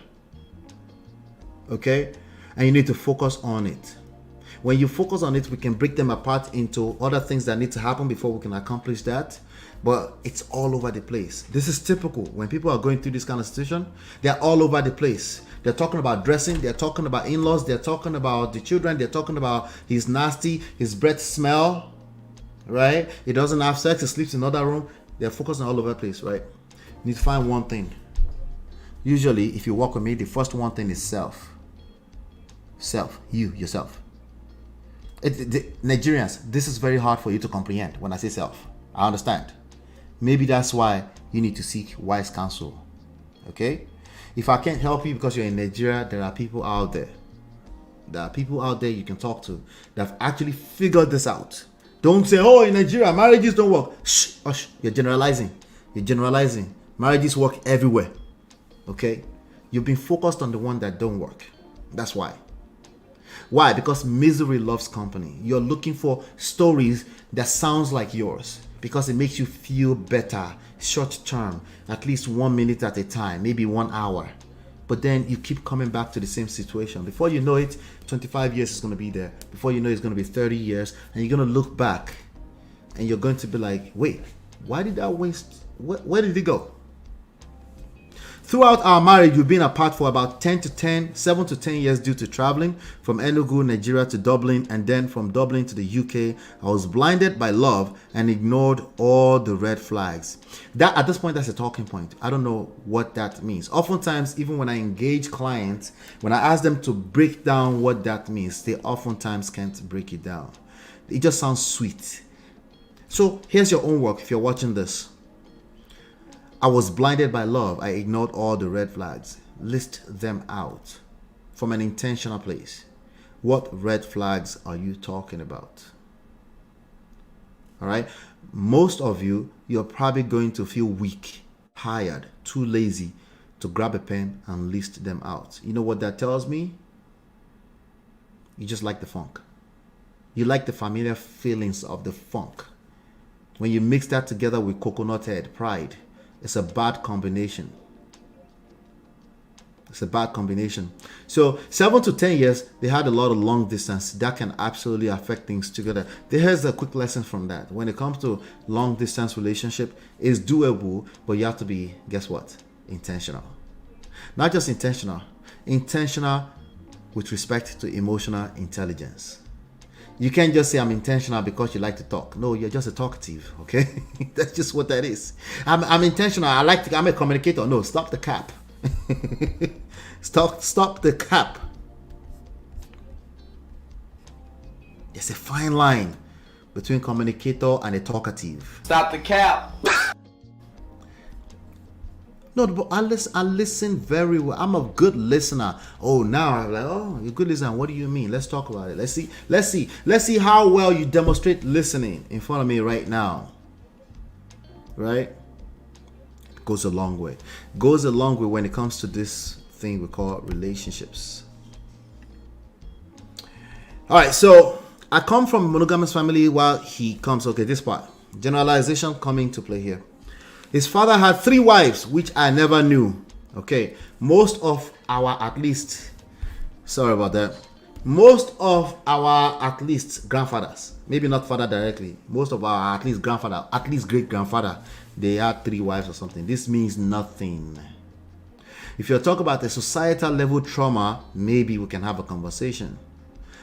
Okay? And you need to focus on it. When you focus on it, we can break them apart into other things that need to happen before we can accomplish that. But it's all over the place. This is typical. When people are going through this kind of situation, they're all over the place. They're talking about dressing. They're talking about in-laws. They're talking about the children. They're talking about he's nasty. His breath smell. Right? He doesn't have sex. He sleeps in another room. They're focusing all over the place. Right? You need to find one thing. Usually, if you work with me, the first one thing is self. Self. You, yourself. Nigerians, this is very hard for you to comprehend when I say self. I understand. Maybe that's why you need to seek wise counsel. Okay? If I can't help you because you're in Nigeria, there are people out there. There are people out there you can talk to that have actually figured this out. Don't say, oh, in Nigeria, marriages don't work. Shh, hush. You're generalizing. You're generalizing. Marriages work everywhere. Okay? You've been focused on the one that don't work. That's why. Why? Because misery loves company. You're looking for stories that sounds like yours because it makes you feel better, short term, at least 1 minute at a time, maybe 1 hour. But then you keep coming back to the same situation. Before you know it, 25 years is going to be there. Before you know it's going to be 30 years. And you're going to look back and you're going to be like, wait, why did I waste? Where did it go? Throughout our marriage, we've been apart for about 7 to 10 years due to traveling from Enugu, Nigeria to Dublin, and then from Dublin to the UK. I was blinded by love and ignored all the red flags. That at this point, that's a talking point. I don't know what that means. Oftentimes, even when I engage clients, when I ask them to break down what that means, they oftentimes can't break it down. It just sounds sweet. So here's your own work if you're watching this. I was blinded by love. I ignored all the red flags. List them out from an intentional place. What red flags are you talking about? All right. Most of you, you're probably going to feel weak, tired, too lazy to grab a pen and list them out. You know what that tells me? You just like the funk. You like the familiar feelings of the funk. When you mix that together with coconut head, pride, it's a bad combination. It's a bad combination. So 7 to 10 years, they had a lot of long distance. That can absolutely affect things together. Here's a quick lesson from that. When it comes to long distance relationship, it's doable, but you have to be, guess what? Intentional. Not just intentional with respect to emotional intelligence. You can't just say I'm intentional because you like to talk. No, you're just a talkative, okay? That's just what that is. I'm intentional. I'm a communicator. No, stop the cap. Stop the cap. There's a fine line between communicator and a talkative. Stop the cap. No, but I listen very well. I'm a good listener. Oh, now I'm like, oh, you're a good listener. What do you mean? Let's talk about it. Let's see how well you demonstrate listening in front of me right now. Right? It goes a long way. Goes a long way when it comes to this thing we call relationships. All right, so I come from a monogamous family while he comes. Okay, this part. Generalization coming to play here. His father had 3 wives, which I never knew. Okay, most of our grandfathers, maybe not father directly, most of our grandfather, great grandfather, they had 3 wives or something. This means nothing. If you're talking about a societal level trauma, maybe we can have a conversation.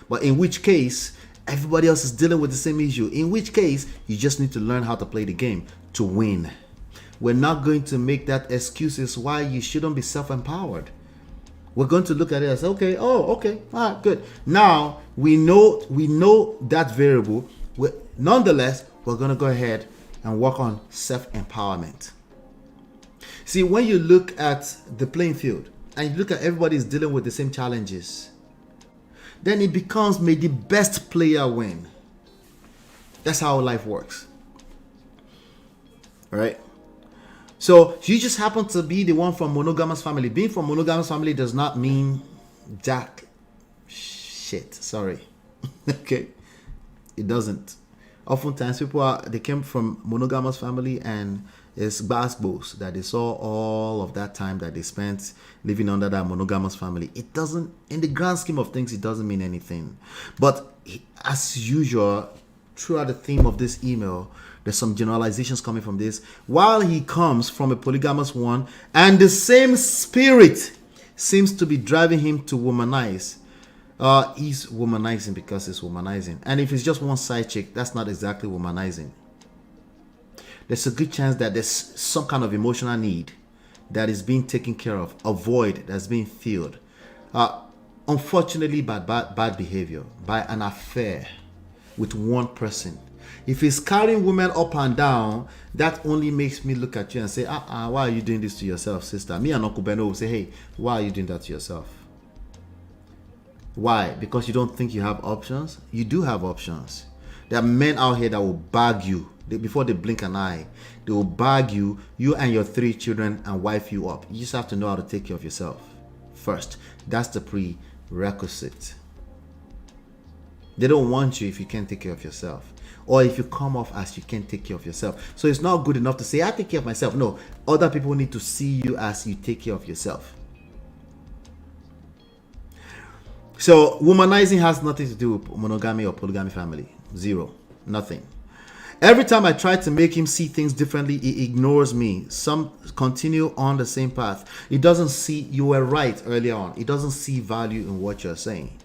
But in which case, everybody else is dealing with the same issue. In which case, you just need to learn how to play the game to win. We're not going to make that excuses why you shouldn't be self-empowered. We're going to look at it as, okay, all right, good. Now, we know that variable. Nonetheless, we're going to go ahead and work on self-empowerment. See, when you look at the playing field and you look at everybody's dealing with the same challenges, then it becomes may the best player win. That's how life works. All right? So you just happen to be the one from monogamous family. Being from monogamous family does not mean jack shit. Sorry. Okay. It doesn't. Oftentimes they came from monogamous family and it's basketballs that they saw all of that time that they spent living under that monogamous family. It doesn't, in the grand scheme of things, it doesn't mean anything. But as usual, throughout the theme of this email, there's some generalizations coming from this. While he comes from a polygamous one, and the same spirit seems to be driving him to womanize. He's womanizing because it's womanizing. And if it's just one side chick, that's not exactly womanizing. There's a good chance that there's some kind of emotional need that is being taken care of, a void that's being filled. Unfortunately, by bad behavior, by an affair with one person. If he's carrying women up and down, that only makes me look at you and say, why are you doing this to yourself, sister? Me and Uncle Beno will say, hey, why are you doing that to yourself? Why? Because you don't think you have options? You do have options. There are men out here that will bag you. Before they blink an eye, they will bag you and your 3 children and wife you up. You just have to know how to take care of yourself first. That's the prerequisite. They don't want you if you can't take care of yourself. Or if you come off as you can't take care of yourself. So it's not good enough to say, I take care of myself. No, other people need to see you as you take care of yourself. So womanizing has nothing to do with monogamy or polygamy family. Zero. Nothing. Every time I try to make him see things differently, he ignores me. Some continue on the same path. He doesn't see, you were right earlier on, he doesn't see value in what you're saying.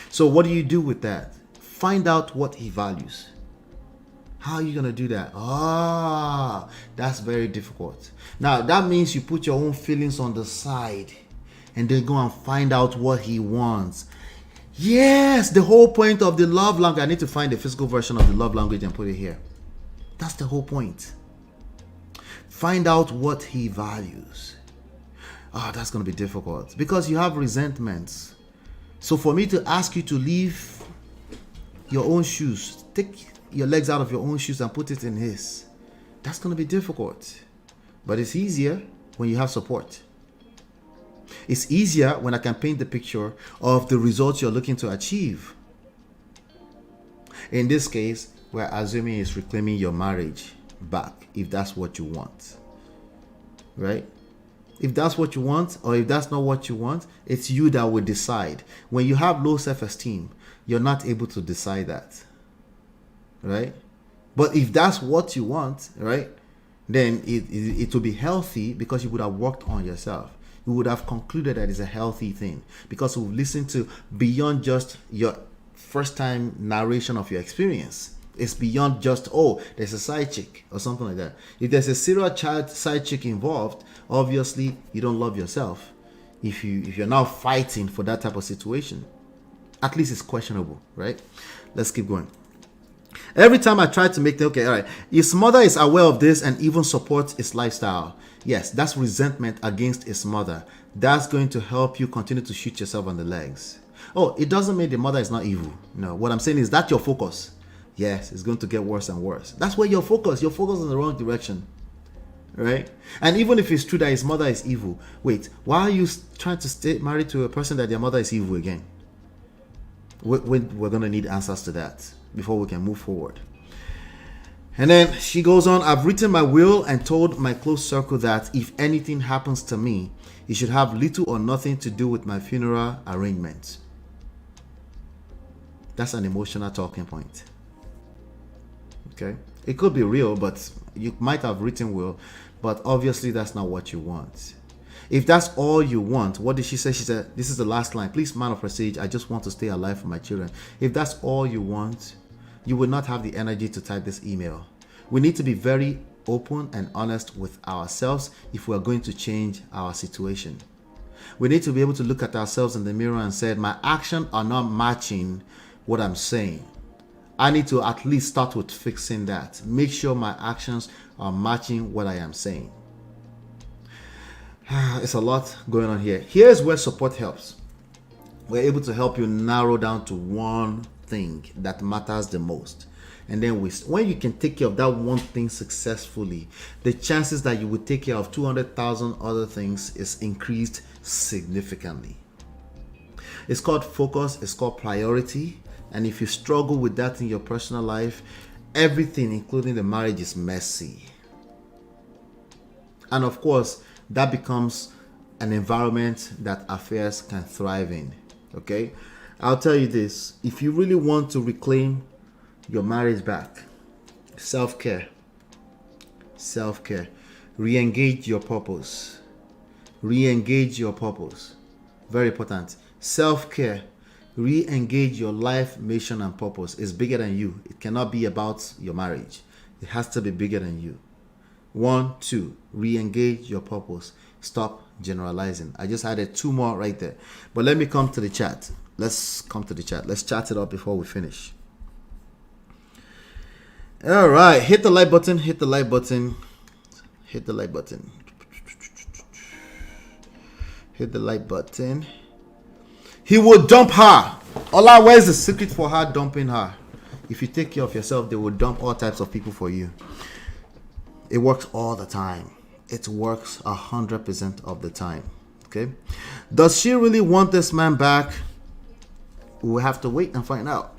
So what do you do with that? Find out what he values. How are you going to do that? That's very difficult. Now, that means you put your own feelings on the side and then go and find out what he wants. Yes, the whole point of the love language. I need to find the physical version of the love language and put it here. That's the whole point. Find out what he values. That's going to be difficult because you have resentments. So for me to ask you to leave your own shoes, take your legs out of your own shoes and put it in his, that's going to be difficult. But it's easier when you have support. It's easier when I can paint the picture of the results you're looking to achieve. In this case, we're assuming it's reclaiming your marriage back, if that's what you want. Right? If that's what you want, or if that's not what you want, it's you that will decide. When you have low self-esteem, you're not able to decide that. Right? But if that's what you want, right, then it will be healthy because you would have worked on yourself. You would have concluded that it's a healthy thing because we've listened to beyond just your first time narration of your experience. It's beyond just, there's a side chick or something like that. If there's a serial child side chick involved, obviously you don't love yourself. If you're now fighting for that type of situation, at least it's questionable, right? Let's keep going. Every time I try to make the, all right, his mother is aware of this and even supports his lifestyle. Yes, that's resentment against his mother. That's going to help you continue to shoot yourself on the legs. It doesn't mean the mother is not evil. No, what I'm saying is that your focus. Yes, it's going to get worse and worse. That's where you're focused. You're focused in the wrong direction. Right? And even if it's true that his mother is evil, wait, why are you trying to stay married to a person that their mother is evil again? We're going to need answers to that before we can move forward. And then she goes on, I've written my will and told my close circle that if anything happens to me, it should have little or nothing to do with my funeral arrangements. That's an emotional talking point. Okay? It could be real, but you might have written will, but obviously that's not what you want. If that's all you want, what did she say? She said, this is the last line. Please, man of prestige, I just want to stay alive for my children. If that's all you want, you will not have the energy to type this email. We need to be very open and honest with ourselves if we are going to change our situation. We need to be able to look at ourselves in the mirror and say, my actions are not matching what I'm saying. I need to at least start with fixing that. Make sure my actions are matching what I am saying. It's a lot going on here. Here's where support helps. We're able to help you narrow down to one thing that matters the most. And then when you can take care of that one thing successfully, the chances that you would take care of 200,000 other things is increased significantly. It's called focus. It's called priority. And if you struggle with that in your personal life, everything, including the marriage, is messy. And of course, that becomes an environment that affairs can thrive in. Okay? I'll tell you this. If you really want to reclaim your marriage back, self-care. Re-engage your purpose. Very important. Self-care. Re-engage your life, mission, and purpose. It's bigger than you. It cannot be about your marriage. It has to be bigger than you. 1, 2, re-engage your purpose. Stop generalizing. I just added 2 more right there. But let me come to the chat. Let's chat it up before we finish. All right. Hit the like button. He will dump her. Ola, where's the secret for her dumping her? If you take care of yourself, they will dump all types of people for you. It works all the time. It works 100% of the time. Okay? Does she really want this man back? We'll have to wait and find out.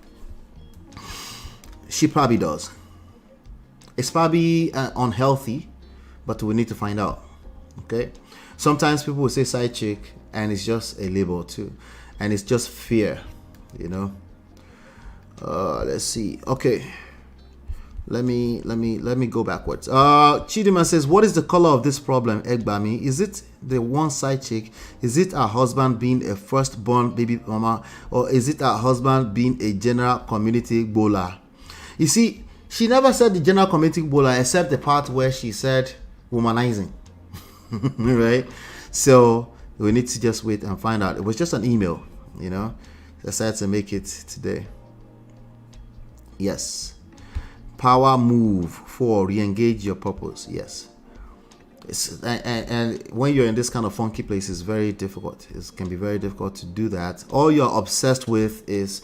She probably does. It's probably unhealthy, but we need to find out. Okay? Sometimes people will say side chick, and it's just a label too. And it's just fear, you know. Let's see. Okay. Let me go backwards. Chidima says, what is the color of this problem, Egbami? Is it the one side chick? Is it her husband being a firstborn baby mama? Or is it her husband being a general community bowler? You see, she never said the general community bowler except the part where she said womanizing. Right? So we need to just wait and find out. It was just an email, you know. I decided to make it today. Yes. Power move for re-engage your purpose. Yes. And when you're in this kind of funky place, it's very difficult. It can be very difficult to do that. All you're obsessed with is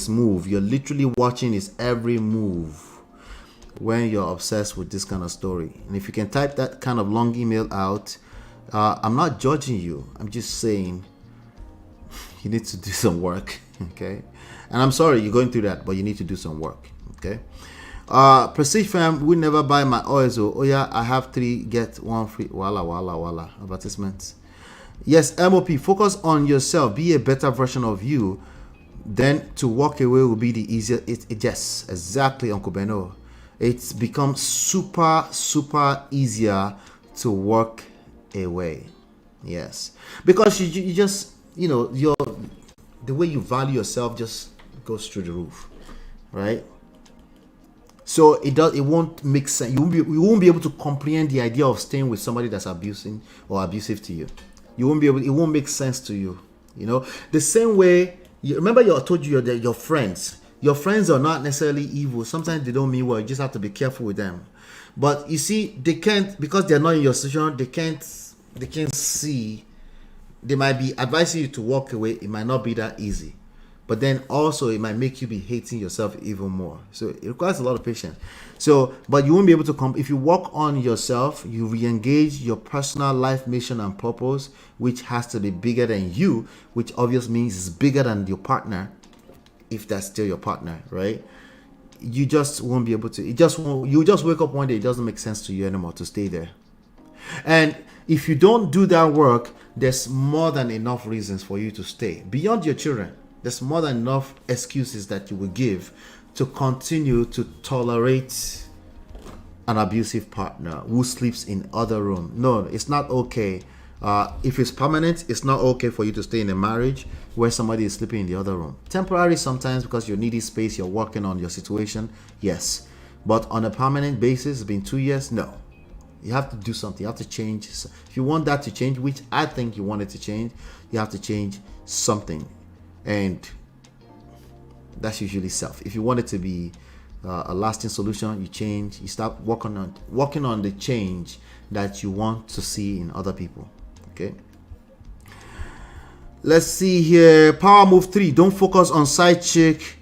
move. You're literally watching his every move when you're obsessed with this kind of story. And if you can type that kind of long email out, I'm not judging you. I'm just saying you need to do some work. Okay. And I'm sorry you're going through that, but you need to do some work. Okay. Prestige Fam will never buy my oils. Oh yeah, I have 3 get 1 free. Wala advertisements. Yes, MOP, focus on yourself, be a better version of you. Then to walk away will be the easier. Yes, exactly, Uncle Beno. It's become super easier to walk away. Yes, because you just, you know, the way you value yourself just goes through the roof, right? So it won't make sense. You won't be able to comprehend the idea of staying with somebody that's abusing or abusive to you. You won't be able. It won't make sense to you. You know, the same way. Remember, I told you your friends. Your friends are not necessarily evil. Sometimes they don't mean well. You just have to be careful with them. But you see, they can't, because they're not in your situation. They can't see. They might be advising you to walk away. It might not be that easy. But then also it might make you be hating yourself even more. So it requires a lot of patience. So, but you won't be able to if you work on yourself, you re-engage your personal life mission and purpose, which has to be bigger than you, which obviously means it's bigger than your partner, if that's still your partner, right? You just won't be able to. You just wake up one day, it doesn't make sense to you anymore to stay there. And if you don't do that work, there's more than enough reasons for you to stay. Beyond your children, there's more than enough excuses that you will give to continue to tolerate an abusive partner who sleeps in other room. No, it's not okay. If it's permanent, it's not okay for you to stay in a marriage where somebody is sleeping in the other room. Temporary sometimes because you need space, you're working on your situation, yes. But on a permanent basis, it's been 2 years, no. You have to do something. You have to change. If you want that to change, which I think you want it to change, you have to change something. And that's usually self. If you want it to be a lasting solution, you change. You start working on the change that you want to see in other people. Okay. Let's see here. Power move 3. Don't focus on side chick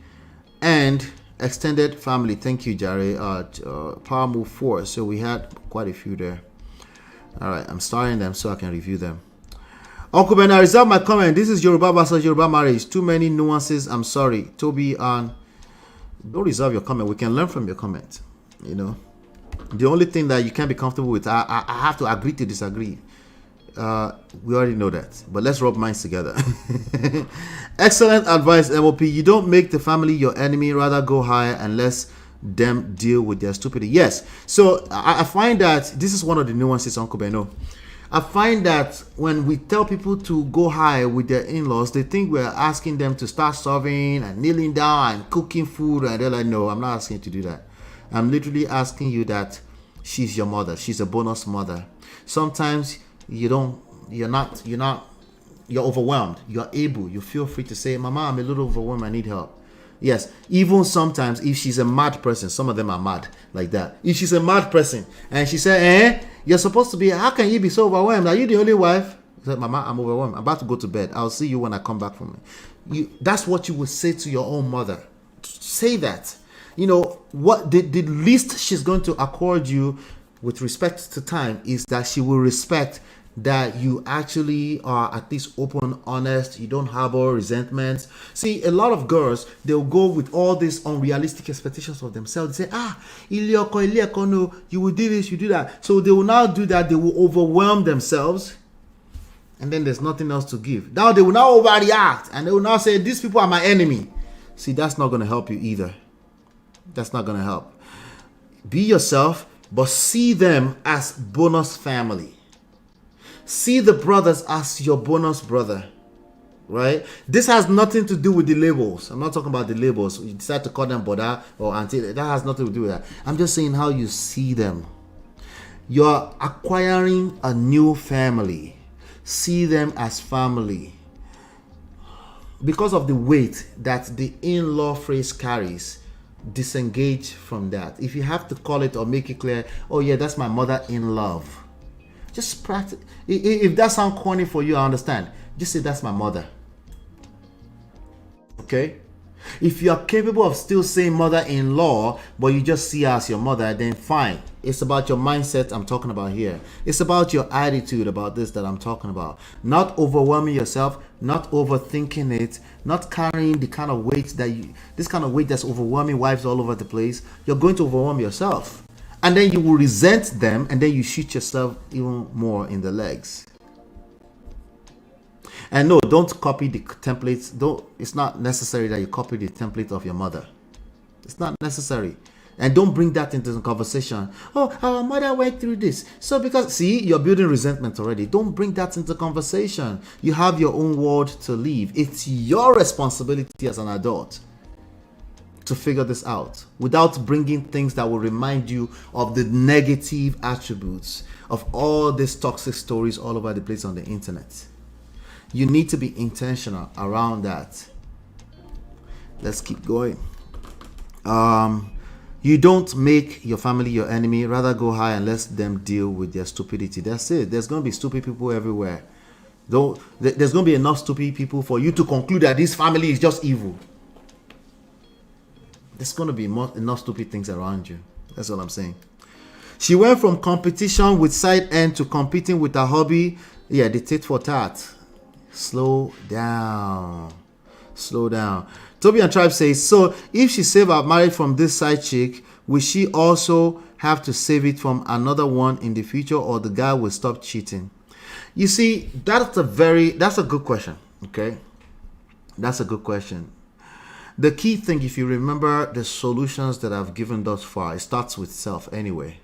and extended family. Thank you, Jare. Power move 4. So we had quite a few there. All right. I'm starting them so I can review them. Uncle Ben, I reserve my comment. This is Yoruba versus Yoruba marriage. Too many nuances. I'm sorry. Toby, don't reserve your comment. We can learn from your comment. You know, the only thing that you can't be comfortable with, I have to agree to disagree. We already know that. But let's rub minds together. Excellent advice, MOP. You don't make the family your enemy. Rather go higher and let them deal with their stupidity. Yes. So I find that this is one of the nuances, Uncle Beno. I find that when we tell people to go high with their in-laws, they think we're asking them to start serving and kneeling down and cooking food, and they're like, no, I'm not asking you to do that. I'm literally asking you that she's your mother. She's a bonus mother. Sometimes you're overwhelmed. You're able. You feel free to say, Mama, I'm a little overwhelmed. I need help. Yes, even sometimes if she's a mad person, some of them are mad like that. If she's a mad person and she said, you're supposed to be, how can you be so overwhelmed? Are you the only wife? I said, Mama, I'm overwhelmed. I'm about to go to bed. I'll see you when I come back from it. That's what you would say to your own mother. Say that. You know, what the least she's going to accord you with respect to time is that she will respect that you actually are at least open, honest, you don't harbor resentments. See, a lot of girls, they'll go with all these unrealistic expectations of themselves. They say, Ilioko, no, you will do this, you do that. So they will now do that, they will overwhelm themselves, and then there's nothing else to give. Now they will now overreact, and they will now say, these people are my enemy. See, that's not going to help you either. That's not going to help. Be yourself, but see them as bonus family. See the brothers as your bonus brother, right? This has nothing to do with the labels. I'm not talking about the labels. You decide to call them brother or auntie. That has nothing to do with that. I'm just saying how you see them. You're acquiring a new family. See them as family. Because of the weight that the in-law phrase carries, disengage from that. If you have to call it or make it clear, oh yeah, that's my mother-in-law. Just practice. If that sounds corny for you, I understand. Just say that's my mother. Okay? If you are capable of still saying mother-in-law, but you just see her as your mother, then fine. It's about your mindset I'm talking about here. It's about your attitude about this that I'm talking about. Not overwhelming yourself, not overthinking it, not carrying the kind of weight this kind of weight that's overwhelming wives all over the place. You're going to overwhelm yourself. And then you will resent them, and then you shoot yourself even more in the legs. And no, don't copy the templates. It's not necessary that you copy the template of your mother. It's not necessary. And don't bring that into the conversation. Oh, our mother went through this. So because, see, you're building resentment already. Don't bring that into conversation. You have your own world to live. It's your responsibility as an adult to figure this out without bringing things that will remind you of the negative attributes of all these toxic stories all over the place on the internet. You need to be intentional around that. Let's keep going. You don't make your family your enemy. Rather go high and let them deal with their stupidity. That's it. There's going to be stupid people everywhere. There's going to be enough stupid people for you to conclude that this family is just evil. There's going to be enough stupid things around you. That's what I'm saying. She went from competition with side end to competing with her hobby. Yeah, the tit for tat. Slow down. Slow down. Toby and Tribe says, so if she saved her marriage from this side chick, will she also have to save it from another one in the future, or the guy will stop cheating? You see, that's a good question. Okay. That's a good question. The key thing, if you remember the solutions that I've given thus far, it starts with self anyway.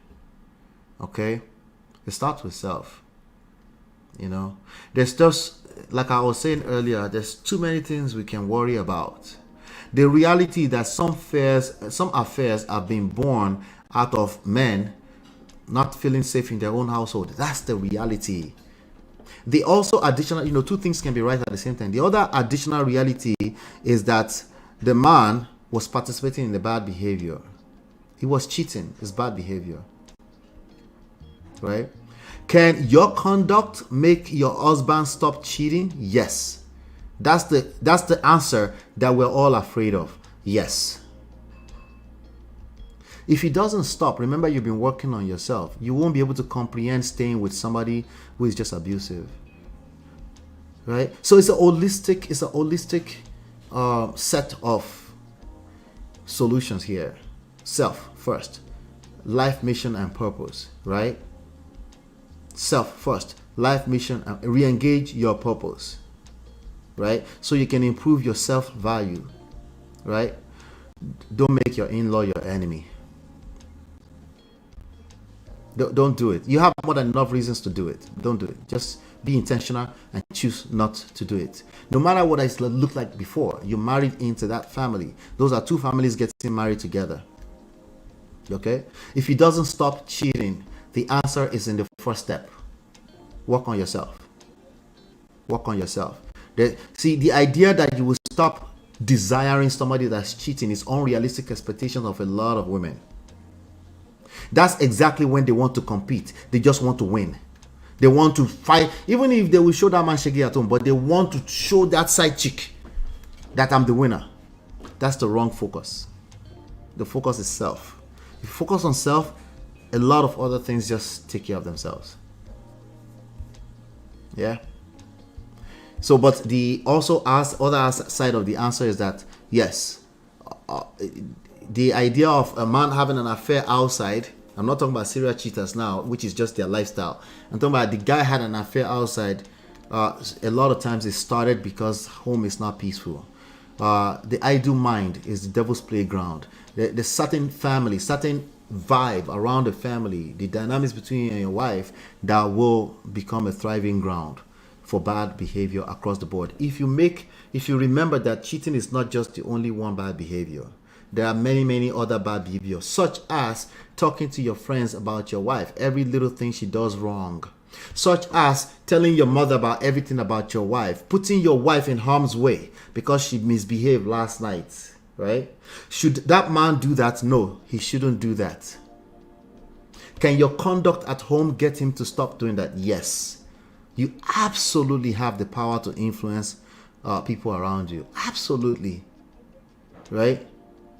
Okay? It starts with self. You know? There's just, like I was saying earlier, there's too many things we can worry about. The reality that some affairs are being born out of men not feeling safe in their own household. That's the reality. The also additional, two things can be right at the same time. The other additional reality is that the man was participating in the bad behavior. He was cheating. It's bad behavior. Right? Can your conduct make your husband stop cheating? Yes. That's the answer that we're all afraid of. Yes. If he doesn't stop, remember you've been working on yourself. You won't be able to comprehend staying with somebody who is just abusive. Right? So it's a holistic set of solutions here. Self first. Life, mission, and purpose. Right? Self first. Life, mission, and re-engage your purpose. Right? So you can improve your self-value. Right? Don't make your in-law your enemy. Don't do it. You have more than enough reasons to do it. Don't do it. Just be intentional and choose not to do it. No matter what it looked like before, you married into that family. Those are two families getting married together. Okay? If he doesn't stop cheating, the answer is in the first step. Work on yourself. Work on yourself. See, the idea that you will stop desiring somebody that's cheating is unrealistic expectations of a lot of women. That's exactly when they want to compete. They just want to win. They want to fight, even if they will show that man shaky at home, but they want to show that side chick that I'm the winner. That's the wrong focus. The focus is self. If you focus on self, a lot of other things just take care of themselves. Yeah. So, but the other side of the answer is that yes, the idea of a man having an affair outside. I'm not talking about serial cheaters now, which is just their lifestyle. I'm talking about the guy had an affair outside. A lot of times it started because home is not peaceful. The idle mind is the devil's playground. The certain family, certain vibe around the family, the dynamics between you and your wife, that will become a thriving ground for bad behavior across the board. If you remember that cheating is not just the only one bad behavior, there are many other bad behaviors, such as talking to your friends about your wife, every little thing she does wrong, such as telling your mother about everything about your wife, putting your wife in harm's way because she misbehaved last night, right? Should that man do that? No, he shouldn't do that. Can your conduct at home get him to stop doing that? Yes. You absolutely have the power to influence people around you. Absolutely. Right?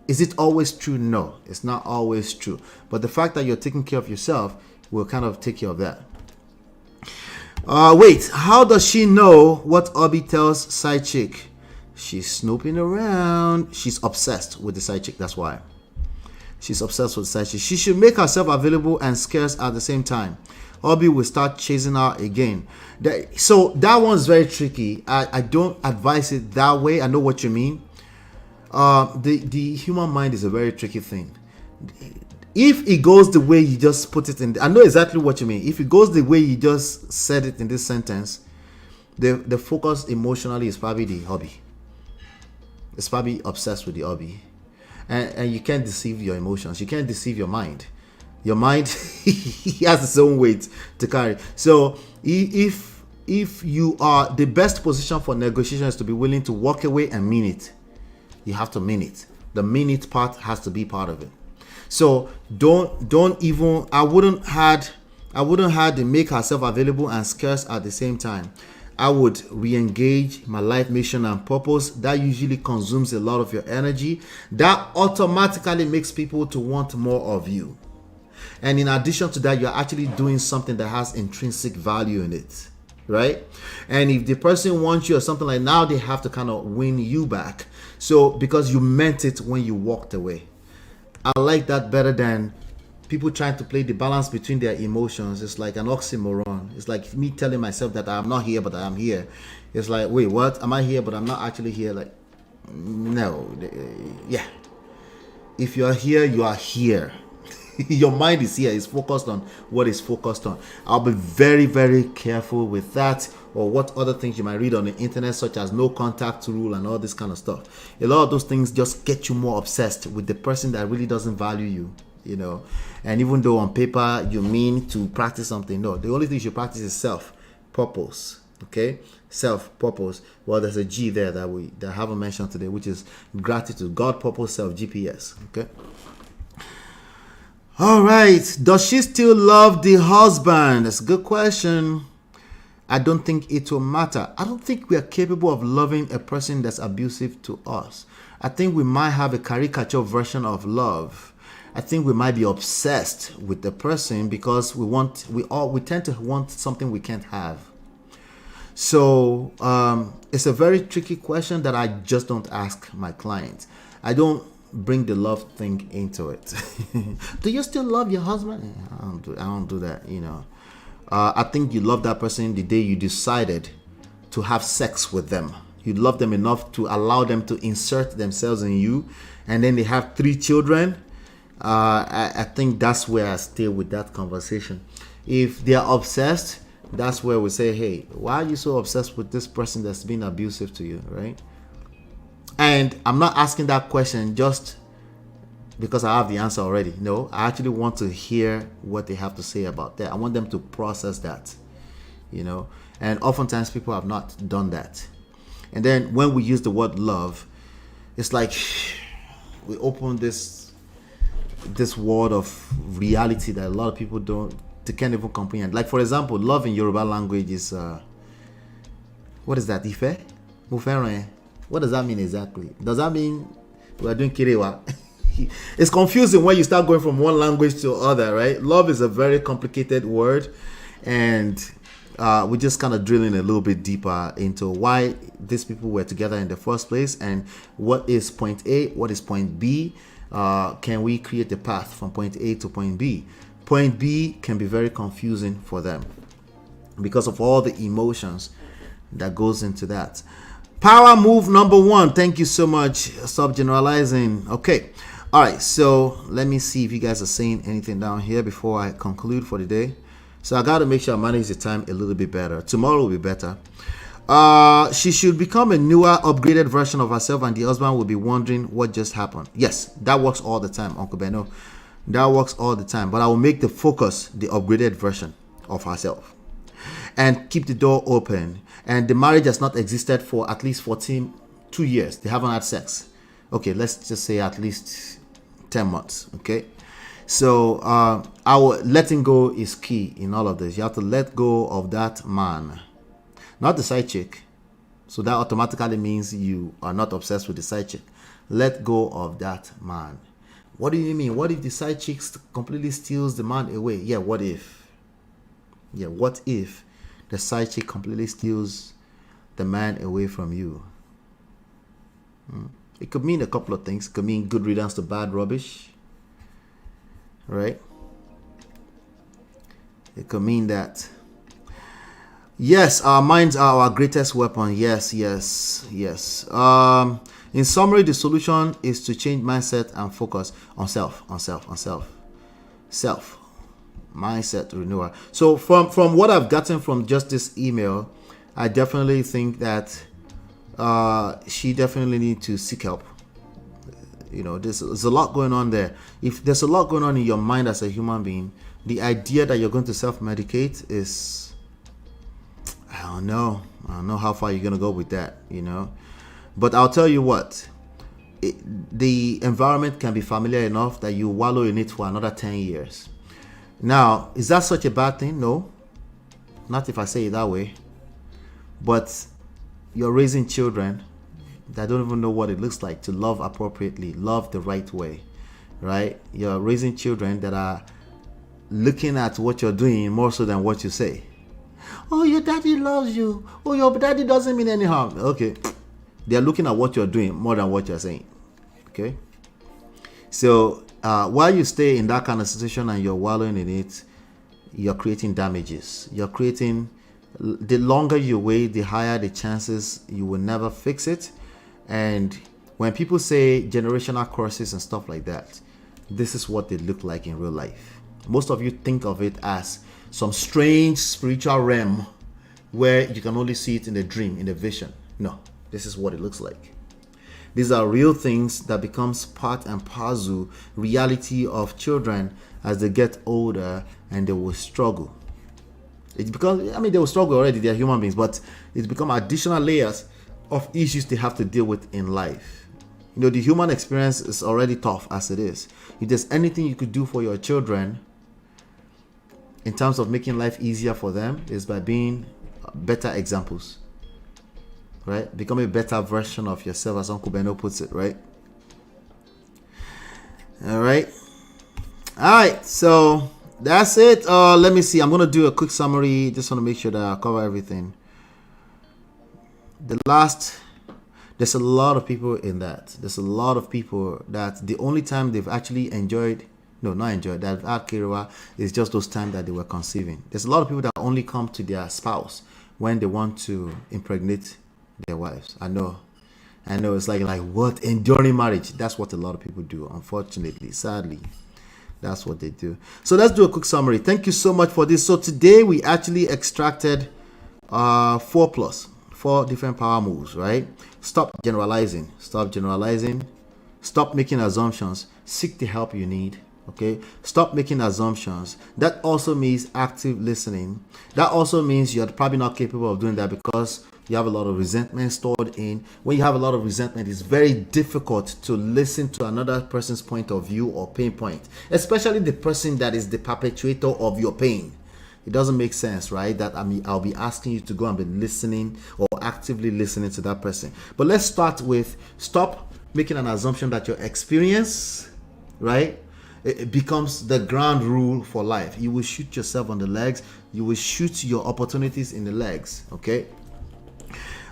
Is it always true? No, it's not always true. But the fact that you're taking care of yourself will kind of take care of that. Wait, how does she know what Obi tells side chick? She's snooping around. She's obsessed with the side chick. That's why. She's obsessed with the side chick. She should make herself available and scarce at the same time. Obi will start chasing her again. So that one's very tricky. I don't advise it that way. I know what you mean. The human mind is a very tricky thing. If it goes the way you just put it in, I know exactly what you mean. If it goes the way you just said it in this sentence, the focus emotionally is probably the hobby. It's probably obsessed with the hobby. And you can't deceive your emotions. You can't deceive your mind. Your mind he has its own weight to carry. So if you are, the best position for negotiation is to be willing to walk away and mean it. You have to mean it. The mean it part has to be part of it. So don't even, I wouldn't had to make herself available and scarce at the same time. I would re-engage my life mission and purpose. That usually consumes a lot of your energy. That automatically makes people to want more of you. And in addition to that, you're actually doing something that has intrinsic value in it, right? And if the person wants you or something like, now they have to kind of win you back. So because you meant it when you walked away. I like that better than people trying to play the balance between their emotions. It's like an oxymoron. It's like me telling myself that I'm not here, but I am here. It's like, wait, what? Am I here, but I'm not actually here? Like, no. Yeah. If you're here, you are here. Your mind is here. It's focused on what is focused on. I'll be very, very careful with that, or what other things you might read on the internet, such as no contact rule and all this kind of stuff. A lot of those things just get you more obsessed with the person that really doesn't value you, you know. And even though on paper you mean to practice something, no, the only thing you should practice is self-purpose. Okay, self-purpose. Well, there's a G there that I haven't mentioned today, which is gratitude. God, purpose, self, GPS. Okay. All right. Does she still love the husband? That's a good question. I don't think it will matter. I don't think we are capable of loving a person that's abusive to us. I think we might have a caricature version of love. I think we might be obsessed with the person because we tend to want something we can't have. So it's a very tricky question that I just don't ask my clients. I don't bring the love thing into it. Do you still love your husband? I don't do that, you know. I think you love that person the day you decided to have sex with them. You love them enough to allow them to insert themselves in you, and then they have 3 children. I think that's where I stay with that conversation. If they are obsessed, that's where we say, hey, why are you so obsessed with this person that's been abusive to you, right? And I'm not asking that question just because I have the answer already. No, I actually want to hear what they have to say about that. I want them to process that, you know. And oftentimes people have not done that. And then when we use the word love, it's like we open this world of reality that a lot of people they can't even comprehend. Like, for example, love in Yoruba language is what is that? Ife? Mufere? What does that mean exactly? Does that mean we are doing kirewa? It's confusing when you start going from one language to other, right? Love is a very complicated word, and we're just kind of drilling a little bit deeper into why these people were together in the first place, and what is point A, what is point B. Can we create a path from point A to point B? Point B can be very confusing for them because of all the emotions that goes into that. Power move number 1. Thank you so much. Stop generalizing. Okay. All right, so let me see if you guys are saying anything down here before I conclude for the day. So I got to make sure I manage the time a little bit better. Tomorrow will be better. She should become a newer, upgraded version of herself, and the husband will be wondering what just happened. Yes, that works all the time, Uncle Beno. That works all the time. But I will make the focus the upgraded version of herself, and keep the door open. And the marriage has not existed for at least 2 years. They haven't had sex. Okay, let's just say at least 10 months. Okay, so our letting go is key in all of this. You have to let go of that man, not the side chick. So that automatically means you are not obsessed with the side chick. Let go of that man. What do you mean? What if the side chick completely steals the man away? Yeah, what if? Yeah, what if the side chick completely steals the man away from you? It could mean a couple of things. It could mean good riddance to bad rubbish, right? It could mean that, yes, our minds are our greatest weapon. Yes. In summary, the solution is to change mindset and focus on self. Mindset renewal. So from what I've gotten from just this email, I definitely think that she definitely needs to seek help. You know, there's a lot going on there. If there's a lot going on in your mind as a human being, the idea that you're going to self-medicate is, I don't know how far you're going to go with that, you know. But I'll tell you what, the environment can be familiar enough that you wallow in it for another 10 years. Now, is that such a bad thing? No, not if I say it that way. But you're raising children that don't even know what it looks like to love appropriately, love the right way, right? You're raising children that are looking at what you're doing more so than what you say. Oh, your daddy loves you. Oh, your daddy doesn't mean any harm. Okay. They're looking at what you're doing more than what you're saying. Okay. So while you stay in that kind of situation and you're wallowing in it, you're creating damages. You're creating, the longer you wait, the higher the chances you will never fix it. And when people say generational curses and stuff like that, this is what they look like in real life. Most of you think of it as some strange spiritual realm where you can only see it in a dream, in a vision. No, this is what it looks like. These are real things that becomes part and parcel reality of children as they get older, and they will struggle. It's because, I mean, they will struggle already, they're human beings, but it's become additional layers of issues they have to deal with in life. You know, the human experience is already tough as it is. If there's anything you could do for your children in terms of making life easier for them, is by being better examples, right? Become a better version of yourself, as Uncle Beno puts it, right? All right, so that's it. Let me see. I'm going to do a quick summary. Just want to make sure that I cover everything. There's a lot of people in that. There's a lot of people that the only time they've actually that have had Kiriwa is just those times that they were conceiving. There's a lot of people that only come to their spouse when they want to impregnate their wives. I know it's like what? Enduring marriage. That's what a lot of people do, unfortunately, sadly. That's what they do. So let's do a quick summary. Thank you so much for this. So today we actually extracted 4 different power moves, right? Stop generalizing. Stop making assumptions. Seek the help you need. Okay, stop making assumptions. That also means active listening. That also means you're probably not capable of doing that because you have a lot of resentment stored in. When you have a lot of resentment, it's very difficult to listen to another person's point of view or pain point, especially the person that is the perpetuator of your pain. It doesn't make sense, right? That I'll be asking you to go and be listening or actively listening to that person. But let's start with stop making an assumption that your experience, right, it becomes the ground rule for life. You will shoot yourself on the legs. You will shoot your opportunities in the legs. Okay.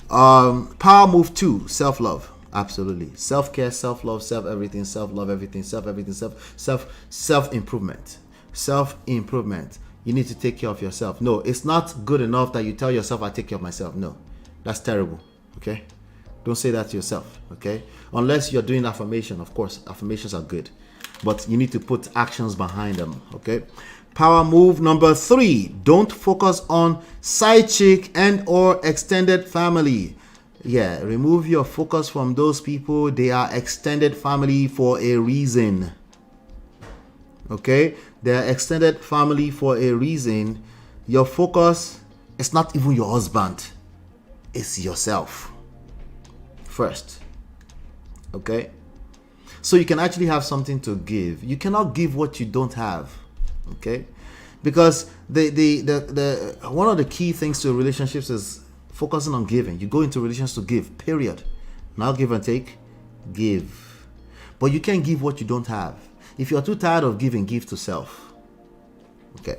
Power move 2, self-love. Absolutely. Self-care, self-love, self-everything, self-love, everything, self-everything, self-improvement. Self-improvement. You need to take care of yourself. No, it's not good enough that you tell yourself, I take care of myself. No, that's terrible. Okay. Don't say that to yourself, okay? Unless you're doing affirmation. Of course, affirmations are good, but you need to put actions behind them, okay? Power move number 3. Don't focus on side chick and or extended family. Yeah, remove your focus from those people. They are extended family for a reason. Okay? They are extended family for a reason. Your focus is not even your husband. It's yourself first. Okay? So you can actually have something to give. You cannot give what you don't have. Okay? Because the one of the key things to relationships is focusing on giving. You go into relations to give, period. Not give and take, give. But you can't give what you don't have. If you're too tired of giving, give to self. Okay.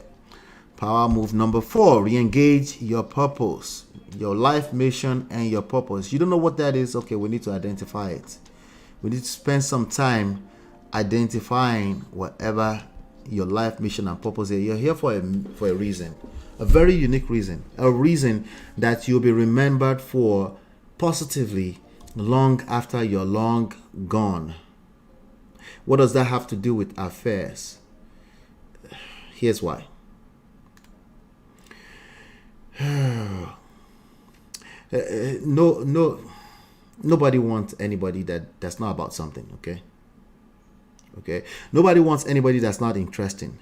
Power move number 4. Re-engage your purpose, your life mission, and your purpose. You don't know what that is? Okay, we need to identify it. We need to spend some time identifying whatever your life mission and purpose is. You're here for a reason, a very unique reason, a reason that you'll be remembered for positively long after you're long gone. What does that have to do with affairs? Here's why. Nobody wants anybody that's not about something, okay? Okay? Nobody wants anybody that's not interesting.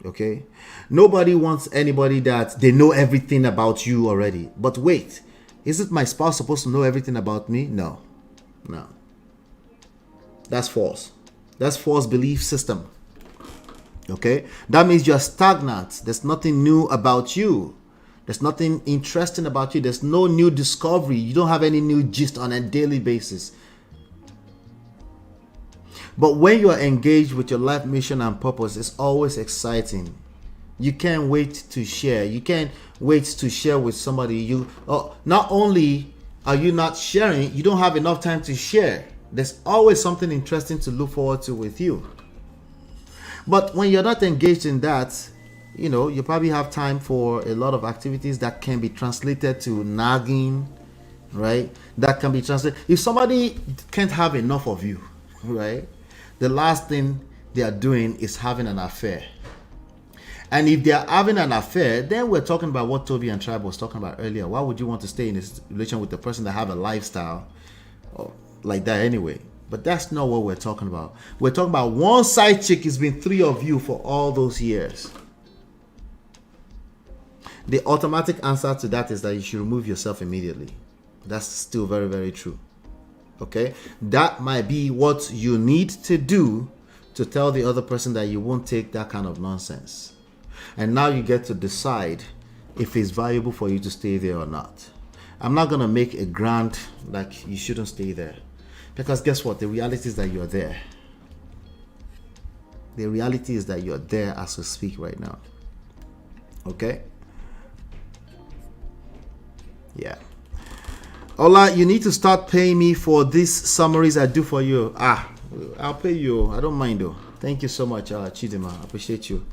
Okay? Nobody wants anybody that they know everything about you already. But wait, isn't my spouse supposed to know everything about me? No. No. That's false. That's false belief system. Okay? That means you're stagnant. There's nothing new about you. There's nothing interesting about you. There's no new discovery. You don't have any new gist on a daily basis. But when you are engaged with your life mission and purpose, it's always exciting. You can't wait to share. You can't wait to share with somebody. Not only are you not sharing, you don't have enough time to share. There's always something interesting to look forward to with you. But when you're not engaged in that, you probably have time for a lot of activities that can be translated to nagging, right? That can be translated. If somebody can't have enough of you, right? The last thing they are doing is having an affair. And if they are having an affair, then we're talking about what Toby and Tribe was talking about earlier. Why would you want to stay in this relation with the person that have a lifestyle like that anyway? But that's not what we're talking about. We're talking about one side chick has been 3 of you for all those years. The automatic answer to that is that you should remove yourself immediately. That's still very, very true. Okay? That might be what you need to do to tell the other person that you won't take that kind of nonsense. And now you get to decide if it's valuable for you to stay there or not. I'm not going to make a grant like you shouldn't stay there. Because guess what? The reality is that you're there. The reality is that you're there as we speak right now. Okay? Yeah. Ola, you need to start paying me for these summaries I do for you. I'll pay you. I don't mind though. Thank you so much, Chidima. I appreciate you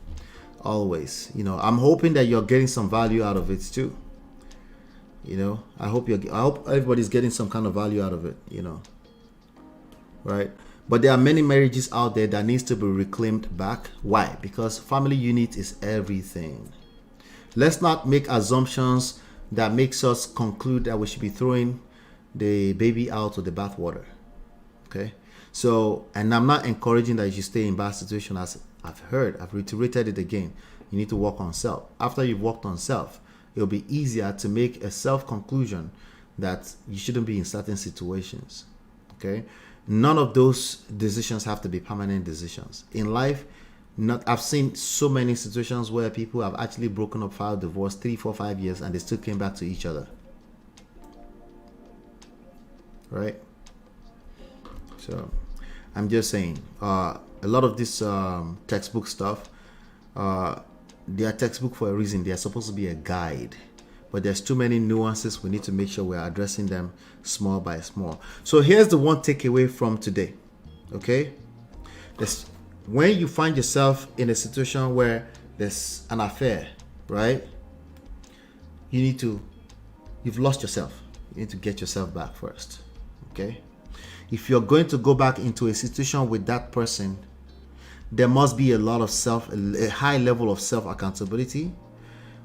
always. I'm hoping that you're getting some value out of it too. I hope everybody's getting some kind of value out of it. Right? But there are many marriages out there that needs to be reclaimed back. Why? Because family unit is everything. Let's not make assumptions that makes us conclude that we should be throwing the baby out with the bathwater. Okay? So, and I'm not encouraging that you should stay in bad situations. As I've reiterated it again. You need to work on self. After you've worked on self, it'll be easier to make a self-conclusion that you shouldn't be in certain situations. Okay? None of those decisions have to be permanent decisions. In life, I've seen so many situations where people have actually broken up, filed divorce 3, 4, 5 years, and they still came back to each other. Right? So, I'm just saying, a lot of this textbook stuff, they are textbook for a reason. They are supposed to be a guide. But there's too many nuances. We need to make sure we're addressing them small by small. So here's the one takeaway from today. Okay? When you find yourself in a situation where there's an affair, right? You've lost yourself. You need to get yourself back first. Okay? If you're going to go back into a situation with that person, there must be a high level of self accountability.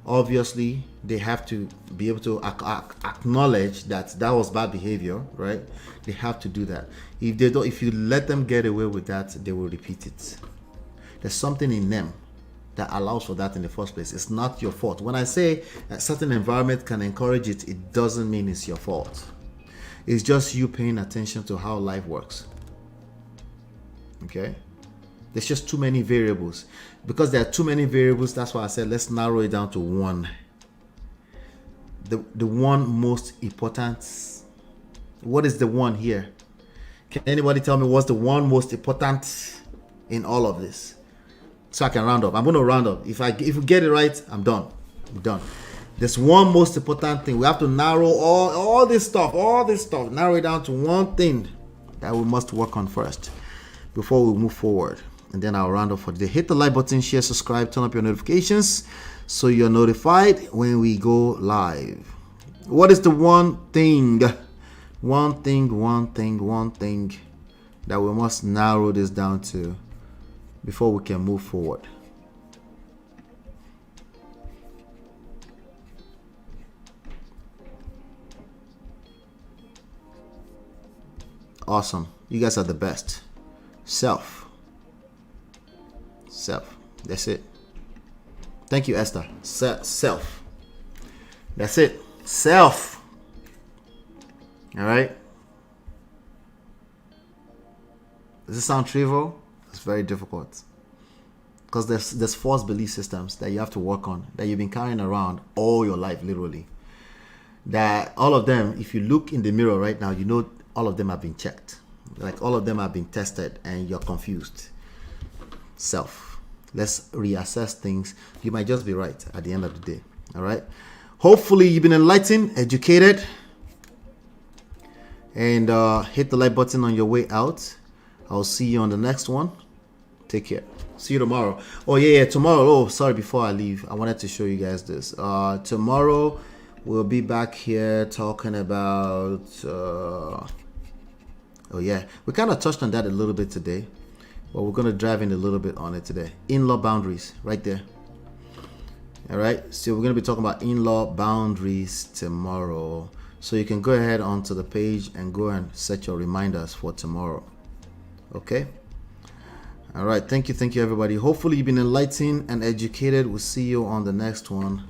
Obviously, they have to be able to acknowledge that was bad behavior, right? They have to do that. If you let them get away with that, they will repeat it. There's something in them that allows for that in the first place. It's not your fault. When I say a certain environment can encourage it, it doesn't mean it's your fault. It's just you paying attention to how life works. Okay? There's just too many variables. Because there are too many variables, that's why I said let's narrow it down to one. The one most important. What is the one here? Can anybody tell me what's the one most important in all of this? So I can round up. I'm going to round up. If we get it right, I'm done. There's one most important thing. We have to narrow all this stuff, narrow it down to one thing that we must work on first before we move forward. And then I'll round up for the day. Hit the like button, share, subscribe, turn up your notifications so you're notified when we go live. What is the one thing that we must narrow this down to before we can move forward? Awesome. You guys are the best. Self. That's it. Thank you, Esther. Self. That's it. Self. All right. Does it sound trivial? It's very difficult. Because there's false belief systems that you have to work on, that you've been carrying around all your life, literally. That all of them, if you look in the mirror right now, you know all of them have been checked. Like all of them have been tested and you're confused. Self. Let's reassess things. You might just be right at the end of the day. All right. Hopefully you've been enlightened, educated, and hit the like button on your way out. I'll see you on the next one. Take care. See you tomorrow. Oh yeah, tomorrow. Oh, sorry, before I leave, I wanted to show you guys this. Tomorrow we'll be back here talking about oh yeah, we kind of touched on that a little bit today, but we're going to dive in a little bit on it today. In-law boundaries, right there. All right, so we're going to be talking about in-law boundaries tomorrow. So you can go ahead onto the page and go and set your reminders for tomorrow. Okay. All right. Thank you, everybody. Hopefully you've been enlightened and educated. We'll see you on the next one.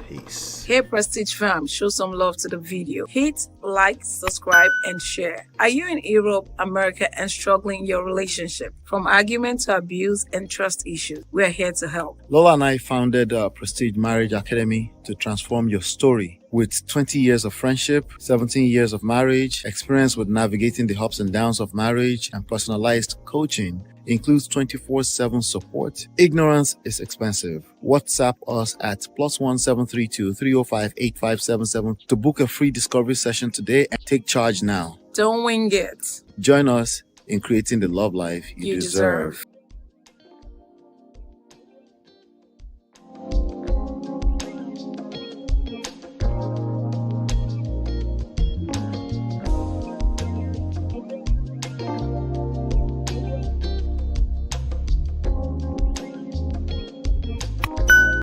Peace. Hey Prestige fam, show some love to the video. Hit like, subscribe, and share. Are you in Europe, America, and struggling in your relationship? From argument to abuse and trust issues, we're here to help. Lola and I founded Prestige Marriage Academy to transform your story. With 20 years of friendship, 17 years of marriage, experience with navigating the ups and downs of marriage, and personalized coaching, includes 24/7 support. Ignorance is expensive. WhatsApp us at +1 732 305 8577 to book a free discovery session today and take charge now. Don't wing it. Join us in creating the love life you deserve.